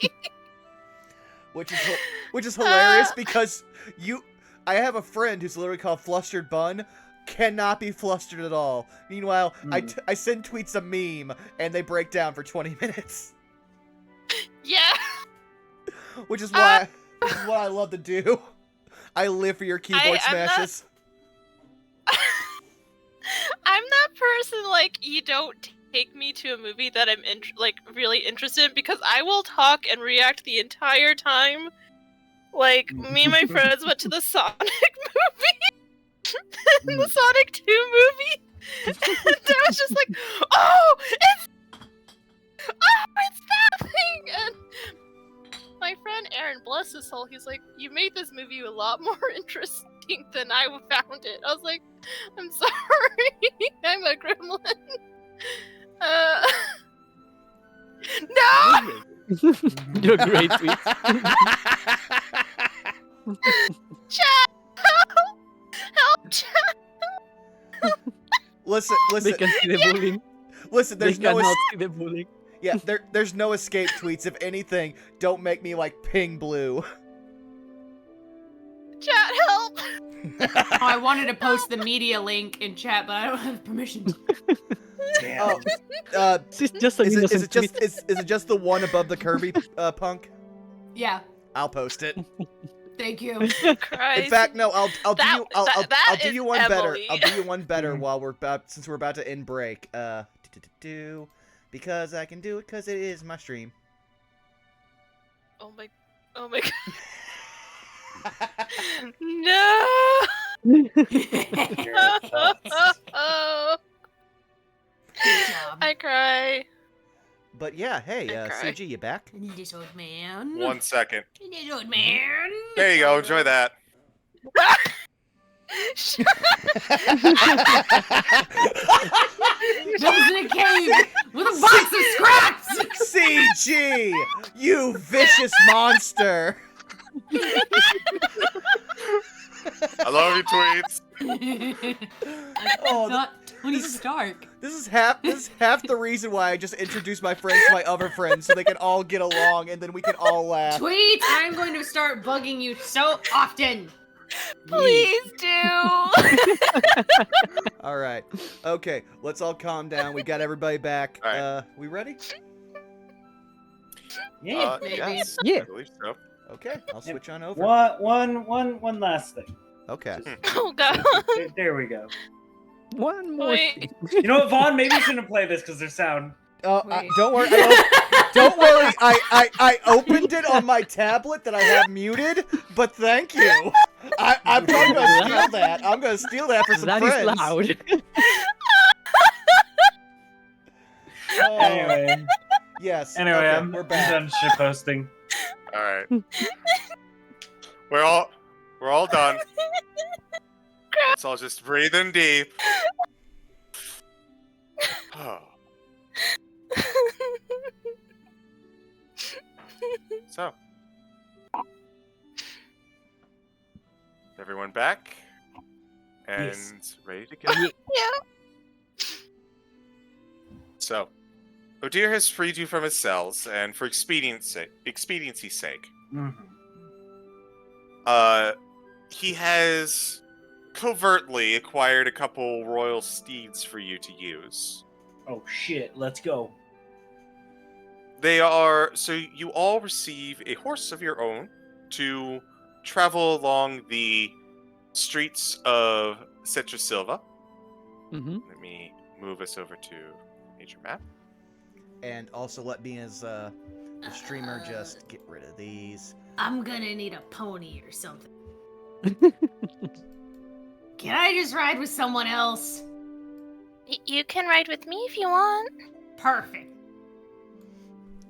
which is hilarious because I have a friend who's literally called Flustered Bun, cannot be flustered at all. Meanwhile, I send tweets a meme and they break down for 20 minutes, Yeah. which is why this is what I love to do. I live for your keyboard I'm not- smashes. I'm that person you don't take me to a movie that I'm really interested in, because I will talk and react the entire time. Like, me and my friends went to the Sonic movie, the Sonic 2 movie, and I was just like, oh, it's that thing! And my friend Aaron, bless his soul, he's like, you made this movie a lot more interesting than I found it. I was like, I'm sorry, I'm a gremlin. No! You're great, Tweet. Chat! Help, chat! Listen, They can see the bullying. listen. They There's no, cannot see the bullying. yeah, there's no escape tweets. If anything, don't make me like ping blue. Chat, help! Oh, I wanted to post the media link in chat, but I don't have permission. Oh, It's just an is innocent it just tweet. is it just the one above the Kirby punk? Yeah, I'll post it. thank you. Christ. In fact, no, I'll do That- you I'll that do is you one better. Emily. I'll do you one better while since we're about to end break. Because I can do it because it is my stream. Oh my god. No! Good job. I cry. But yeah, hey, I cry. CG, you back? This old man. 1 second. This old man. There you go. Enjoy that. Goes in a cave with a box of scraps. CG, you vicious monster! I love you, tweets. Oh, Not Tony Stark. This is half the reason why I just introduced my friends to my other friends so they can all get along and then we can all laugh. Tweet, I'm going to start bugging you so often. Please do. All right, okay, let's all calm down. We got everybody back. All right. We ready? Yeah. Maybe. Yes. Yeah. I believe so. Okay, I'll switch on over. One last thing. Okay. Oh god. There we go. One more Wait. thing. You know what, Vaughn? Maybe you shouldn't play this because there's sound. Wait. Don't worry. Don't worry. I opened it on my tablet that I have muted, but thank you. I'm probably gonna steal that. I'm gonna steal that for some That is friends. loud. Oh, Anyway, yes. anyway, okay, I'm we're back. done shit posting. All right. We're all done. Let's all just breathe in deep. Oh. So, everyone back and Yes. ready to go. Yeah. So, Odir has freed you from his cells, and for expediency's sake, Mm-hmm. he has covertly acquired a couple royal steeds for you to use. Oh shit, let's go. They are so you all receive a horse of your own to travel along the streets of Cetra Silva. Mm-hmm. Let me move us over to major map. And also let me as the streamer just get rid of these. I'm gonna need a pony or something. Can I just ride with someone else? You can ride with me if you want. Perfect.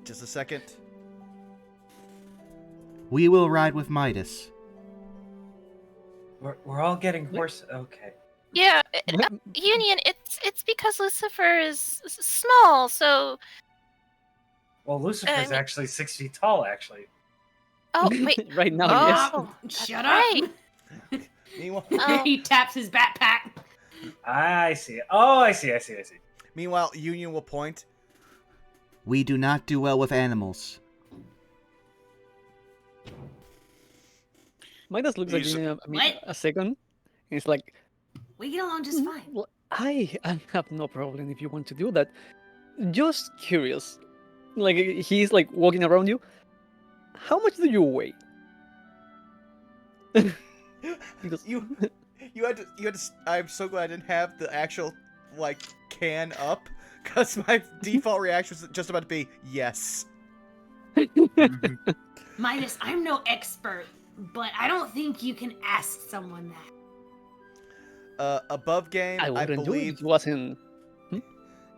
Just a second. We will ride with Midas. We're all getting horse. Okay. Yeah, Union. It's because Lucifer is small, so. Well, Lucifer's mean- actually 6 feet tall. Actually. Oh wait. Right now, yes. Oh, Shut right. up. Meanwhile, Oh. He taps his backpack. I see. Oh, I see. meanwhile, Union will point. We do not do well with animals. Midas looks like He's- What? a second. He's like, We get along just fine. well, I have no problem if you want to do that. Just curious. Like, he's like walking around you. How much do you weigh? Because You had to. I'm so glad I didn't have the actual like can up, Because my default reaction was just about to be yes. Midas, I'm no expert, but I don't think you can ask someone that. Above game, I I wouldn't do it. believe. It wasn't.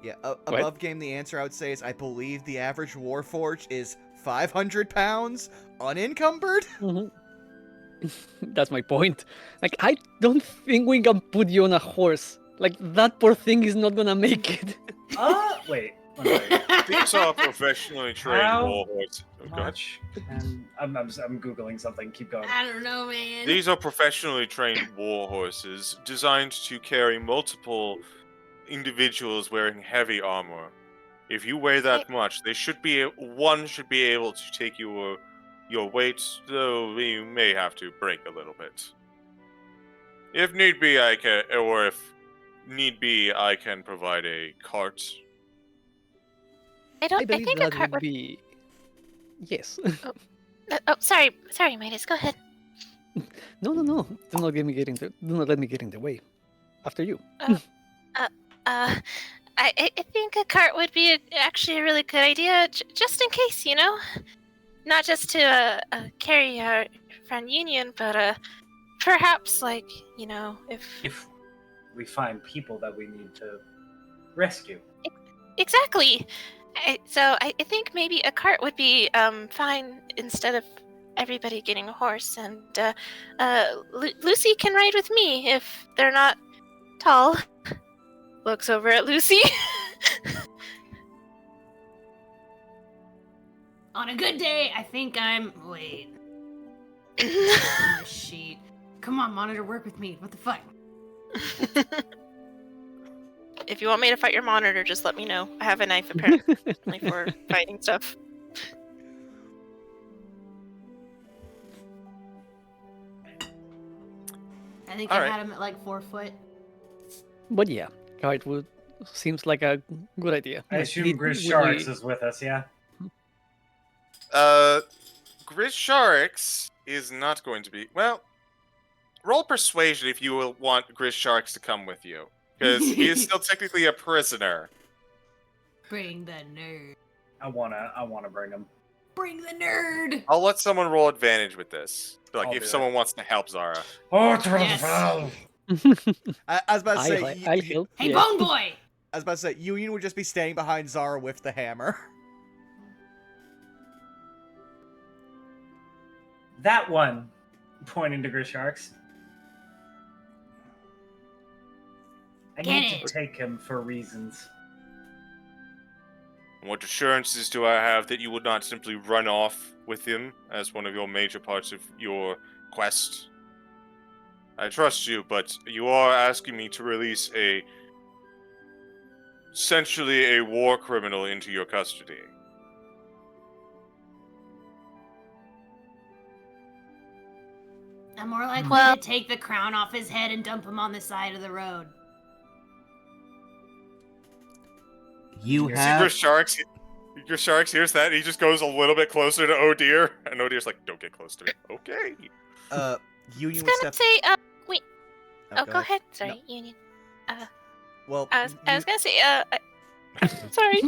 Yeah, above game, the answer I would say is I believe the average Warforged is 500 pounds unencumbered. That's my point. Like, I don't think we can put you on a horse. Like, that poor thing is not gonna make it. Wait. One second. These are professionally trained How warhorses. Oh, go ahead. Much? And I'm googling something. Keep going. I don't know, man. These are professionally trained war horses designed to carry multiple individuals wearing heavy armor. If you weigh that much, one should be able to take your weight, though you may have to break a little bit. If need be, I can provide a cart. I I believe think a that cart would would. be. Yes. Sorry, Midas. Go ahead. No. Do not let me get in the way. After you. I think a cart would be actually a really good idea, just in case, not just to carry our friend Union, but perhaps if we find people that we need to rescue. exactly. So I think maybe a cart would be fine instead of everybody getting a horse, and Lucy can ride with me if they're not tall. Looks over at Lucy. On a good day, I think I'm. Wait. On my sheet. Come on, monitor, work with me. What the fuck? If you want me to fight your monitor, just let me know. I have a knife apparently for fighting stuff. I think All I right. had him at like 4 foot. But yeah, cart would seems like a good idea. I Like, assume Grizz we- Sharks is with us, yeah? Grizz Sharks is not going to be. Well, roll persuasion if you will want Grizz Sharks to come with you, because he is still technically a prisoner. Bring the nerd. I wanna bring them. Bring the nerd. I'll let someone roll advantage with this. Like I'll if do someone wants to help Zara. Oh, Yes. I was about to say. I'll help. Hey, yeah. Bone Boy. I was about to say Union would just be standing behind Zara with the hammer. That one, pointing to Grizz Sharks. I Get need it. to take him for reasons. What assurances do I have that you would not simply run off with him as one of your major parts of your quest? I trust you, but you are asking me to release essentially a war criminal into your custody. I'm more likely Well- to take the crown off his head and dump him on the side of the road. You See, See, your sharks hears that, he just goes a little bit closer to Odeer, and Odeer's like, don't get close to me. Okay. I Union was would gonna step. say, wait. Oh, Go ahead. Sorry, Union. Well, I was gonna say, sorry.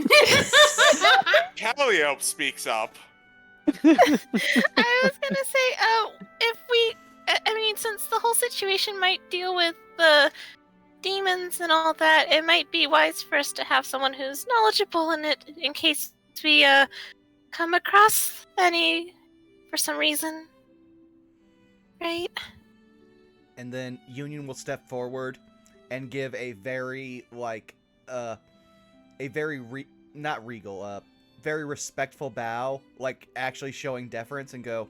Calliope speaks up. I was gonna say, if we, I mean, since the whole situation might deal with the demons and all that, it might be wise for us to have someone who's knowledgeable in it in case we, come across any for some reason. Right? and then Union will step forward and give a very not regal, very respectful bow, like actually showing deference, and go,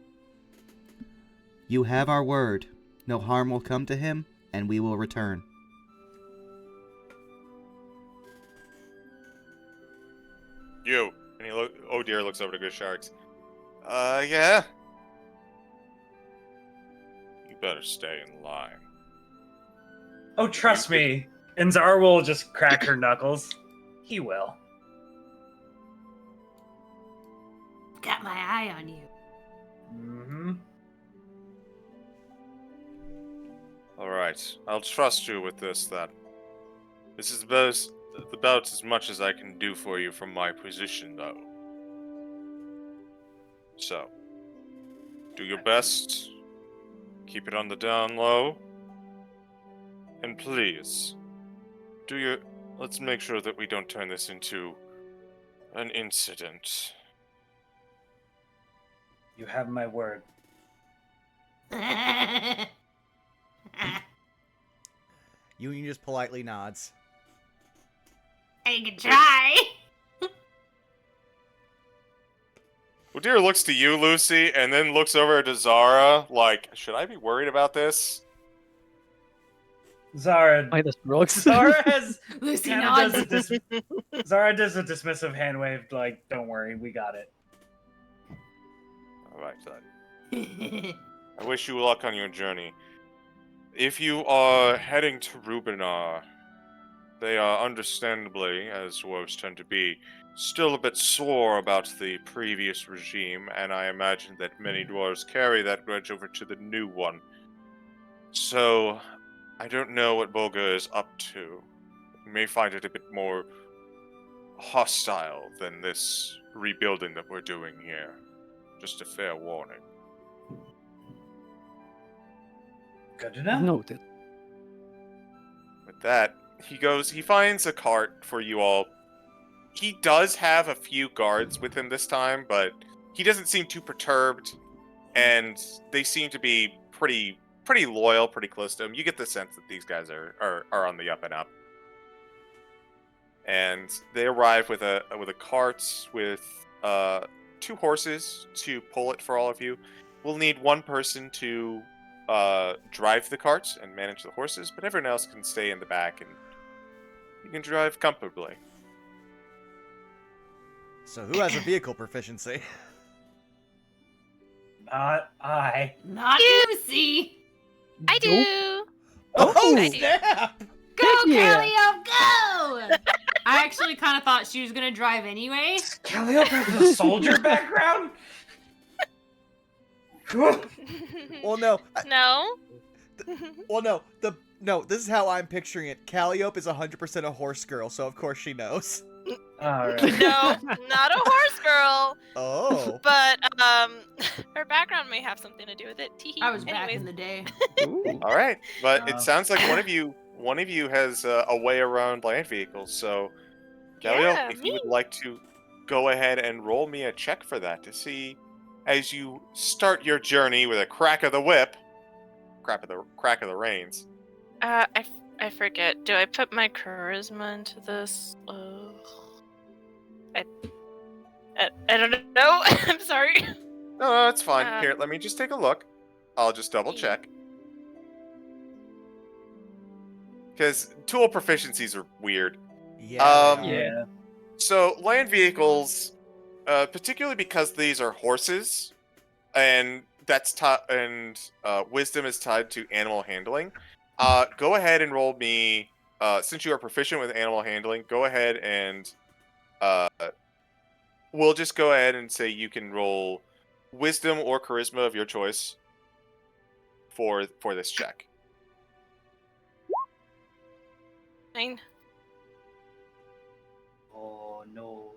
"You have our word. No harm will come to him, and we will return." You. And Odeer looks over to Good Sharks. Yeah? You better stay in line. Oh, trust me. And Zara will just crack her knuckles. He will. Got my eye on you. Mm-hmm. Alright, I'll trust you with this then. This is the most about as much as I can do for you from my position, though. So, do your best. Keep it on the down low. And please, let's make sure that we don't turn this into an incident. You have my word. Union just politely nods. I can try. Udir looks to you, Lucy, and then looks over to Zara, like, should I be worried about this? Zara. Minus rocks. Zara has Lucy kinda nods. does Zara does a dismissive hand wave, like, don't worry, we got it. Alright, then. I wish you luck on your journey. If you are heading to Rubinar, they are understandably, as dwarves tend to be, still a bit sore about the previous regime, and I imagine that many dwarves carry that grudge over to the new one. So, I don't know what Bolga is up to. You may find it a bit more hostile than this rebuilding that we're doing here. Just a fair warning. Good to know. Noted. With that, he finds a cart for you all. He does have a few guards with him this time, but he doesn't seem too perturbed, and they seem to be pretty loyal, pretty close to him. You get the sense that these guys are on the up and up. And they arrive with a cart with 2 horses to pull it for all of you. We'll need one person to drive the cart and manage the horses, but everyone else can stay in the back and you can drive comfortably. So who has a vehicle proficiency? Not I. Not Lucy. I do. Oh, I do. snap! Go, Heck yeah. Callio, go! I actually kind of thought she was gonna drive anyway. Calliope has a soldier background? Well, no. No. No, this is how I'm picturing it. Calliope is 100% a horse girl, so of course she knows. Alright. No, not a horse girl. Oh. But her background may have something to do with it. Teehee. I was back Anyways. in the day. Ooh. All right, but it Uh. sounds like one of you has a way around land vehicles. So, Galileo, Yeah, if you would like to go ahead and roll me a check for that to see, as you start your journey with a crack of the whip, crack of the reins. I forget. Do I put my charisma into this? I don't know. I'm sorry. No, it's fine. Uh, Here, let me just take a look. I'll just double Yeah. check. Because tool proficiencies are weird. Yeah. Um, they are. Yeah. So, land vehicles, particularly because these are horses, and wisdom is tied to animal handling. Go ahead and roll me. Since you are proficient with animal handling, go ahead and we'll just go ahead and say you can roll wisdom or charisma of your choice for this check. 9. Oh no.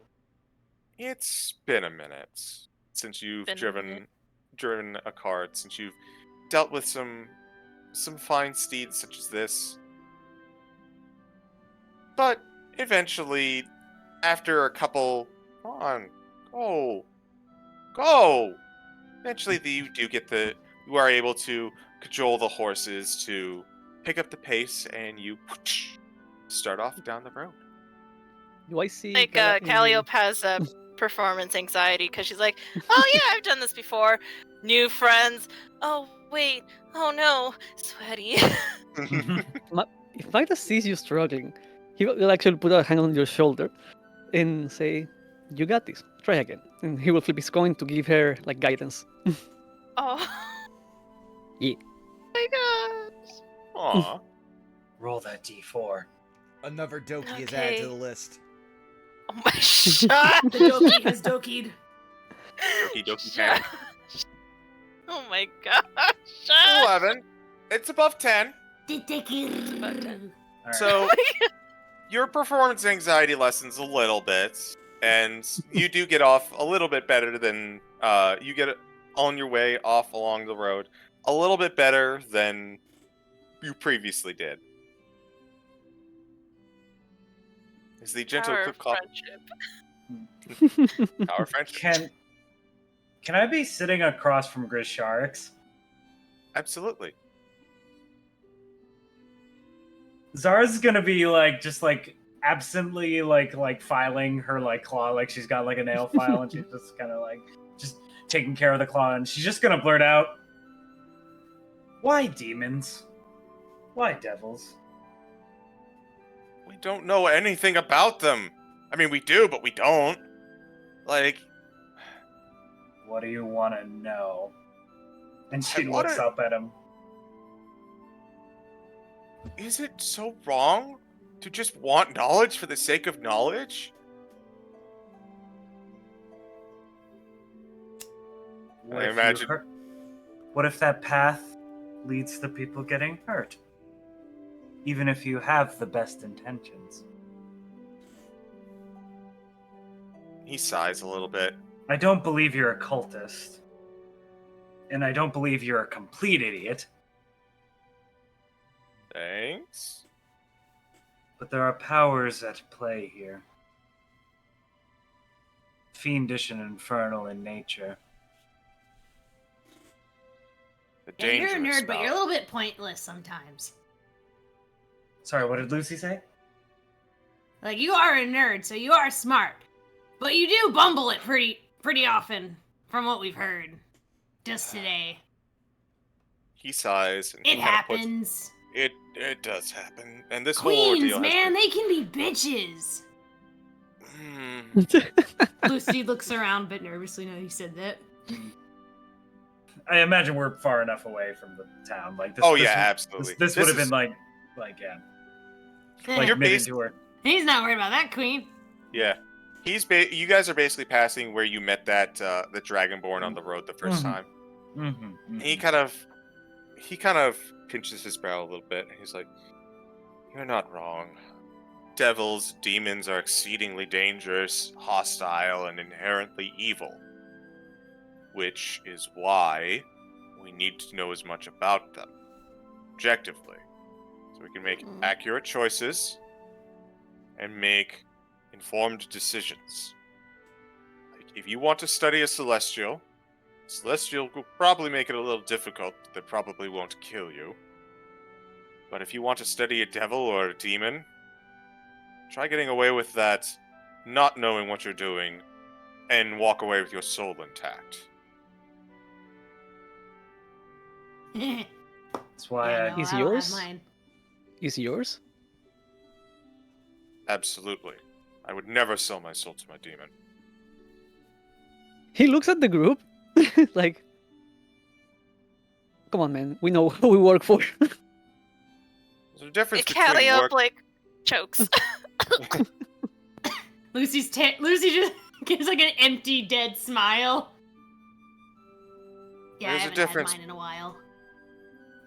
It's been a minute since you've Been a driven a cart, since you've dealt with some fine steeds such as this. But eventually, after a couple, come on, go. Eventually, you are able to cajole the horses to pick up the pace, and you start off down the road. Do I see? Like Bella in- Calliope has performance anxiety because she's like, oh yeah, I've done this before. New friends. Oh wait. Oh no. Sweaty. If Maida sees you struggling, he will actually put a hand on your shoulder and say, "You got this. Try again." And he will flip his coin to give her like guidance. Oh. Yeah. My gosh. Aw. Roll that D4. Another Doki is added to the Okay. list. Oh my shot. The Doki has Doki'd. Okie dokie pan. Oh my gosh. 11. It's above 10. Doki. Alright. So your performance anxiety lessens a little bit, and you do get off a little bit better than you get on your way off along the road a little bit better than you previously did. Is the gentle Our quick call friendship. our French? Can I be sitting across from Grisharix? Absolutely. Zara's gonna be like just like absently like filing her like claw, like she's got like a nail file and she's just kind of like just taking care of the claw, and she's just gonna blurt out, "Why demons? Why devils?" We don't know anything about them. I mean, we do, but we don't. Like, What do you want to know? And she I wanna- looks up at him. is it so wrong to just want knowledge for the sake of knowledge? What I if you imagine- hurt- What if that path leads to people getting hurt? Even if you have the best intentions. He sighs a little bit. I don't believe you're a cultist. And I don't believe you're a complete idiot. Thanks. But there are powers at play here. Fiendish and infernal in nature. The Yeah, you're a dangerous nerd, but you're a power. little bit pointless sometimes. Sorry, what did Lucy say? Like, you are a nerd, so you are smart. But you do bumble it pretty often, from what we've heard. Just today. He sighs and It he kinda puts- happens. It does happen, and this whole Queens, ordeal man, has they can be bitches. been... Lucy looks around a bit nervously now you said that. I imagine we're far enough away from the town. Like this. Oh this yeah, would- absolutely. This would have is- been like yeah, Eh, like You're mid based- into her. He's not worried about that, Queen. Yeah, you guys are basically passing where you met that the Dragonborn on the road the 1st Mhm. time. Mm-hmm, He kind of pinches his brow a little bit, and he's like, "You're not wrong. Devils, demons are exceedingly dangerous, hostile, and inherently evil. Which is why we need to know as much about them, objectively, so we can make Mm. accurate choices and make informed decisions. Like, if you want to study a Celestial will probably make it a little difficult, but they probably won't kill you. But if you want to study a devil or a demon, try getting away with that, not knowing what you're doing, and walk away with your soul intact." That's why Yeah, no, Is I don't have yours? mine. Is yours? Absolutely. I would never sell my soul to my demon. He looks at the group, like, come on, man. We know who we work for. There's a difference between Calliope work... like chokes. Lucy just gives like an empty, dead smile. Yeah, There's a I haven't difference- had mine in a while.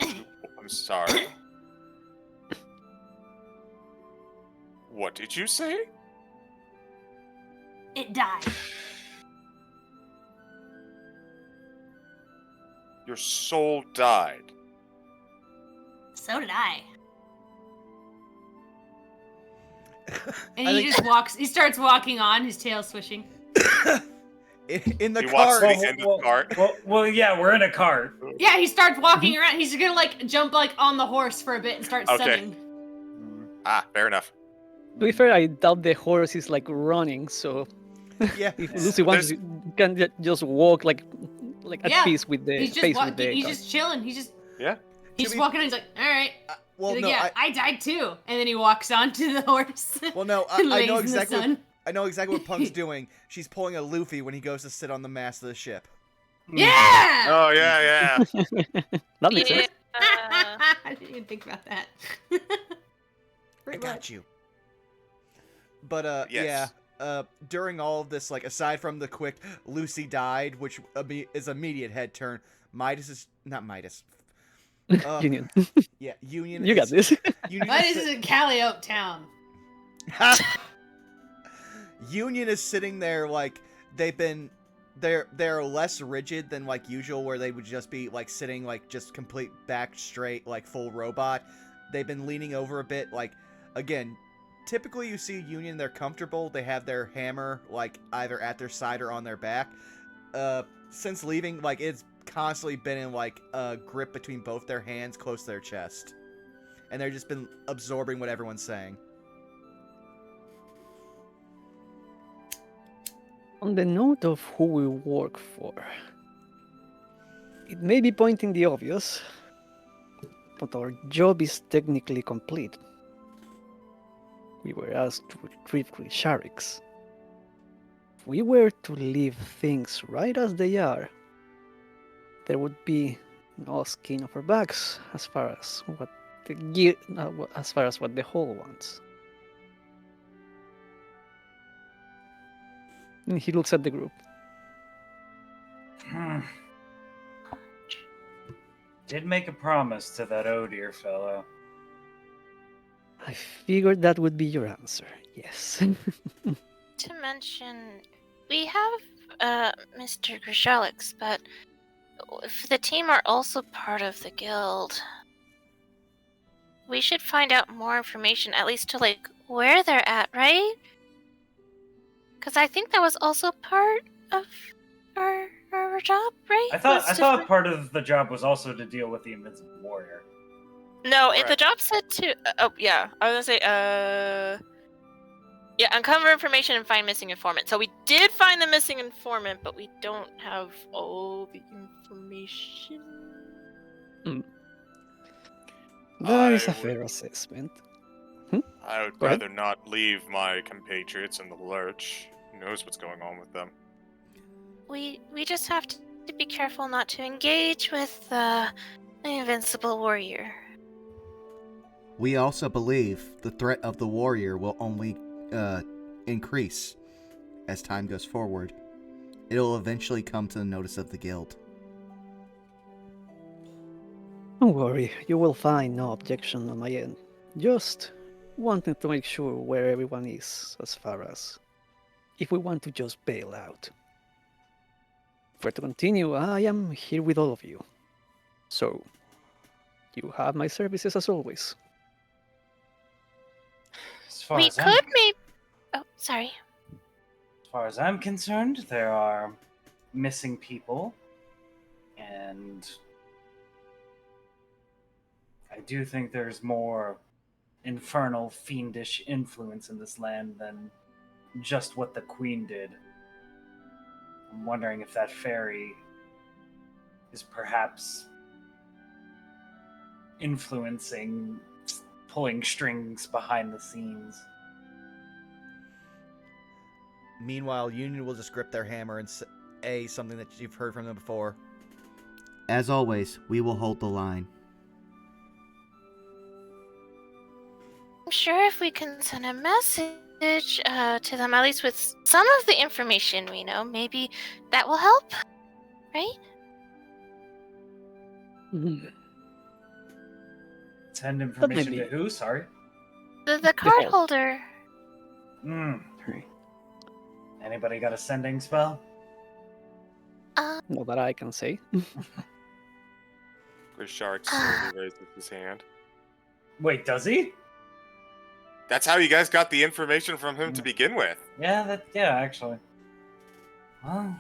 I'm sorry. What did you say? It died. Your soul died. So did I. And I he think- just walks. He starts walking on, his tail swishing. In the He walks cart. to the end of the cart. Well, yeah, we're in a cart. Yeah, he starts walking around. He's just gonna like jump like on the horse for a bit and start Okay. sunning. Ah, fair enough. To be fair, I doubt the horse is like running, so Yeah. if Lucy wants, There's- you can just walk like at Yeah, peace with the He's just face with walking. the He's cart. just chilling. He's just. Yeah. He's To be- walking. And he's like, all right. Well, He's no. like, yeah, I died too. And then he walks onto the horse. Well, no. and I lays know in the exactly. sun. I know exactly what Punk's doing. She's pulling a Luffy when he goes to sit on the mast of the ship. Yeah. Oh, yeah, yeah. That makes Yeah. sense. I didn't even think about that. I Pretty got much. you. But Yes. yeah. During all of this, like aside from the quick Lucy died, which is immediate head turn. Midas is not Midas. Union. Yeah, Union. You got is- this. Union But is this is in Calliope town. Union is sitting there like they're less rigid than like usual, where they would just be like sitting like just complete back straight like full robot. They've been leaning over a bit. Like, again, typically you see Union, they're comfortable, they have their hammer like either at their side or on their back. Since leaving, like, it's constantly been in like a grip between both their hands close to their chest, and they've just been absorbing what everyone's saying. On the note of who we work for, it may be pointing the obvious, but our job is technically complete. We were asked to retrieve Grisharix. If we were to leave things right as they are, there would be no skin off our backs as far as what what the whole wants. And he looks at the group. Did make a promise to that Odir fellow. I figured that would be your answer, yes. To mention, we have Mr. Grishalix, but if the team are also part of the guild, we should find out more information, at least to like where they're at, right? Because I think that was also part of our job, right? I thought part of the job was also to deal with the Invincible Warrior. No, Right. the job said to. Oh yeah, I was gonna say. Yeah, uncover information and find missing informant. So we did find the missing informant, but we don't have all the information. That is I a fair assessment. I would Go ahead. rather not leave my compatriots in the lurch. Who knows what's going on with them? We just have to be careful not to engage with the invincible warrior. We also believe the threat of the warrior will only increase as time goes forward. It'll eventually come to the notice of the guild. Don't worry, you will find no objection on my end. Just wanting to make sure where everyone is as far as if we want to just bail out. If we're to continue, I am here with all of you. So, you have my services as always. As far We as could maybe. Oh, sorry. As far as I'm concerned, there are missing people, and I do think there's more infernal, fiendish influence in this land than just what the Queen did. I'm wondering if that fairy is perhaps influencing, pulling strings behind the scenes. Meanwhile, Union will just grip their hammer and say something that you've heard from them before. As always, we will hold the line. I'm sure if we can send a message to them, at least with some of the information we know, maybe that will help, right? Send information be. to who? Sorry. The card holder. Anybody got a sending spell? Not that I can say. Shark slowly raises his hand. Wait, does he? That's how you guys got the information from him to begin with. Yeah, actually. Well,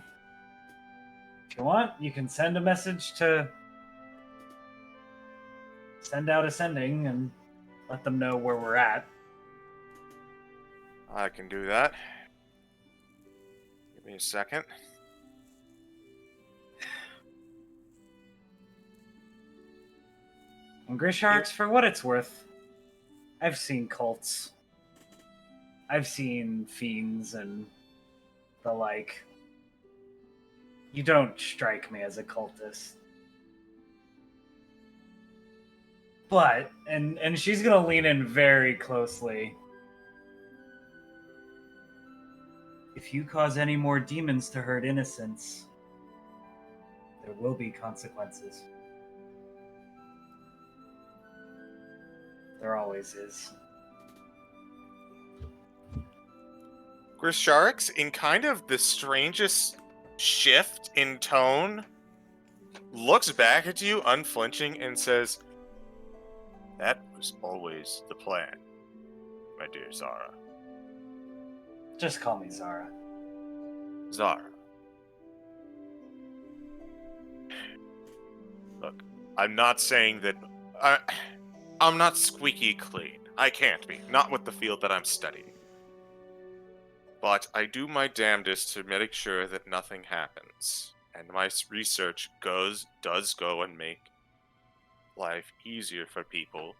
if you want, you can send a message to send out a sending and let them know where we're at. I can do that. Give me a second. And Grisharks, for what it's worth, I've seen cults. I've seen fiends and the like. You don't strike me as a cultist. But, and she's gonna lean in very closely. If you cause any more demons to hurt innocents, there will be consequences. There always is. Grisharix, in kind of the strangest shift in tone, looks back at you, unflinching, and says, "That was always the plan, my dear Zara." Just call me Zara. Zara. Look, I'm not saying that... I'm not squeaky clean. I can't be. Not with the field that I'm studying. But I do my damnedest to make sure that nothing happens. And my research does go and make life easier for people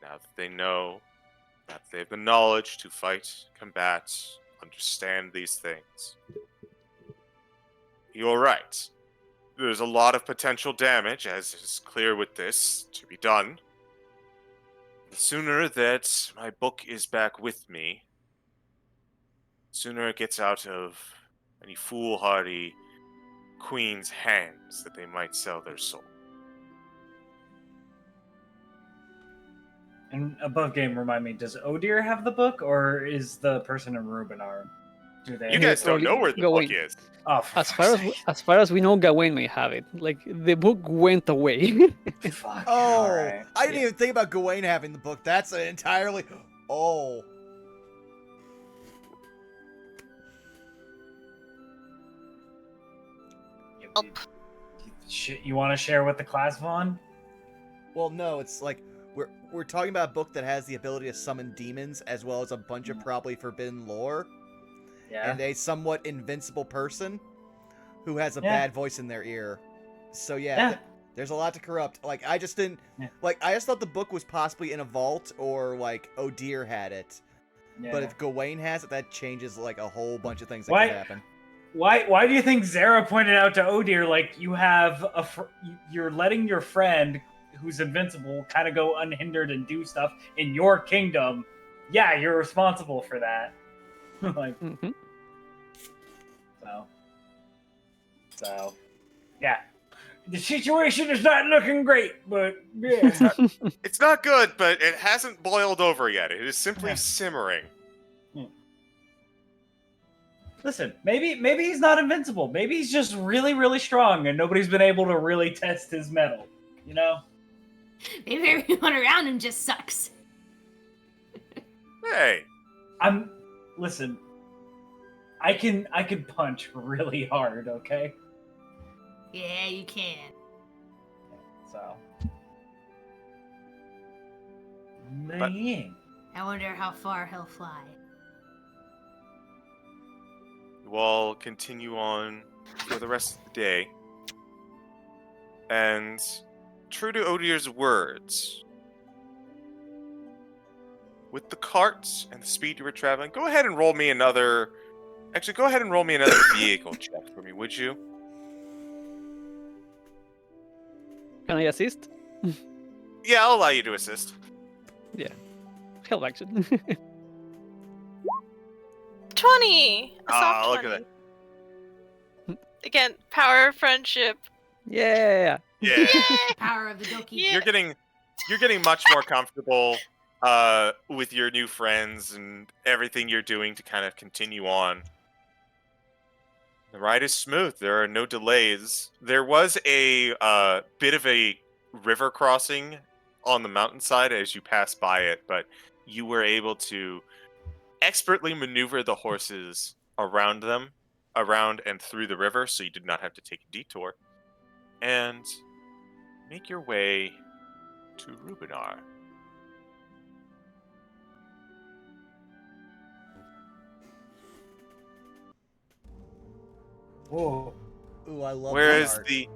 now that they know that they have the knowledge to fight, combat, understand these things. You're right. There's a lot of potential damage, as is clear with this, to be done. The sooner that my book is back with me, the sooner it gets out of any foolhardy queen's hands that they might sell their soul. And above game, remind me, does Odir have the book, or is the person in Rubinar? Do they? You guys don't know where the book Gawain. is. Oh, for As far as we know, Gawain may have it. Like the book went away. fuck. Oh, Alright. I didn't even think about Gawain having the book. That's an entirely... Oh. You want to share with the class, Vaughn? Well, no, it's like we're talking about a book that has the ability to summon demons as well as a bunch of probably forbidden lore Yeah. and a somewhat invincible person who has a Yeah. bad voice in their ear. So Yeah. there's a lot to corrupt. Like I just didn't Yeah. like I just thought the book was possibly in a vault or like Odir had it. Yeah. But if Gawain has it, that changes like a whole bunch of things that Why- could happen. Why do you think Zara pointed out to Odir, like, you have you're letting your friend who's invincible kind of go unhindered and do stuff in your kingdom? Yeah, you're responsible for that. Like, Mm-hmm. so, yeah. The situation is not looking great, but yeah. It's not good, but it hasn't boiled over yet. It is simply Yeah. simmering. Listen, maybe he's not invincible. Maybe he's just really, really strong, and nobody's been able to really test his mettle. You know? Maybe everyone around him just sucks. Hey, Listen. I can punch really hard. Okay. Yeah, you can. So. But- Yeah. I wonder how far he'll fly. you all continue on for the rest of the day. And true to Odir's words, with the carts and the speed you were traveling, go ahead and roll me another... Actually, go ahead and roll me another vehicle check for me, would you? Can I assist? Yeah, I'll allow you to assist. Help action. 20! A Ah, soft look 20. at that. Again, power of friendship. Yeah. Yeah. Power of the Doki. Yeah. You're getting much more comfortable with your new friends and everything you're doing to kind of continue on. The ride is smooth. There are no delays. There was a bit of a river crossing on the mountainside as you passed by it, but you were able to expertly maneuver the horses around and through the river, so you did not have to take a detour, and make your way to Rubinar. Whoa. Ooh, I love Whereas that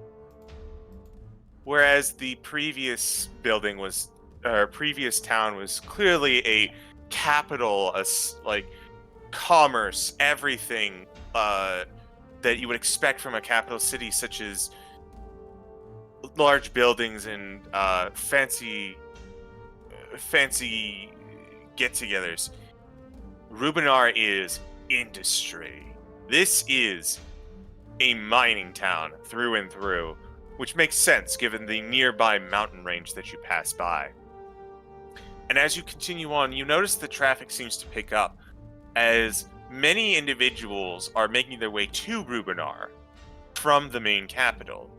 art. the previous building was, previous town was clearly a capital, like commerce, everything that you would expect from a capital city, such as large buildings and fancy get-togethers. Rubinar is industry. This is a mining town through and through, which makes sense given the nearby mountain range that you pass by. And as you continue on, you notice the traffic seems to pick up as many individuals are making their way to Rubinar from the main capital.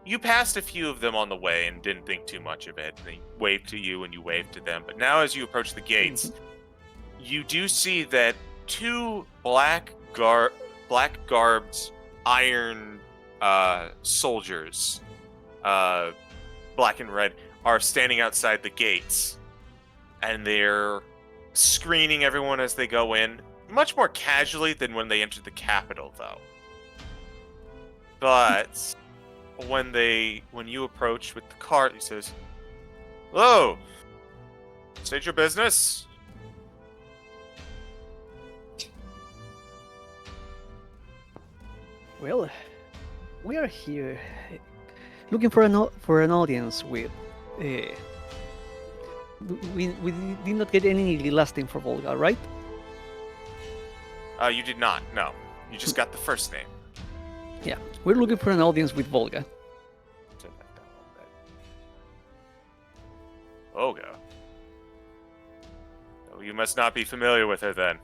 You passed a few of them on the way and didn't think too much of it. They waved to you and you waved to them. But now as you approach the gates, you do see that two black-garbed iron soldiers, black and red, are standing outside the gates. And they're screening everyone as they go in, much more casually than when they entered the capital, though. But when you approach with the cart, he says, "Hello, state your business." Well, we are here looking for an audience with. We did not get any last name for Volga, right? You did not. No, you just got the first name. Yeah, we're looking for an audience with Volga. Volga. Oh, you must not be familiar with her then.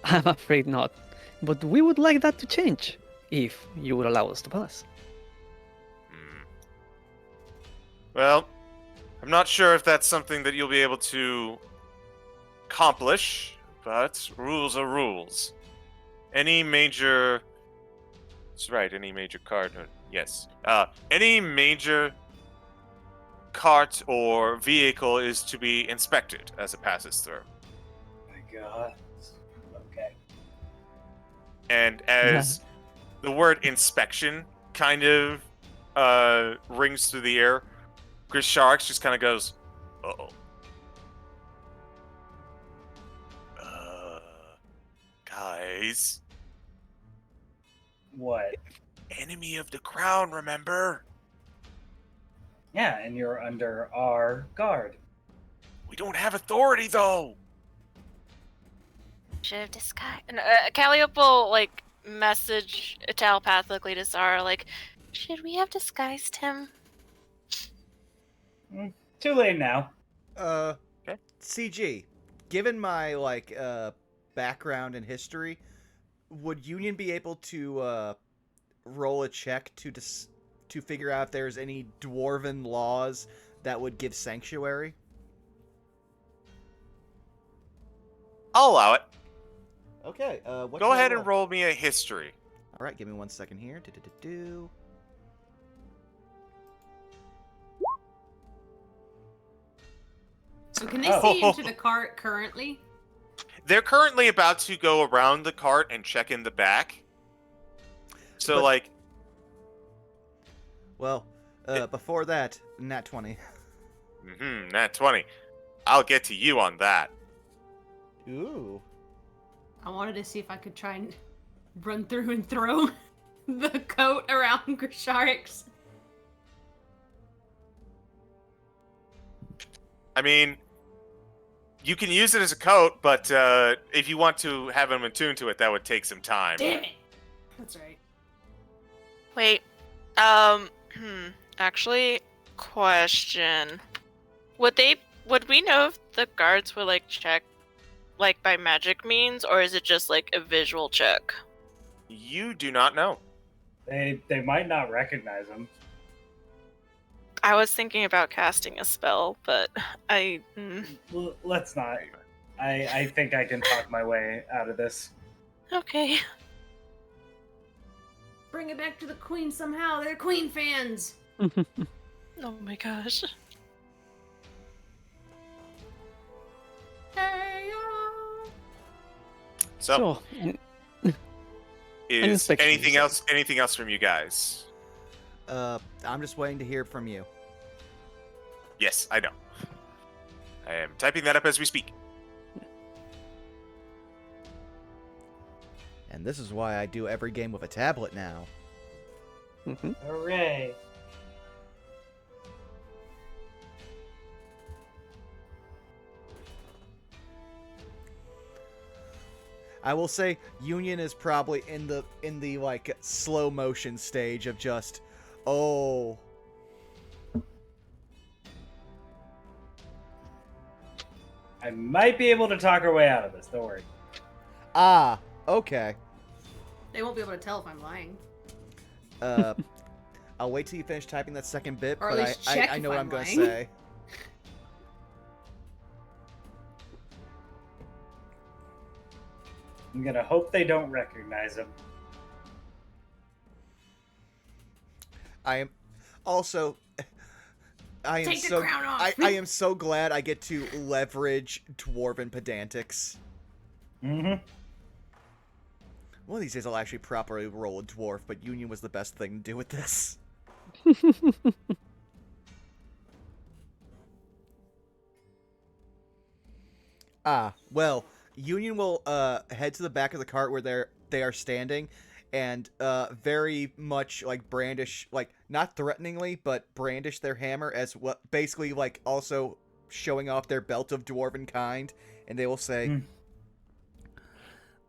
I'm afraid not, but we would like that to change, if you would allow us to pass. Well, I'm not sure if that's something that you'll be able to accomplish, but rules are rules. Any major... That's right, any major cart... Yes. Any major cart or vehicle is to be inspected as it passes through. Oh my god. Okay. And as the word inspection kind of rings through the air, Grisharix just kind of goes, "Uh-oh. Guys. What? Enemy of the crown, remember? Yeah, and you're under our guard. We don't have authority, though." Should have disguised. And Calliope will like message telepathically to Zara, like, should we have disguised him? Too late now. Okay. CG, given my background and history, would Union be able to roll a check to figure out if there's any dwarven laws that would give sanctuary? I'll allow it. Okay. What Go can I ahead and roll me a history. All right, give me 1 second here. Do. So can they see into the cart currently? They're currently about to go around the cart and check in the back. So, Well, before that, nat 20. nat 20. I'll get to you on that. Ooh. I wanted to see if I could try and run through and throw the coat around Grisharix. I mean, you can use it as a coat, but if you want to have him attuned to it, that would take some time. Damn it! That's right. Wait. Actually, question. Would we know if the guards would like check like by magic means, or is it just like a visual check? You do not know. They might not recognize him. I was thinking about casting a spell, but Well, let's not. I think I can talk my way out of this. Okay. Bring it back to the Queen somehow. They're Queen fans. Oh my gosh. Hey, So, is inspection, anything you else? Anything else from you guys? I'm just waiting to hear from you. Yes, I know. I am typing that up as we speak. And this is why I do every game with a tablet now. Hooray! I will say Union is probably in the like slow motion stage of just, oh. I might be able to talk our way out of this. Don't worry. Ah, okay. They won't be able to tell if I'm lying. I'll wait till you finish typing that second bit, Or at but least check I if know what I'm I'm going to lying. say. I'm gonna hope they don't recognize him. I am also. I am Take the so crown off. I am so glad I get to leverage dwarven pedantics. Mm-hmm. One of these days I'll actually properly roll a dwarf, but Union was the best thing to do with this. Well, Union will head to the back of the cart where they are standing, and very much like brandish, like not threateningly, but brandish their hammer as what basically like also showing off their belt of dwarven kind, and they will say,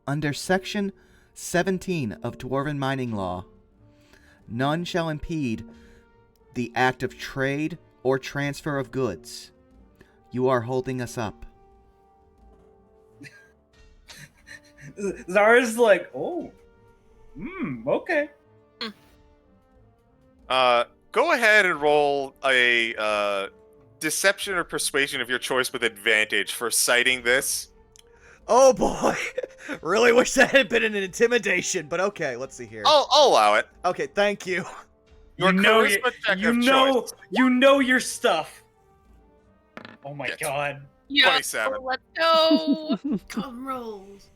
under section 17 of Dwarven Mining Law, none shall impede the act of trade or transfer of goods. You are holding us up. Zara's like, oh, okay. Go ahead and roll a deception or persuasion of your choice with advantage for citing this. Oh boy! Really wish that had been an intimidation, but okay, let's see here. I'll allow it. Okay, thank you. Your you know, charisma check you of know, choice. you know your stuff. Oh my Yes. god! Yeah, 27. let's go. Come rolls.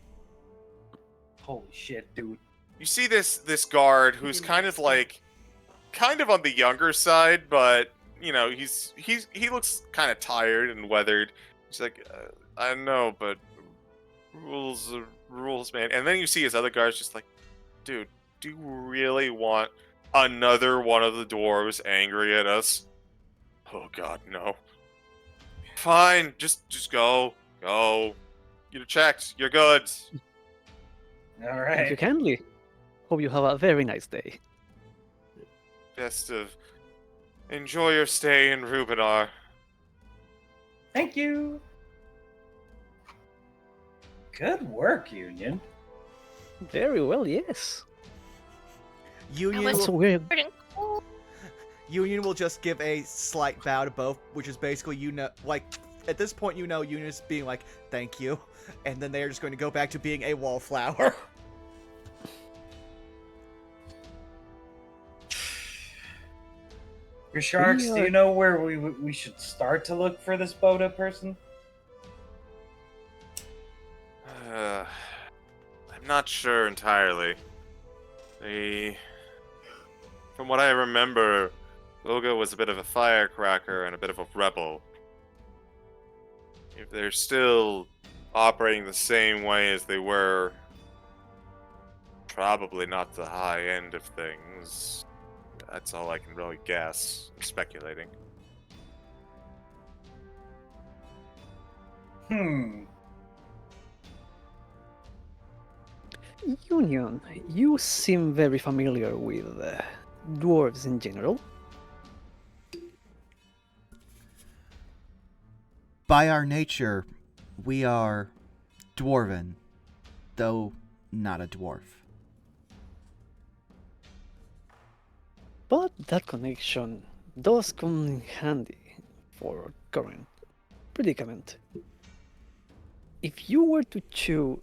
Holy shit, dude! You see this guard who's kind of on the younger side, but you know he looks kind of tired and weathered. He's like, I know, but rules are rules, man. And then you see his other guards just like, dude, do you really want another one of the dwarves angry at us? Oh god, no. Fine, just go. You're checked. You're good. All Thank you right. kindly. Hope you have a very nice day. Best of. Enjoy your stay in Rubinar. Thank you. Good work, Union. Very well, yes. Union was- That's will, weird. Union will just give a slight bow to both, which is basically, like, at this point, Union is being like, thank you, and then they are just going to go back to being a wallflower. Your sharks, We do are- you know where we should start to look for this Boda person? I'm not sure entirely. From what I remember, Boga was a bit of a firecracker and a bit of a rebel. If they're still operating the same way as they were, probably not the high end of things. That's all I can really guess. I'm speculating. Union, you seem very familiar with dwarves in general. By our nature, we are dwarven, though not a dwarf. But that connection does come in handy for our current predicament. If you were to choose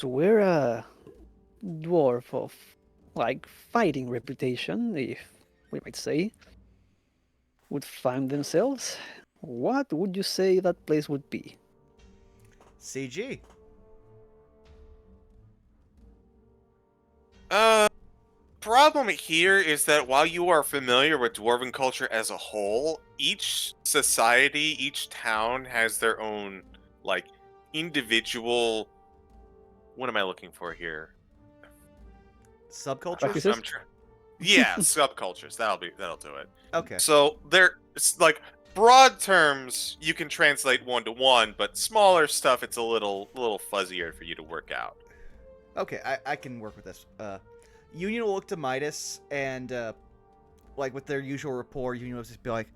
where a dwarf of like fighting reputation, if we might say, would find themselves, what would you say that place would be? CG. Problem here is that while you are familiar with dwarven culture as a whole, each society, each town has their own, like, individual. What am I looking for here? Subcultures? Practices? Yeah, subcultures. That'll do it. Okay. So it's like broad terms you can translate one to one, but smaller stuff it's a little fuzzier for you to work out. Okay, I can work with this. Union will look to Midas, and, like, with their usual rapport, Union will just be like,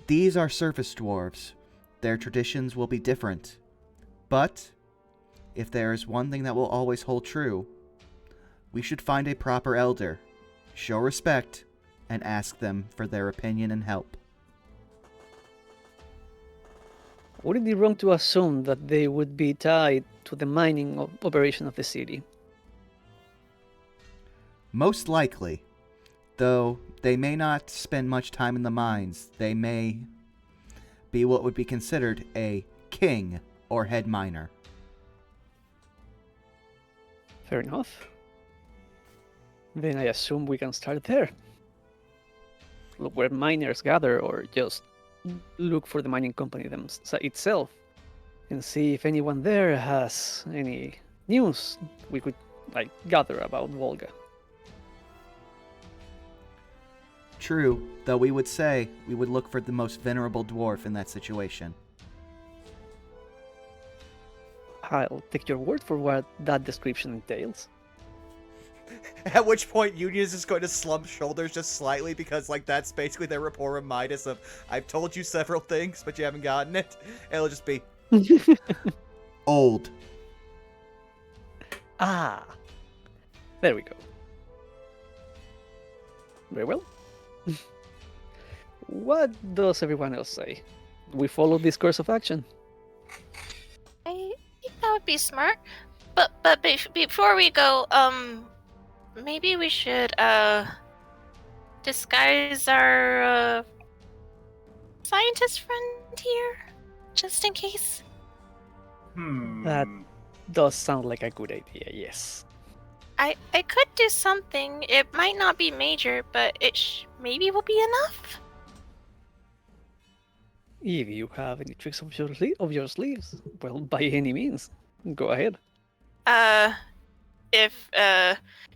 these are surface dwarves. their traditions will be different. But if there is one thing that will always hold true, we should find a proper elder, show respect, and ask them for their opinion and help. Would it be wrong to assume that they would be tied to the mining operation of the city? Most likely, though they may not spend much time in the mines. They may be what would be considered a king or head miner. Fair enough. Then I assume we can start there. Look where miners gather, or just look for the mining company itself, and see if anyone there has any news we could gather about Volga. True, though we would say we would look for the most venerable dwarf in that situation. I'll take your word for what that description entails. At which point Union is just going to slump shoulders just slightly because, that's basically their rapport of Midas of, I've told you several things, but you haven't gotten it. And it'll just be... old. Ah. There we go. Very well. What does everyone else say? We follow this course of action. I think that would be smart. But before we go, maybe we should disguise our scientist friend here, just in case. That does sound like a good idea, yes. I could do something. It might not be major, but it maybe will be enough. If you have any tricks up your sleeves, well, by any means, go ahead. If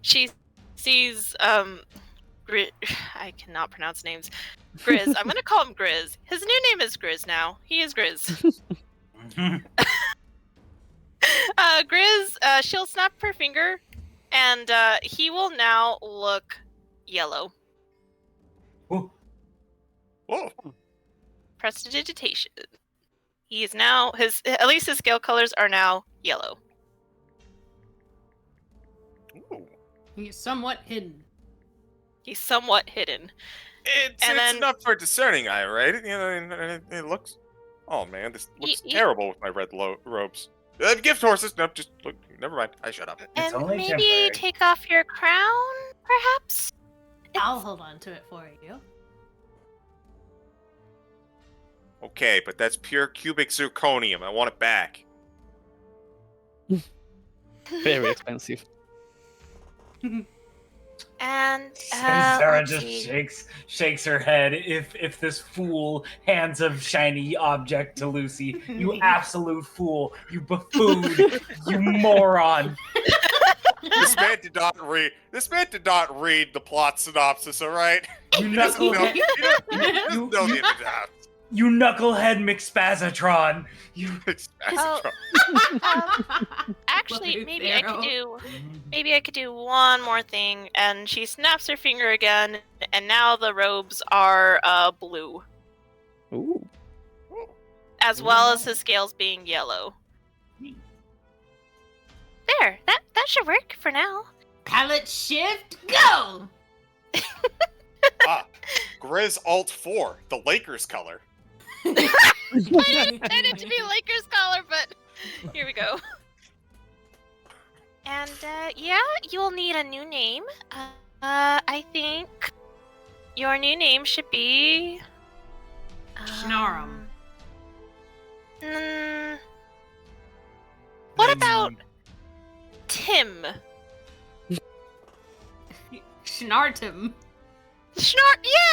she sees I cannot pronounce names. Grizz. I'm gonna call him Grizz. His new name is Grizz now. He is Grizz. Grizz, she'll snap her finger, and he will now look yellow. Whoa. Prestidigitation. He is now at least his scale colors are now yellow. Ooh. He's somewhat hidden. He's somewhat hidden. It's enough for a discerning eye, right? It looks... Oh man, this looks terrible with my red robes. Gift horses! Nope, just look. Never mind. I shut up. It's And only maybe temporary. take off your crown, perhaps? I'll hold on to it for you. Okay, but that's pure cubic zirconium. I want it back. Very expensive. And Sarah let's just see. shakes her head. If this fool hands a shiny object to Lucy, you absolute fool, you buffoon, you moron. This man did not read the plot synopsis. All right. You He doesn't know. knucklehead. He doesn't know the ins and outs. You knucklehead McSpazatron. You. Actually, Blue maybe I Pharaoh. could do one more thing. And she snaps her finger again, and now the robes are blue, Ooh. as well as his scales being yellow. There, that should work for now. Palette shift, go! Grizz Alt 4, the Lakers color. I didn't intend it to be Lakers color, but here we go. And yeah, you'll need a new name. I think your new name should be Schnarum. What about Tim? Schnartum. Schnartum.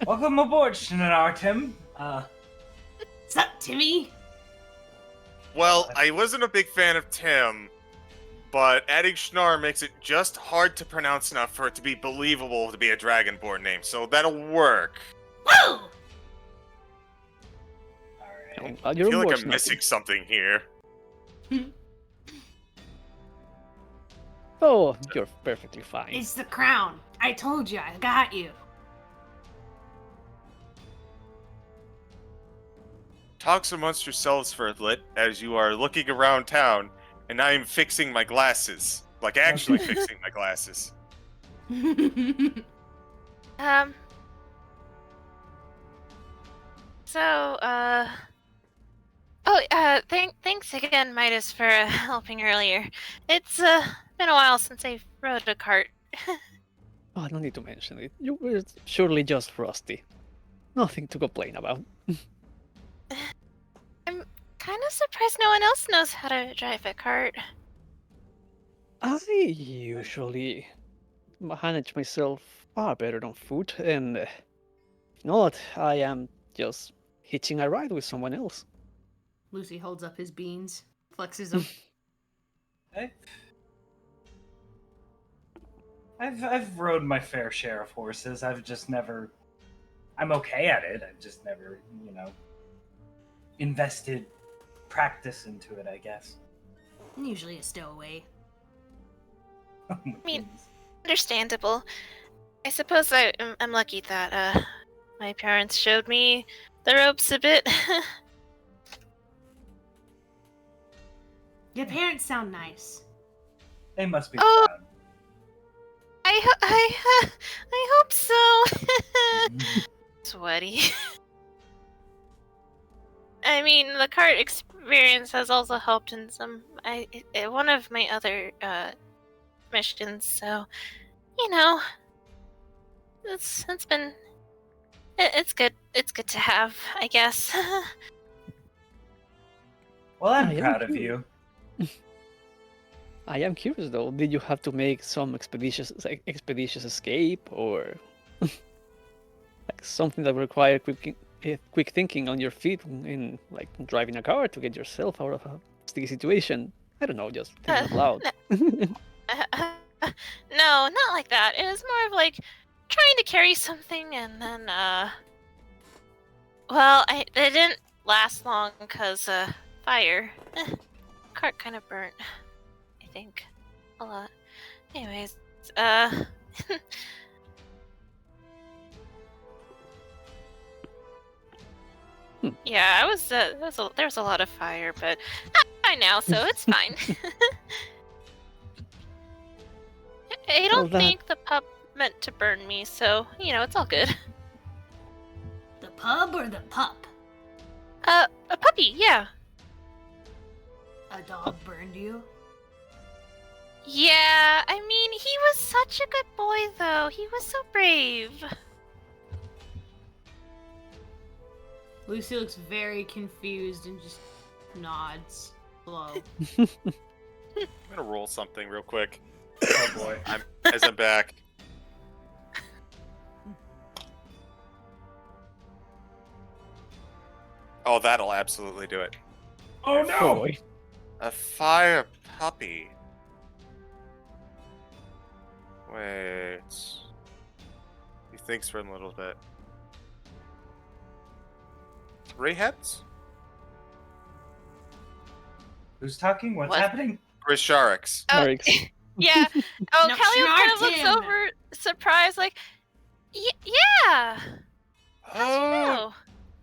Welcome aboard, Shinartim. What's up, Timmy? Well, I wasn't a big fan of Tim, but adding Schnar makes it just hard to pronounce enough for it to be believable to be a Dragonborn name, so that'll work. Woo! Alright. I feel like I'm missing something here. Oh, you're perfectly fine. It's the crown. I told you, I got you. talks amongst yourselves for a lit as you are looking around town, and I am fixing my glasses. Like, actually fixing my glasses. Thanks again, Midas, for helping earlier. It's been a while since I rode a cart. Oh, no need to mention it. You were surely just rusty. Nothing to complain about. I'm kind of surprised no one else knows how to drive a cart. I usually manage myself far better on foot, and if not, I am just hitching a ride with someone else. Lucy holds up his beans, flexes them. I've rode my fair share of horses. I've just never. I'm okay at it. I've just never, invested practice into it, I guess. Usually a stowaway. mean- Understandable. I suppose I'm lucky that my parents showed me the ropes a bit. Your parents sound nice. They must be Oh. proud. I hope so. Sweaty. I mean, the cart experience has also helped in one of my other missions. So, it's been it's good. It's good to have, I guess. Well, I'm I am proud of too. you. I am curious though, did you have to make some expeditious escape, or like something that required quick thinking on your feet in like driving a car to get yourself out of a sticky situation? I don't know, just thinking out loud. No, not like that. It was more of like trying to carry something and then well, it didn't last long because fire. Cart kind of burnt, I think, a lot. Anyways, yeah, I was there was a lot of fire, but I'm fine now, so it's fine. I don't that- think the pup meant to burn me, so it's all good. The pub or the pup? A puppy, yeah. A dog burned you? Yeah, I mean, he was such a good boy, though. He was so brave. Lucy looks very confused and just nods slow. I'm gonna roll something real quick. Oh boy. I'm back. Oh, that'll absolutely do it. Oh Oh no! boy. A fire puppy. Wait. He thinks for a little bit. 3 heads? Who's talking? What's What? happening? Chris Sharix. Oh, Eric's. yeah. Oh, No, Callie kind of snark looks him. over, surprised, like, yeah. How'd you Oh, know?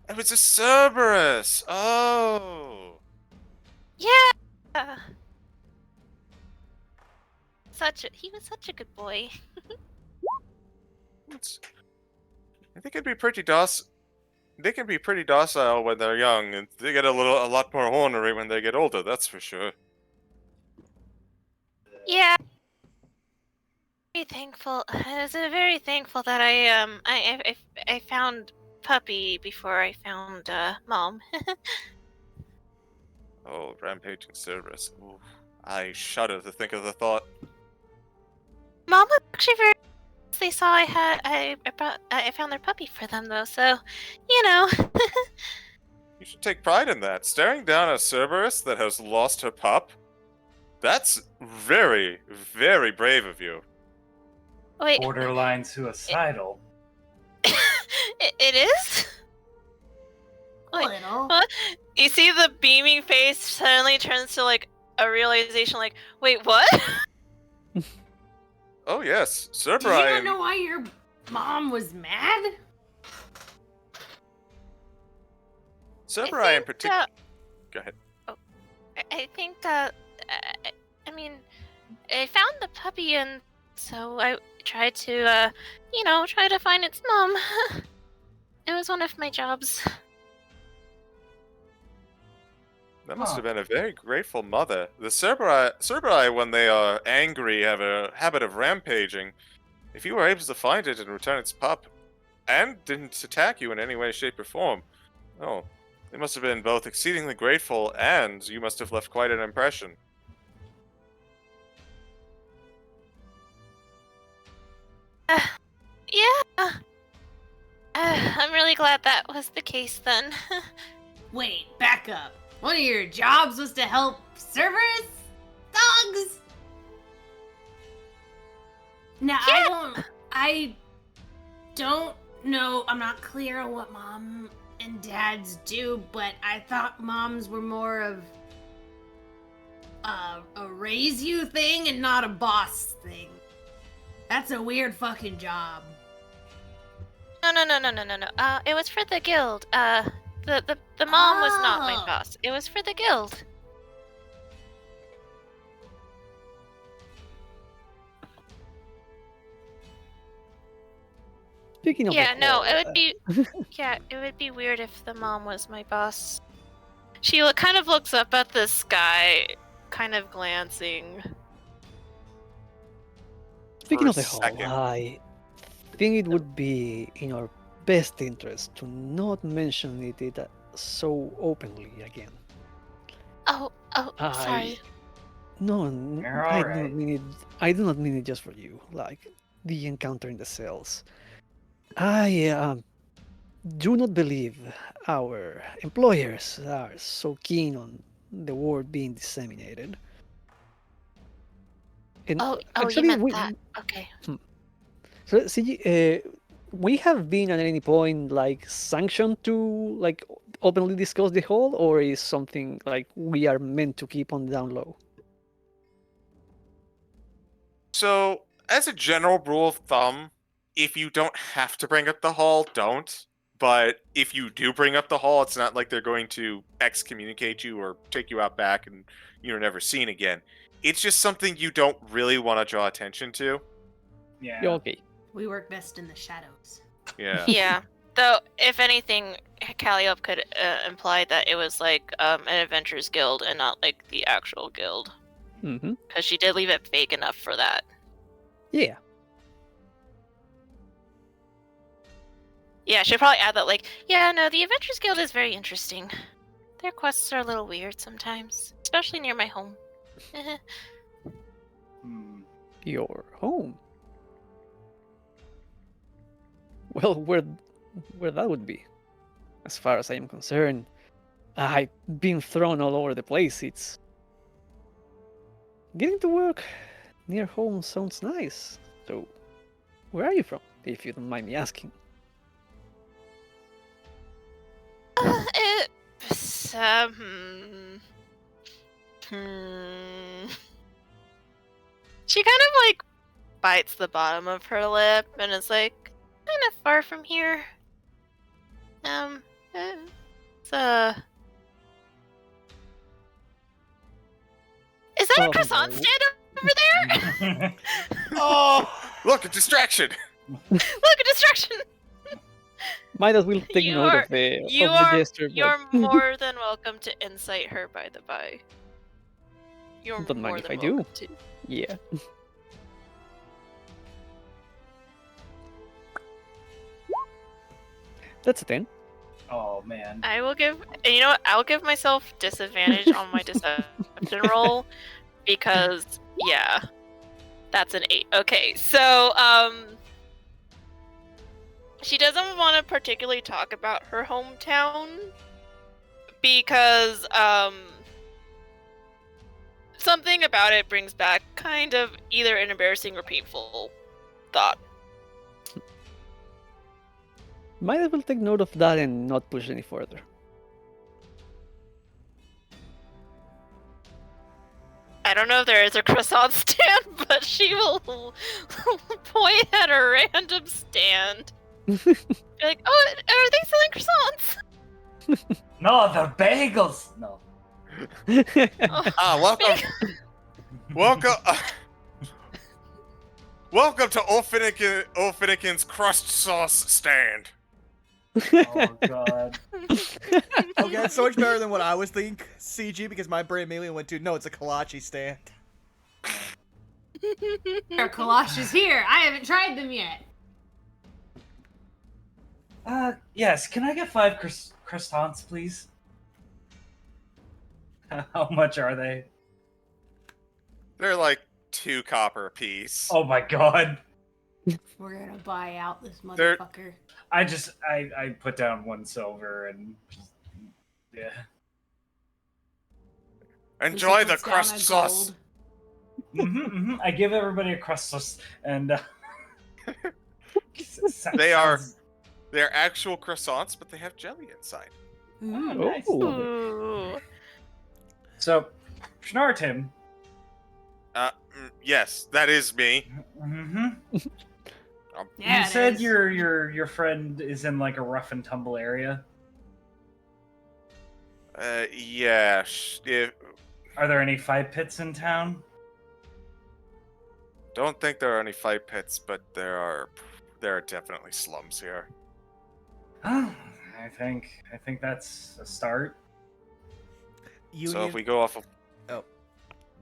it was a Cerberus. Oh. Yeah. He was such a good boy. I think it'd be pretty docile. They can be pretty docile when they're young, and they get a lot more ornery when they get older. That's for sure. Yeah. Very thankful. I was very thankful that I found Puppy before I found Mom. Oh, rampaging Cerberus. Ooh, I shudder to think of the thought. Mom was actually very. They saw I found their puppy for them though, so You should take pride in that. Staring down a Cerberus that has lost her pup? That's very, very brave of you. Wait, Borderline suicidal. it is? A Wait, little. what? You see the beaming face suddenly turns to like a realization, like, wait, what? Oh yes, Do you Cerberus. not know why your mom was mad? Cerberus in particular. Go ahead. I think I mean, I found the puppy, and so I tried to, try to find its mom. It was one of my jobs. That must have been a very grateful mother. The Cerberus, when they are angry, have a habit of rampaging. If you were able to find it and return its pup, and didn't attack you in any way, shape, or form, oh, they must have been both exceedingly grateful, and you must have left quite an impression. Yeah. I'm really glad that was the case then. Wait, back up. One of your jobs was to help Cerberus dogs? Now, Yeah. I don't know, I'm not clear on what mom and dads do, but I thought moms were more of a raise you thing and not a boss thing. That's a weird fucking job. No. It was for the guild. The mom was not my Oh. boss. It was for the guild. Speaking of Yeah, the no, hall, it would be it would be weird if the mom was my boss. She kind of looks up at the sky, kind of glancing. speaking For of the a hall, second. I think it would be in our best interest to not mention it so openly again. Oh, sorry. No, You're I do alright. not mean it. I do not mean it just for you. Like the encounter in the cells. I do not believe our employers are so keen on the word being disseminated. And Oh, you actually, meant that. Okay. so see, we have been at any point like sanctioned to like openly discuss the whole, or is something like we are meant to keep on the down low? So, as a general rule of thumb, if you don't have to bring up the hall, don't. But if you do bring up the hall, it's not like they're going to excommunicate you or take you out back and you're never seen again. It's just something you don't really want to draw attention to. Yeah, Yeah. okay. We work best in the shadows. Yeah. Yeah. Though, if anything, Calliope could imply that it was like an adventurers guild and not like the actual guild, Mm-hmm. because she did leave it vague enough for that. Yeah. Yeah, she'll probably add that, like, yeah, no, the Adventurers Guild is very interesting. Their quests are a little weird sometimes, especially near my home. Hmm. Your home. Well, where that would be, as far as I am concerned. I've been thrown all over the place. It's getting to work near home sounds nice. So, where are you from, if you don't mind me asking? It's, She kind of, like, bites the bottom of her lip and is like, kind of far from here. It's, Is that Oh, a croissant no. stand over there? Oh, Look, a distraction! Look, a distraction! Might as well take You note are- of the you of the are- gesture. You're but more than welcome to incite her, by the by. You're Don't mind more if than I do. welcome to. yeah. That's a 10. Oh man. I will give. And you know what? I'll give myself disadvantage on my deception roll because, yeah, that's an 8. Okay, so she doesn't want to particularly talk about her hometown because something about it brings back kind of either an embarrassing or painful thought. Might as well take note of that and not push any further. I don't know if there is a croissant stand, but she will point at a random stand. Be like, oh, are they selling croissants? No, the bagels. No. Welcome welcome to Ulfinikin's crust sauce stand. Oh god. Okay, that's so much better than what I was thinking, CG, because my brain immediately went to, no, it's a kolache stand. Our kolaches here. I haven't tried them yet. Yes. Can I get 5 croissants, please? How much are they? They're like 2 copper apiece. Oh my god. We're gonna buy out this They're- motherfucker. I put down 1 silver and just, yeah. Enjoy He the puts down crust a sauce. gold. I give everybody a crust sauce and They're actual croissants, but they have jelly inside. Ooh. nice. Ooh. So, Schnartim. Yes, that is me. Yeah, You it said is. your friend is in like a rough and tumble area. Yeah. Are there any fight pits in town? Don't think there are any fight pits, but there are definitely slums here. I think that's a start. Union... So if we go off of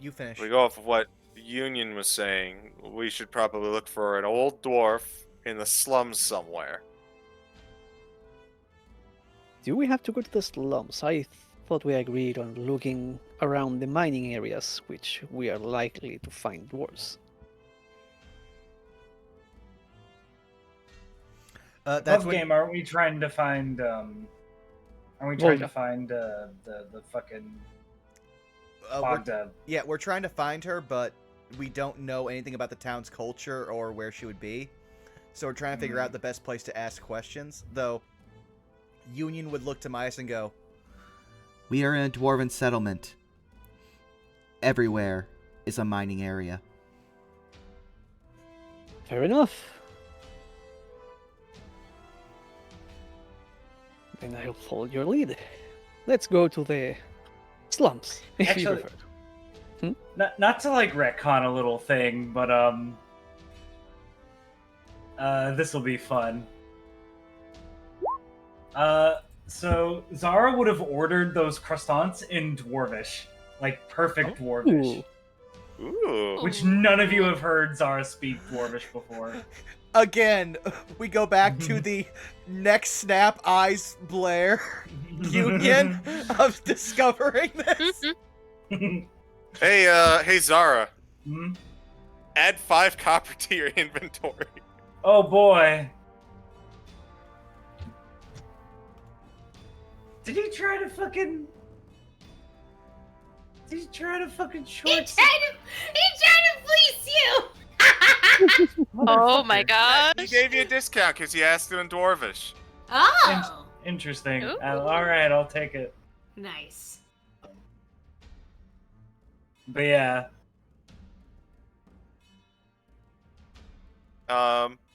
You finish. what Union was saying, we should probably look for an old dwarf in the slums somewhere. Do we have to go to the slums? I thought we agreed on looking around the mining areas, which we are likely to find dwarves. That's Love when... game. Aren't we trying to find? Aren't we trying to find the fucking Bogda? Yeah, we're trying to find her, but we don't know anything about the town's culture or where she would be. So we're trying to figure out the best place to ask questions. Though, Union would look to Mias and go, "We are in a dwarven settlement. Everywhere is a mining area." Fair enough. Then I'll follow your lead. Let's go to the slums, if you Actually- prefer. Not to like retcon a little thing, but this will be fun. So Zara would have ordered those croissants in Dwarvish, like perfect Dwarvish, Ooh. which none of you have heard Zara speak Dwarvish before. Again, we go back to the neck snap, eyes blare Union of discovering this. Hey Zara, Hmm? add 5 copper to your inventory. Oh boy. Did he try to fucking short? He tried to fleece you. Oh my gosh. He gave you a discount because you asked him in Dwarvish. Oh, Interesting. Ooh. All right, I'll take it. nice. But yeah,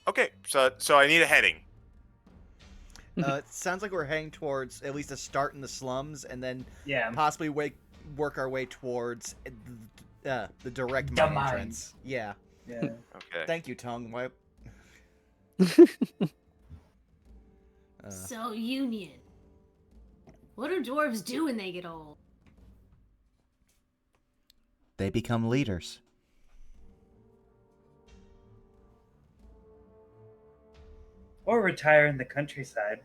Okay, so I need a heading. It sounds like we're heading towards at least a start in the slums, and then yeah. possibly work our way towards the direct The mine mine. entrance. Yeah. Yeah. Okay. Thank you, tongue. Why... So, Union. What do dwarves do when they get old? They become leaders. Or retire in the countryside.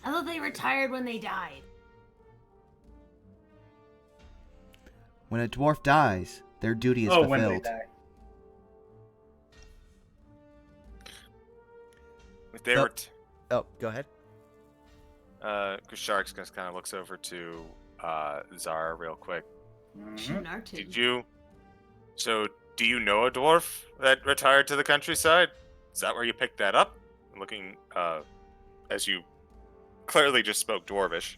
I thought they retired when they died. When a dwarf dies, their duty is When they fulfilled. die. If they Nope. were Oh, go ahead. because Sharks just kind of looks over to Zara real quick. Mhm. Shinartin. Did you? So, do you know a dwarf that retired to the countryside? Is that where you picked that up? Looking, as you clearly just spoke Dwarvish.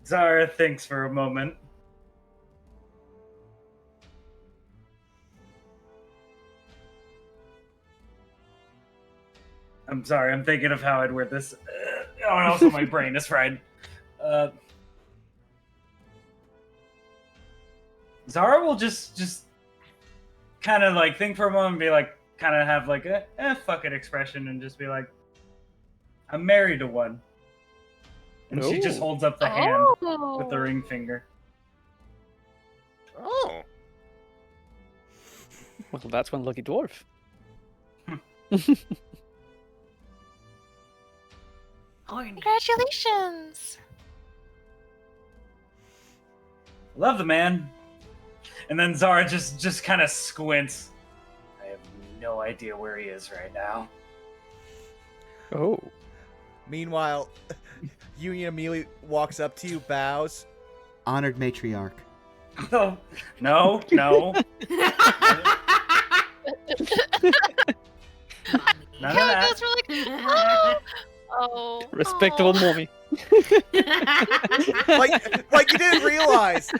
Zara thinks for a moment. I'm sorry, I'm thinking of how I'd word this. Oh, and also my brain is fried. Zara will just kind of like think for a moment and be like, kind of have like a fuck it expression and just be like, I'm married to one. And she just Ooh. holds up the hand with the Oh. ring finger. Oh. Well, that's one lucky dwarf. Congratulations. Love the man. And then Zara just kind of squints. I have no idea where he is right now. Oh. Meanwhile, Union immediately walks up to you, bows. Honored matriarch. No, no, no. None of Cal that. goes for like, oh, oh, Respectable oh. mommy. Like you didn't realize.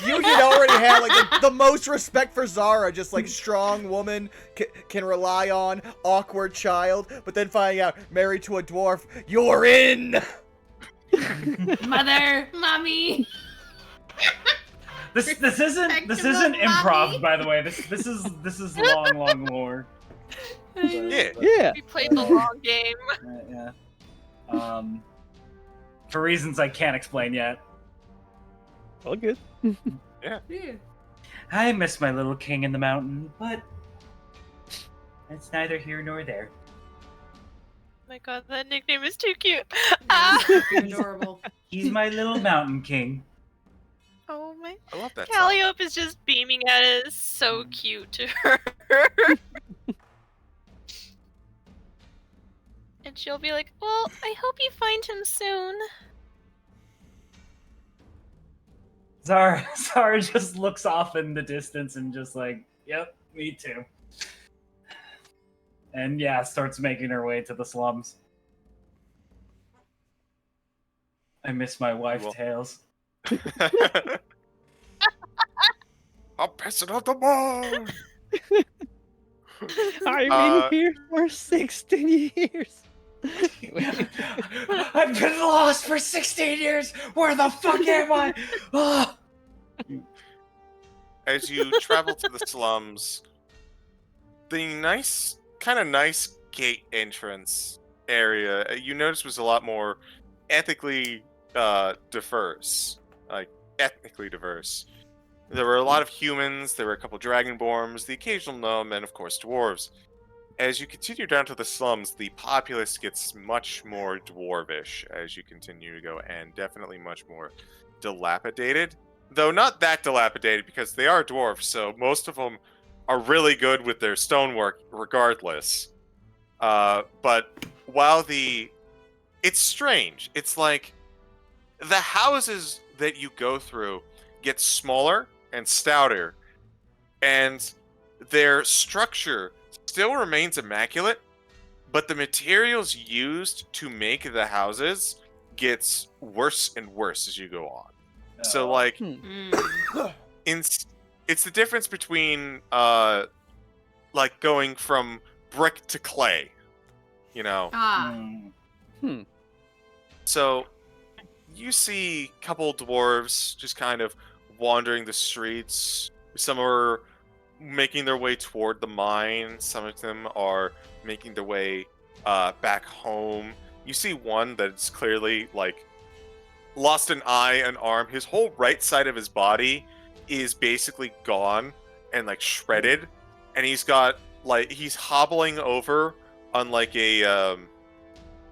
Union already had like the most respect for Zara, just like strong woman can rely on, awkward child, but then finding out married to a dwarf, you're in. Mother, mommy. This isn't Respectable improv, mommy. by the way. This is long lore. Yeah. Yeah. We played the long game. Yeah. For reasons I can't explain yet. All good. Yeah. I miss my little king in the mountain, but it's neither here nor there. Oh my god, that nickname is too cute. Ah. Adorable. He's my little mountain king. Oh my. I love that song. Calliope is just beaming at it. It's so cute to her. And she'll be like, well, I hope you find him soon. Zara just looks off in the distance and just like, yep, me too. And yeah, starts making her way to the slums. I miss my wife, Well. Tails. I'm pissing on the ball. I've Uh, been here for 16 years. I've been lost for 16 years. Where the fuck am I? Ah! As you travel to the slums, the nice gate entrance area you noticed was a lot more ethnically diverse. Like, ethnically diverse. There were a lot of humans, there were a couple dragonborns, the occasional gnome, and of course dwarves. As you continue down to the slums, the populace gets much more dwarvish as you continue to go, and definitely much more dilapidated. Though not that dilapidated, because they are dwarves, so most of them are really good with their stonework regardless. But while it's strange. It's like the houses that you go through get smaller and stouter, and their structure still remains immaculate, but the materials used to make the houses gets worse and worse as you go on. So like it's the difference between like going from brick to clay, you know. So you see a couple dwarves just kind of wandering the streets. Some are making their way toward the mine. Some of them are making their way back home. You see one that's clearly like lost an eye, an arm. His whole right side of his body is basically gone and like shredded, and he's got like he's hobbling over on like a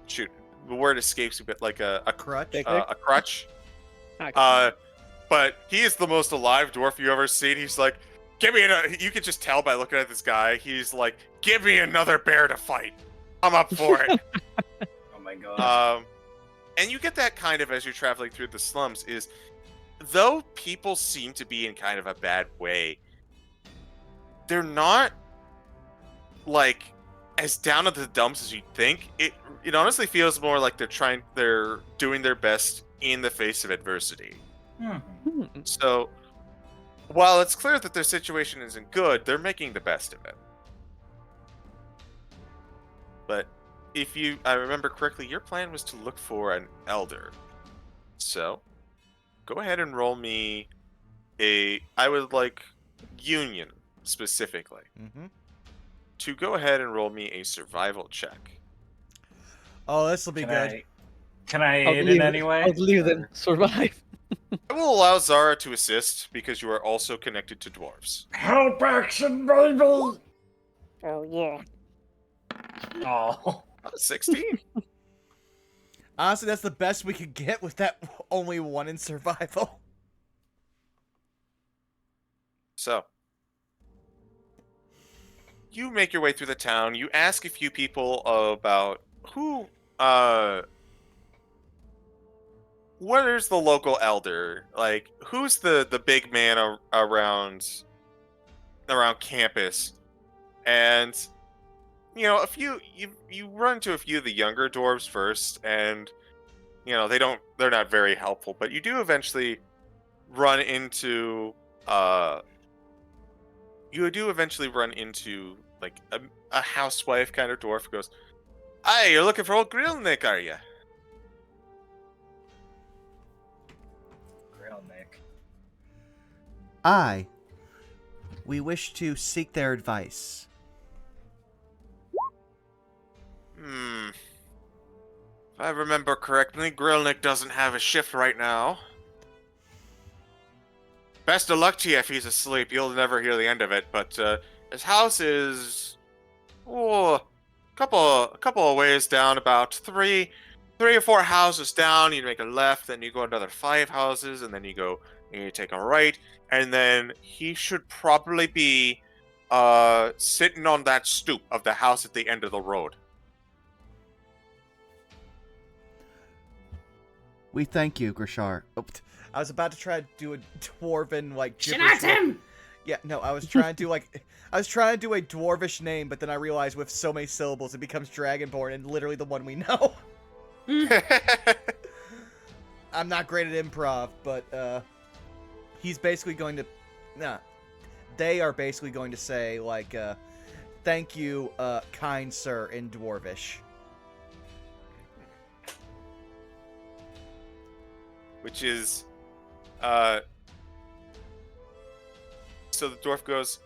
shoot, the word escapes me, but like a Crutch. a crutch. Okay. But he is the most alive dwarf you ever seen. He's like, give me you can just tell by looking at this guy. He's like, give me another bear to fight. I'm up for it. Oh my god. And you get that kind of as you're traveling through the slums is, though people seem to be in kind of a bad way, they're not like as down at the dumps as you'd think. It honestly feels more like they're doing their best in the face of adversity. So while it's clear that their situation isn't good, they're making the best of it. But if I remember correctly, your plan was to look for an elder. So, go ahead and roll me I would like Union specifically Mm-hmm. to go ahead and roll me a survival check. Oh, this will be good. Can I aid in any way? Outlive them. Or- Survive. I will allow Zara to assist because you are also connected to dwarves. Help action, baby! Oh yeah. Oh. 16. Honestly, that's the best we could get with that only one in survival. So, you make your way through the town. You ask a few people about where's the local elder? Like, who's the big man around campus? And a few you run into a few of the younger dwarves first, and they're not very helpful, but you do eventually run into like a housewife kind of dwarf who goes, "Hey, you're looking for old Grillnick, are you?" Real Nick. We wish to seek their advice. If I remember correctly, Grillnick doesn't have a shift right now. Best of luck to you if he's asleep. You'll never hear the end of it, but his house is a couple of ways down, about three or four houses down. You make a left, then you go another 5 houses, and then you go and you take a right, and then he should probably be sitting on that stoop of the house at the end of the road. We thank you, Grishar. Oh, I was about to try to do a dwarven like Shoot gibberish. at him! Yeah, no, I was trying to do a dwarvish name, but then I realized with so many syllables it becomes Dragonborn and literally the one we know. I'm not great at improv, but he's basically going to they are basically going to say like thank you, kind sir, in dwarvish. Which is so the dwarf goes,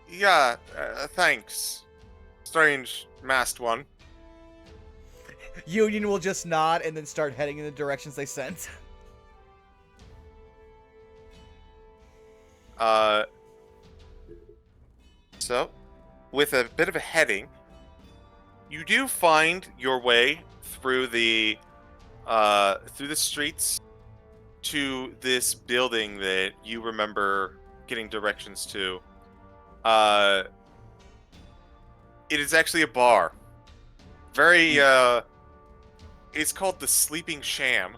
yeah, thanks, strange masked one. Union will just nod and then start heading in the directions they sent. So with a bit of a heading, you do find your way through the streets to this building that you remember getting directions to. It is actually a bar. Very it's called the Sleeping Sham.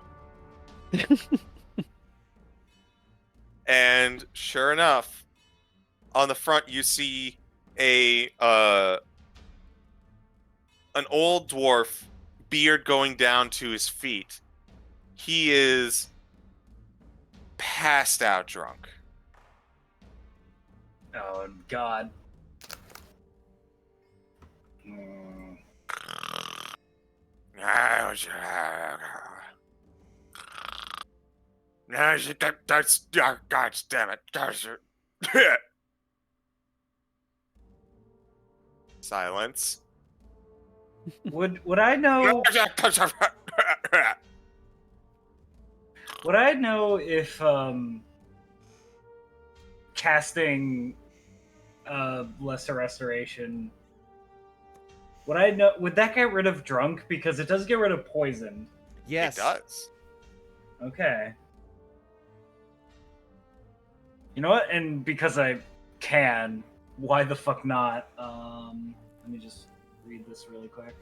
And sure enough, on the front you see an old dwarf, beard going down to his feet. He is passed out drunk. Oh God. Hmm. That's God damn it. Silence. Would I know? Would I know if casting lesser restoration? Would I know? Would that get rid of drunk? Because it does get rid of poison. Yes. It does. Okay. You know what? And because I can, why the fuck not? Let me just read this really quick.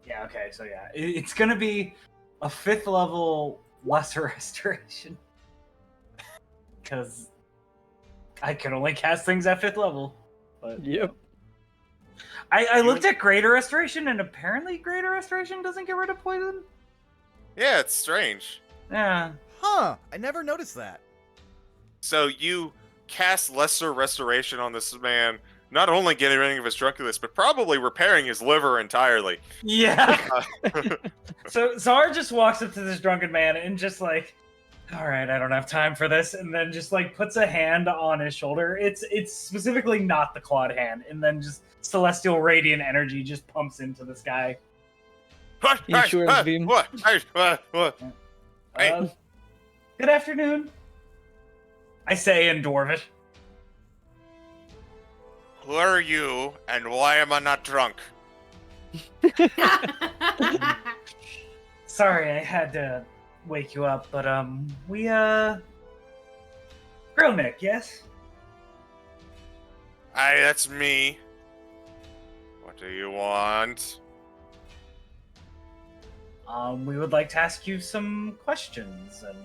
Yeah, okay, so yeah. It's gonna be a 5th level lesser restoration. Because I can only cast things at 5th level. But Yep. I looked at greater restoration, and apparently greater restoration doesn't get rid of poison. Yeah, it's strange. Yeah. Huh, I never noticed that. So you cast Lesser Restoration on this man, not only getting rid of his drunkenness, but probably repairing his liver entirely. Yeah. So Zara just walks up to this drunken man and just like, all right, I don't have time for this, and then just like puts a hand on his shoulder. It's specifically not the clawed hand, and then just celestial radiant energy just pumps into this guy. Insurance beam. What? Hey. Good afternoon. I say in Dwarvish. Who are you, and why am I not drunk? Sorry, I had to wake you up, but we Grillnick, yes? Aye, that's me. What do you want? We would like to ask you some questions and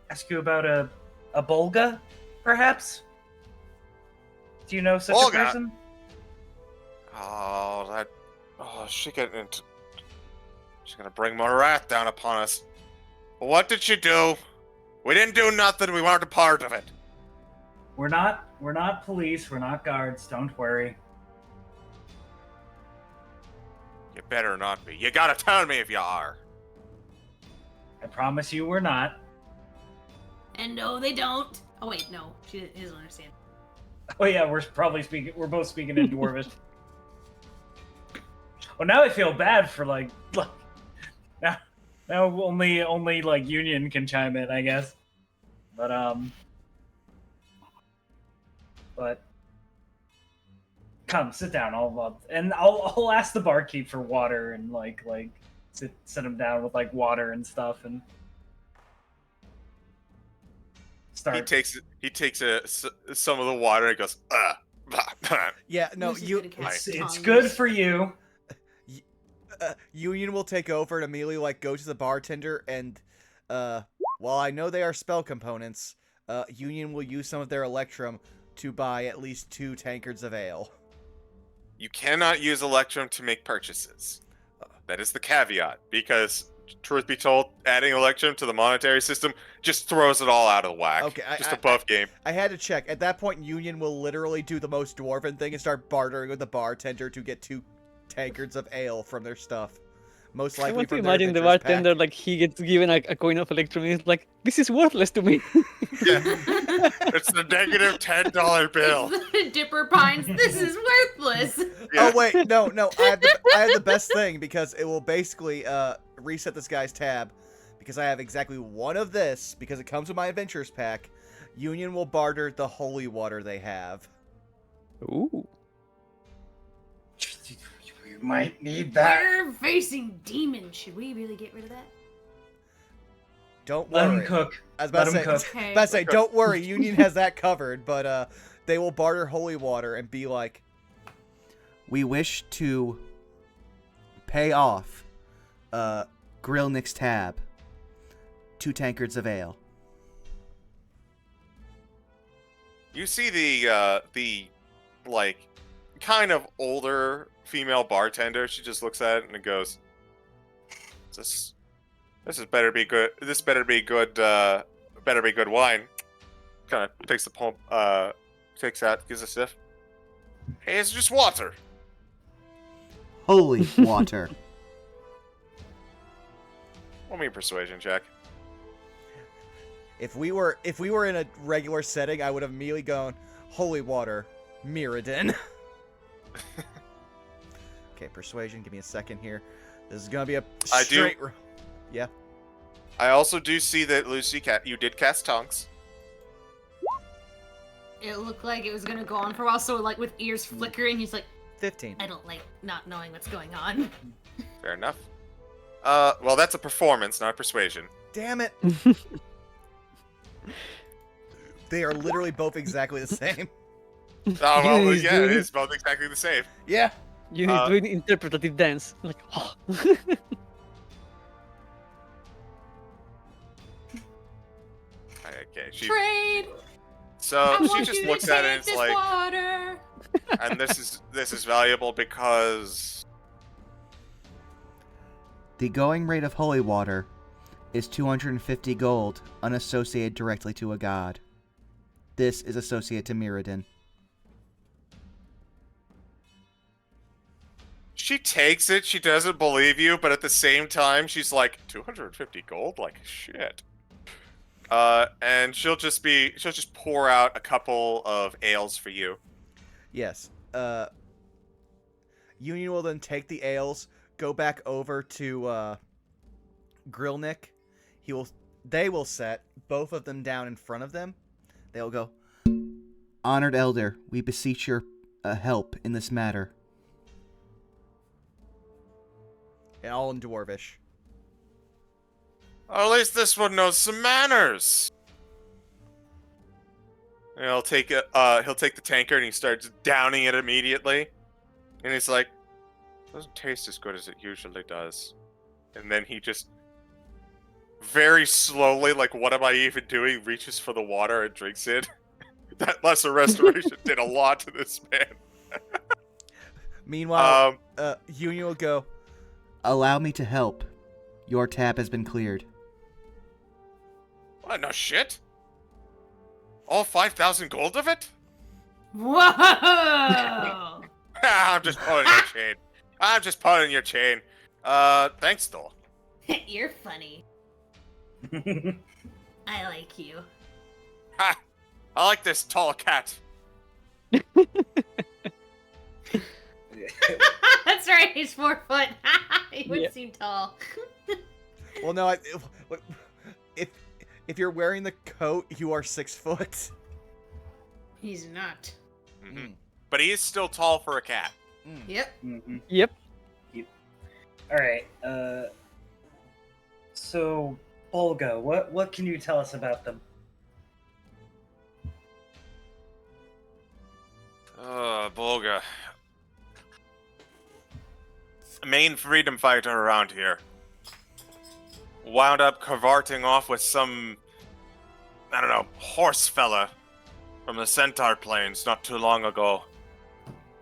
ask you about a Bolga, perhaps? Do you know such Bolga? a person? She's gonna bring more wrath down upon us. What did she do? We didn't do nothing. We weren't a part of it. We're not police. We're not guards. Don't worry. You better not be. You gotta tell me if you are. I promise you, we're not. And no, they don't. Oh wait, no, she doesn't understand. Oh yeah, we're both speaking in Dwarvish. Well, now I feel bad for like now only like Union can chime in, I guess. But come sit down. I'll ask the barkeep for water and like sit him down with like water and stuff and start. He takes some of the water and goes, Yeah, no, Lucy's you. gonna cast It's tongues. good for you. Union will take over and immediately like go to the bartender and while I know they are spell components, Union will use some of their Electrum to buy at least 2 tankards of ale. You cannot use Electrum to make purchases. That is the caveat, because truth be told, adding Electrum to the monetary system just throws it all out of whack. Okay, just a buff game. I had to check. At that point, Union will literally do the most dwarven thing and start bartering with the bartender to get 2 tankards of ale from their stuff. Most I likely want to from their imagine the adventurous bartender, pack. like, he gets given a coin of Electrum and he's like, this is worthless to me. Yeah. It's the negative $10 bill. It's the Dipper Pines. This is worthless. Yeah. Oh wait, no, I have the best thing because it will basically reset this guy's tab because I have exactly 1 of this because it comes with my adventures pack. Union will barter the holy water they have. Ooh. You might need that. We're facing demons. Should we really get rid of that? Don't Let worry. him cook. I was about Let to him say, cook. Okay. about to say, don't worry, Union has that covered, but they will barter holy water and be like, We wish to pay off Grillnick's tab. 2 tankards of ale. You see the like kind of older female bartender. She just looks at it and goes, "This is better be good. This better be good. Better be good wine." Kind of takes the pump. Takes that, gives a sniff. Hey, it's just water. Holy water. Roll me a persuasion check. if we were in a regular setting, I would have immediately gone, holy water, Mirrodin. Okay, persuasion, give me a second here. This is gonna be a I do- straight... Yeah. I also do see that Lucy, you did cast tongues. It looked like it was gonna go on for a while, so like with ears flickering, he's like, 15. I don't like not knowing what's going on. Fair enough. Well, that's a performance, not a persuasion. Damn it. They are literally both exactly the same. Oh, well, He's yeah, it doing- is both exactly the same. Yeah. You need doing interpretative dance. Like, oh. Okay, Trade. so I she want just you looks to at it take and it's this like, water. and this is valuable because The going rate of holy water is 250 gold, unassociated directly to a god. This is associated to Mirrodin. She takes it. She doesn't believe you, but at the same time, she's like, 250 gold? Like, shit. And she'll just pour out a couple of ales for you. Yes. Union will then take the ales, go back over to Grillnick. They will set both of them down in front of them. They'll go, Honored Elder, we beseech your help in this matter. and all in Dwarvish. At least this one knows some manners. And he'll take the tanker and he starts downing it immediately. And he's like, doesn't taste as good as it usually does. And then he just very slowly, like, what am I even doing? Reaches for the water and drinks it. That lesser restoration did a lot to this man. Meanwhile, Union will go, Allow me to help. Your tab has been cleared. What, no shit? All 5,000 gold of it? Whoa! I'm just pulling your chain. I'm just pulling your chain. Thanks, though. You're funny. I like you. Ha! I like this tall cat. That's right, he's 4 foot. He would seem tall. well, no, if you're wearing the coat, you are 6 foot. He's not. Mm-hmm. But he is still tall for a cat. Yep. Mm-hmm. Yep. All right. So, Olga, what can you tell us about them? Bolga. Main freedom fighter around here. Wound up cavorting off with some, I don't know, horse fella from the Centaur Plains not too long ago.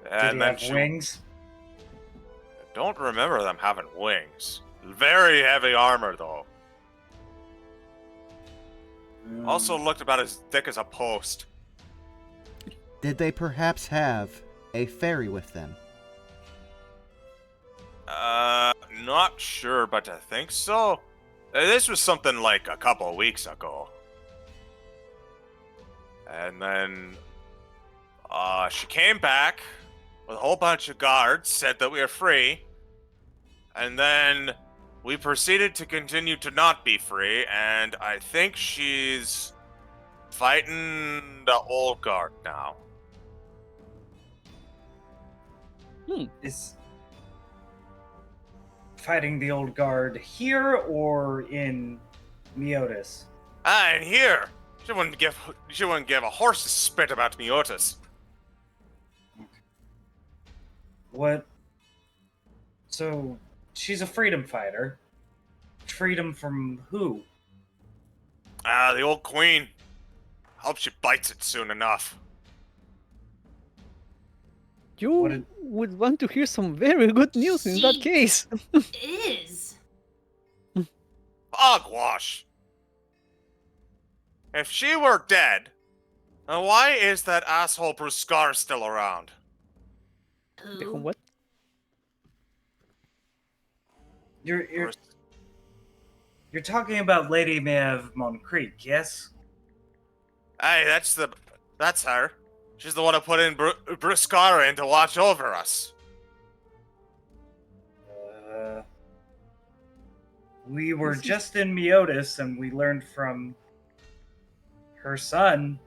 Did he have wings? I don't remember them having wings. Very heavy armor, though. Also looked about as thick as a post. Did they perhaps have a fairy with them? Not sure, but I think so. This was something like a couple of weeks ago. And then, she came back with a whole bunch of guards, said that we were free. And then we proceeded to continue to not be free, and I think she's fighting the old guard now. Is fighting the old guard here or in Miotis? And here, she wouldn't give a horse's spit about Miotis. What? So she's a freedom fighter. Freedom from who? The old queen. Hope she bites it soon enough. You would want to hear some very good news in that case. Is. Hogwash. If she were dead, then why is that asshole Bruscar still around? Who? What? You're talking about Lady Maeve Moncrique, yes? Hey, that's her. She's the one who put in Bruscar in to watch over us. We were just in Miotis and we learned from her son,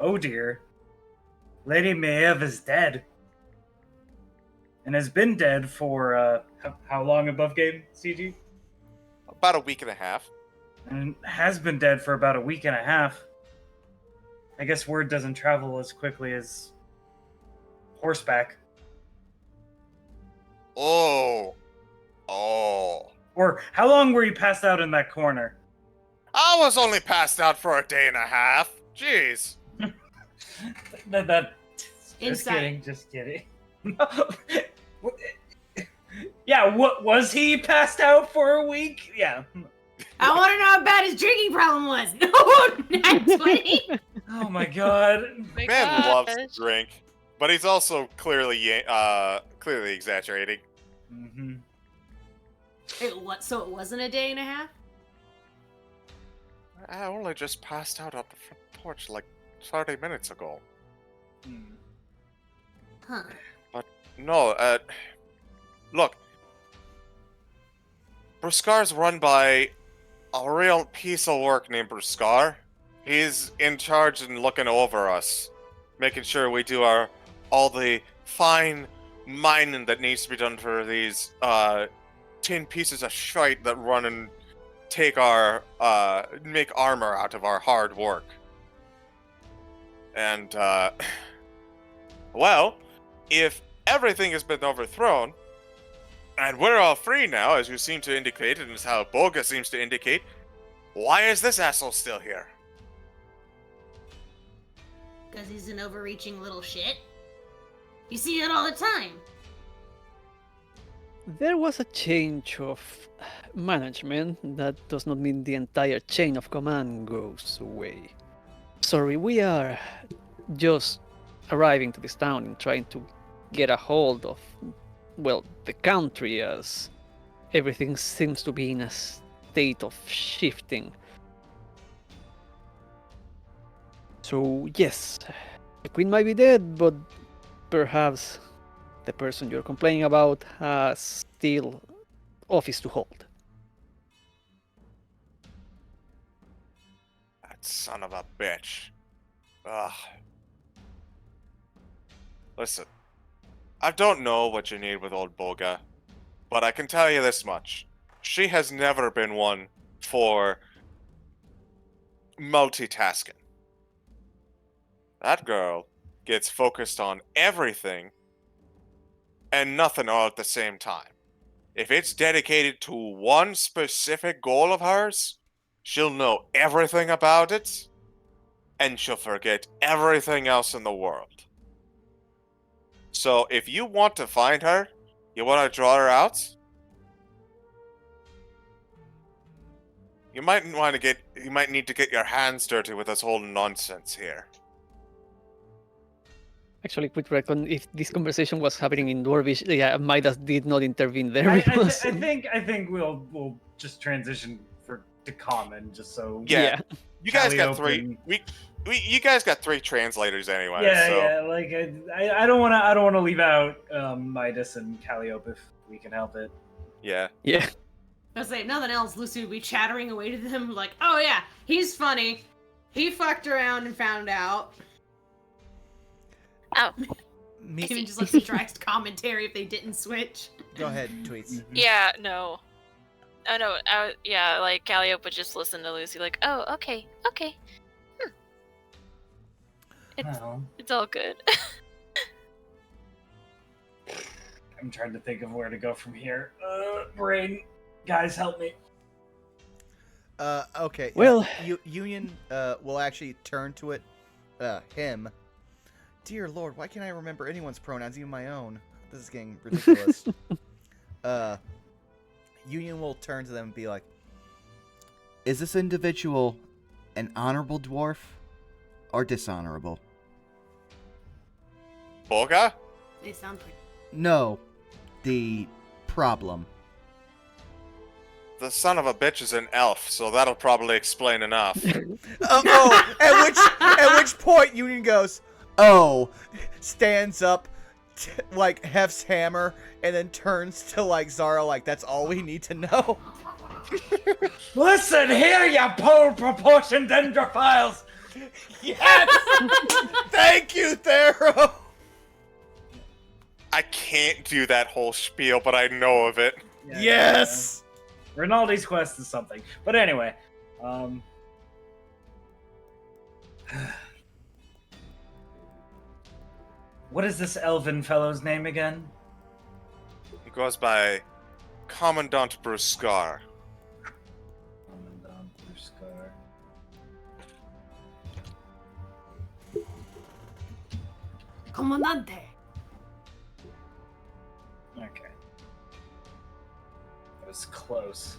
oh dear, Lady Maeve is dead. And has been dead for, how long above game, CG? About a week and a half. And has been dead for about a week and a half. I guess word doesn't travel as quickly as horseback. Oh. Or how long were you passed out in that corner? I was only passed out for a day and a half. Jeez. Just kidding. Yeah, what was he passed out for a week? Yeah. I want to know how bad his drinking problem was. No, not 20. Oh my god. My Man loves gosh. to drink, but he's also clearly exaggerating. Mm-hmm. What? So it wasn't a day and a half? I only just passed out up the front porch like 30 minutes ago. Huh. No, look. Bruscar's run by a real piece of work named Bruscar. He's in charge and looking over us, making sure we do all the fine mining that needs to be done for these 10 pieces of shite that run and take make armor out of our hard work. And well, if everything has been overthrown, and we're all free now, as you seem to indicate, and as how Bolga seems to indicate, why is this asshole still here? Because he's an overreaching little shit. You see it all the time. There was a change of management. That does not mean the entire chain of command goes away. Sorry, we are just arriving to this town and trying to get a hold of, well, the country, as everything seems to be in a state of shifting. So, yes, the queen might be dead, but perhaps the person you're complaining about has still office to hold. That son of a bitch. Ugh. Listen, I don't know what you need with old Bolga, but I can tell you this much. She has never been one for multitasking. That girl gets focused on everything and nothing all at the same time. If it's dedicated to one specific goal of hers, she'll know everything about it, and she'll forget everything else in the world. So if you want to find her, you want to draw her out, you might need to get your hands dirty with this whole nonsense here. Actually, quick recon, if this conversation was happening in Dwarvish, yeah, Midas did not intervene there. I because- think we'll just transition to common, just so. Yeah. You guys got Calliope three. You guys got 3 translators anyway. Yeah, so. yeah. Like I don't want to leave out Midas and Calliope if we can help it. Yeah. Yeah. I was like, nothing else. Lucy would be chattering away to them like, oh yeah, he's funny. He fucked around and found out. Oh, Even just like some direct commentary if they didn't switch. Go ahead, tweets. yeah, no. Oh no, yeah, like Calliope would just listen to Lucy like, oh, okay. Well, It's all good. I'm trying to think of where to go from here. Brain, guys, help me. Okay. Well- Union will actually turn to it. Him. Dear Lord, why can't I remember anyone's pronouns, even my own? This is getting ridiculous. Union will turn to them and be like, Is this individual an honorable dwarf or dishonorable? Bolga? They sound pretty. No, the problem. The son of a bitch is an elf, so that'll probably explain enough. at which point Union goes, oh, stands up, like hefts hammer, and then turns to like Zara, like that's all we need to know. Listen here, you poor proportioned dendrophiles. Yes, thank you, Thero. I can't do that whole spiel, but I know of it. Yeah, Yes. Rinaldi's quest is something. But anyway, what is this elven fellow's name again? He goes by Commandant Bruscar. Commandant Bruscar. Comandante. Okay. That was close.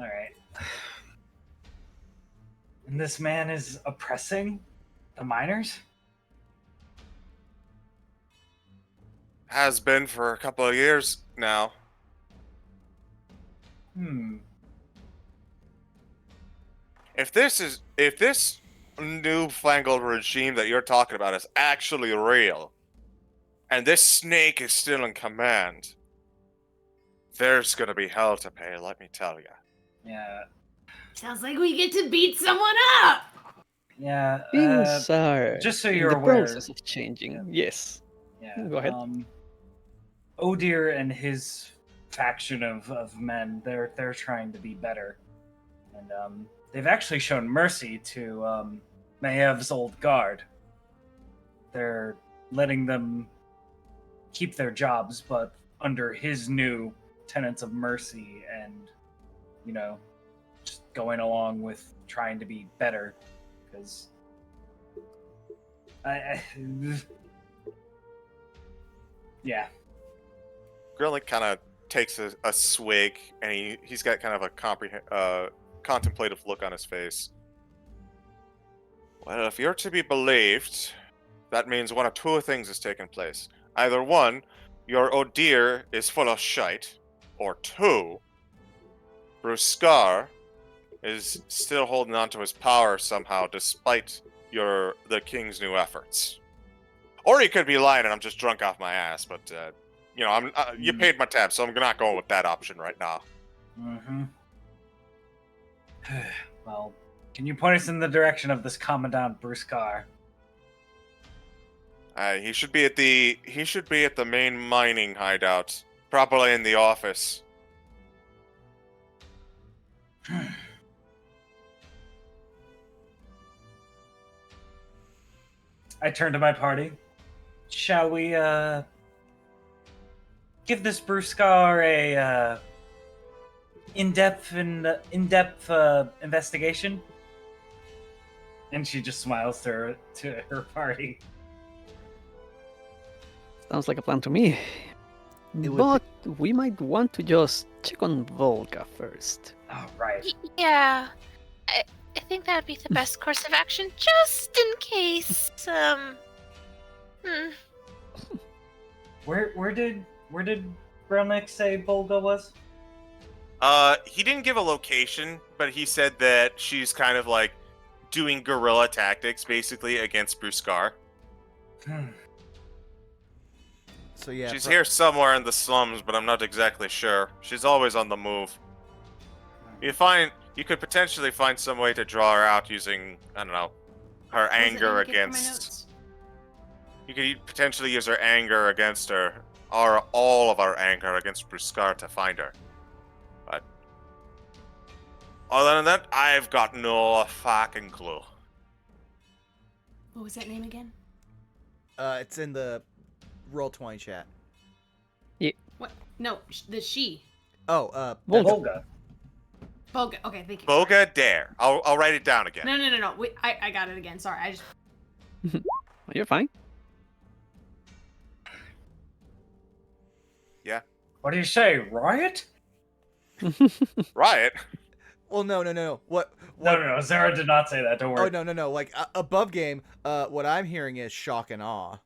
All right. And this man is oppressing the miners? Has been for a couple of years now. If this newfangled regime that you're talking about is actually real, and this snake is still in command, there's gonna be hell to pay, let me tell you. Yeah. Sounds like we get to beat someone up. Yeah. Things are just so in you're the aware. process of changing. Yes. Yeah. Go ahead. Odir and his faction of men, they're trying to be better. And they've actually shown mercy to Mayev's old guard. They're letting them keep their jobs, but under his new tenets of mercy and, you know, just going along with trying to be better. Because yeah. Grillick kind of takes a swig, and he's got kind of a contemplative look on his face. Well, if you're to be believed, that means one of two things is taking place. Either one, your Odir is full of shite, or two, Bruscar is still holding on to his power somehow, despite the king's new efforts. Or he could be lying, and I'm just drunk off my ass. But you know, you paid my tab, so I'm not going with that option right now. Mm-hmm. Well, can you point us in the direction of this Commandant Bruscar? He should be at the main mining hideout, probably in the office. I turn to my party. Shall we give this Bruscar a in-depth investigation? And she just smiles to her party. Sounds like a plan to me. It would But we might want to just check on Volga first. Oh, right. Yeah, I think that would be the best course of action, just in case. Where did Gromnik say Volga was? He didn't give a location, but he said that she's kind of like doing guerrilla tactics, basically, against Bruscar. So yeah, She's here somewhere in the slums, but I'm not exactly sure. She's always on the move. You could potentially find some way to draw her out using, I don't know, her anger against. You could potentially use her anger against her, or all of our anger against Bruscar to find her. But other than that, I've got no fucking clue. What was that name again? It's in the Roll20 chat. What? No, the she. Oh, Volga. Volga. Okay, thank you. Volga Dare. I'll write it down again. No. Wait, I got it again. Sorry, I just. You're fine. Yeah. What do you say, riot? Riot? Well, no. What? No. Zara did not say that. Don't worry. Oh, no. Like, above game, what I'm hearing is shock and awe.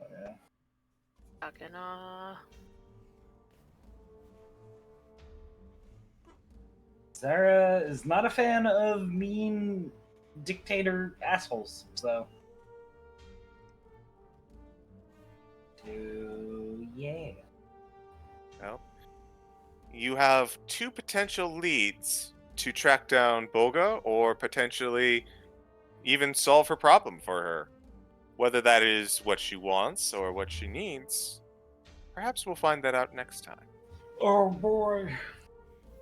Oh, yeah. Fucking Zara is not a fan of mean dictator assholes, so. Yeah. Well, you have two potential leads to track down Boga, or potentially even solve her problem for her. Whether that is what she wants or what she needs, perhaps we'll find that out next time. Oh boy.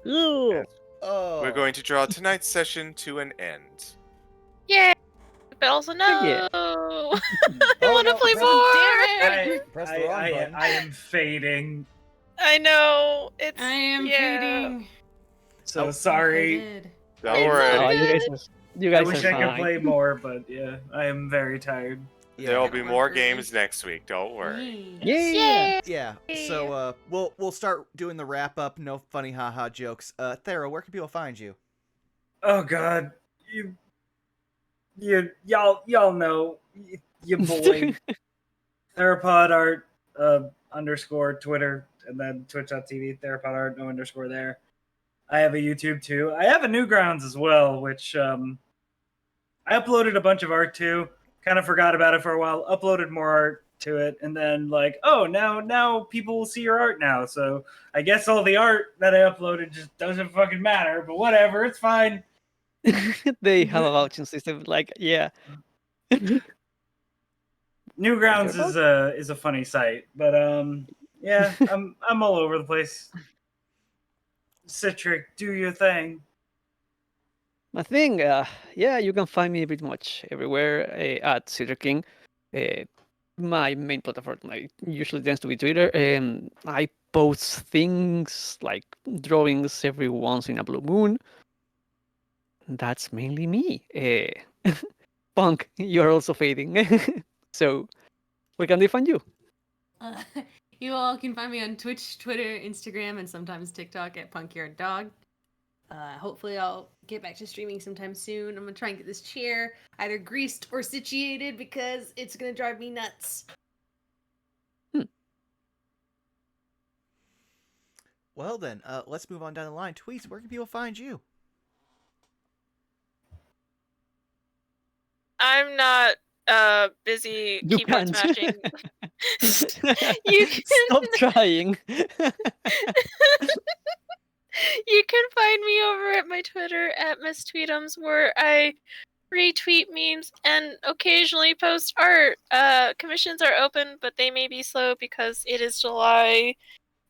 Yes. Oh. We're going to draw tonight's session to an end. yeah. But also no. Yeah. I want to no, play press- more. Press the wrong button. I am fading. I know. It's. I am yeah. fading. So I sorry. did. Don't It's worry. Oh, okay. you guys I are wish I fine. could play more, but yeah, I am very tired. Yeah. There'll be That'll more work for me. games next week. Don't worry. Yeah. Yeah. So we'll start doing the wrap up. No funny haha jokes. Thera, where can people find you? Oh God, y'all know you boy Therapod Art underscore Twitter, and then twitch.tv Therapod Art, no underscore there. I have a YouTube too. I have a Newgrounds as well, which I uploaded a bunch of art to. Kind of forgot about it for a while. Uploaded more art to it, and then like, oh, now people will see your art now. So I guess all the art that I uploaded just doesn't fucking matter. But whatever, it's fine. They have a vouching system. Like, yeah. Newgrounds is a funny site, but yeah, I'm all over the place. Citric, do your thing. My thing, yeah, you can find me pretty much everywhere at Cedar King. My main platform usually tends to be Twitter, and I post things like drawings every once in a blue moon. That's mainly me. Punk, you're also fading. So, where can they find you? You all can find me on Twitch, Twitter, Instagram, and sometimes TikTok at punkyarddog. Hopefully I'll get back to streaming sometime soon. I'm gonna try and get this chair either greased or situated because it's gonna drive me nuts. Well then, let's move on down the line. Tweets, where can people find you? I'm not busy You keyboard can't. smashing. You can Stop trying. you can find me over at my Twitter at Miss Tweetums, where I retweet memes and occasionally post art. Commissions are open, but they may be slow because it is July,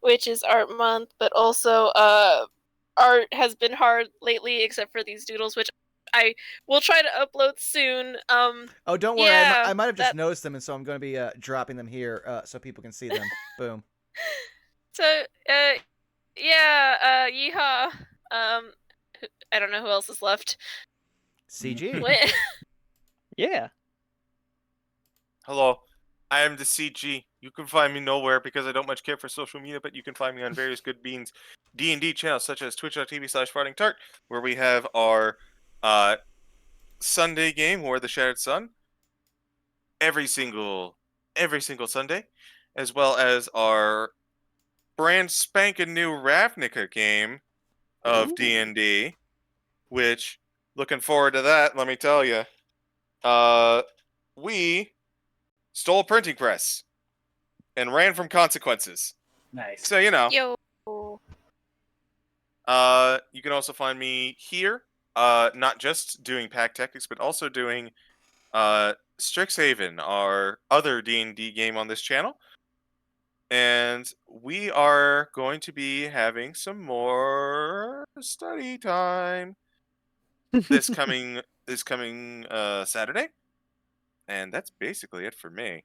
which is art month, but also art has been hard lately, except for these doodles, which I will try to upload soon. Oh, don't worry. Yeah, I might have just noticed them, and so I'm going to be dropping them here so people can see them. Boom. So, yeah, yeehaw. I don't know who else is left. CG. Wait. Yeah. Hello, I am the CG. You can find me nowhere because I don't much care for social media, but you can find me on various Good Beans D&D channels such as twitch.tv/fartingtart, where we have our Sunday game, War of the Shattered Sun, every single Sunday, as well as our brand spanking new Ravnica game of Ooh. D&D, which, looking forward to that, let me tell you. We stole a printing press and ran from consequences. Nice. So, you know. Yo. You can also find me here, not just doing Pact Tactics, but also doing Strixhaven, our other D&D game on this channel. And we are going to be having some more study time this coming Saturday. And that's basically it for me.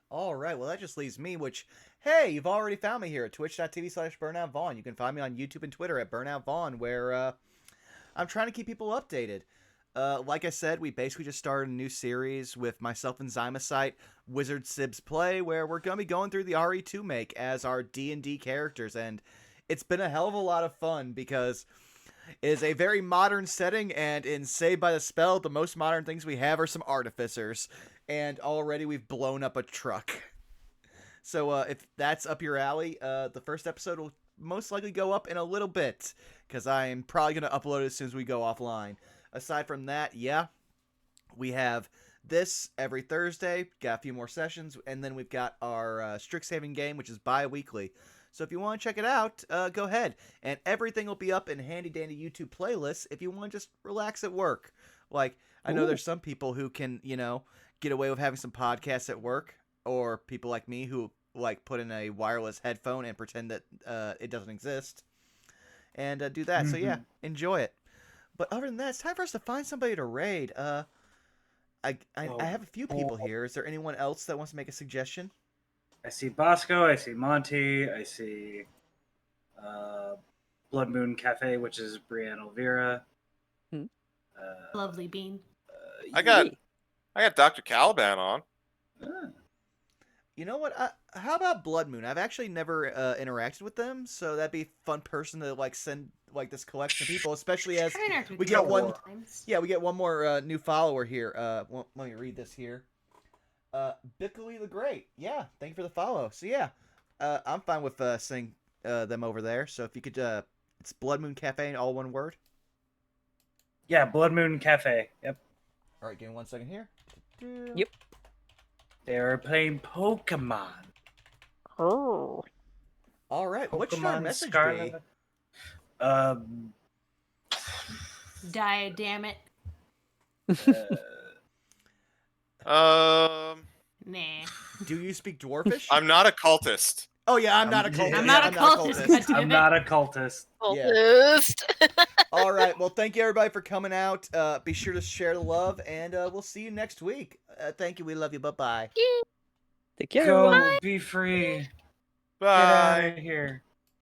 All right, well, that just leaves me, which, hey, you've already found me here at twitch.tv/BurnoutVaughn. You can find me on YouTube and Twitter at BurnoutVaughn, where I'm trying to keep people updated. Like I said, we basically just started a new series with myself and Zymosite, Wizard Sibs Play, where we're going to be going through the RE2 make as our D&D characters, and it's been a hell of a lot of fun because it is a very modern setting, and in Saved by the Spell, the most modern things we have are some artificers, and already we've blown up a truck. So if that's up your alley, the first episode will most likely go up in a little bit, because I am probably going to upload it as soon as we go offline. Aside from that, yeah, we have this every Thursday, got a few more sessions, and then we've got our Strixhaven game, which is bi-weekly. So if you want to check it out, go ahead. And everything will be up in handy-dandy YouTube playlists if you want to just relax at work. Like, I know there's some people who can, get away with having some podcasts at work, or people like me who, put in a wireless headphone and pretend that it doesn't exist, and do that. So yeah, enjoy it. But other than that, it's time for us to find somebody to raid. I have a few people here. Is there anyone else that wants to make a suggestion? I see Bosco, I see Monty, I see Blood Moon Cafe, which is Brianne Elvira. Lovely bean. I got I got Dr. Caliban on. You know what? How about Blood Moon? I've actually never interacted with them, so that'd be a fun person to like send like this collection of people, especially as I've interacted with we you get a one. couple times. Yeah, we get one more new follower here. Let me read this here. Bickley the Great. Yeah, thank you for the follow. So yeah, I'm fine with sending them over there. So if you could, it's Blood Moon Cafe, all one word. Yeah, Blood Moon Cafe. Yep. All right, give me 1 second here. Yep. They are playing Pokemon. Oh. All right, what should our Pokemon message be? Scarlet. Die, damn it. Nah. Do you speak Dwarfish? I'm not a cultist. Oh yeah, I'm not a I'm- cultist. I'm Yeah, not a cultist. goddammit. I'm not a cultist. Yeah. Cultist. All right. Well, thank you everybody for coming out. Be sure to share the love, and we'll see you next week. Thank you. We love you. Bye bye. Take care. Go everyone. be free. Get Bye. out of here.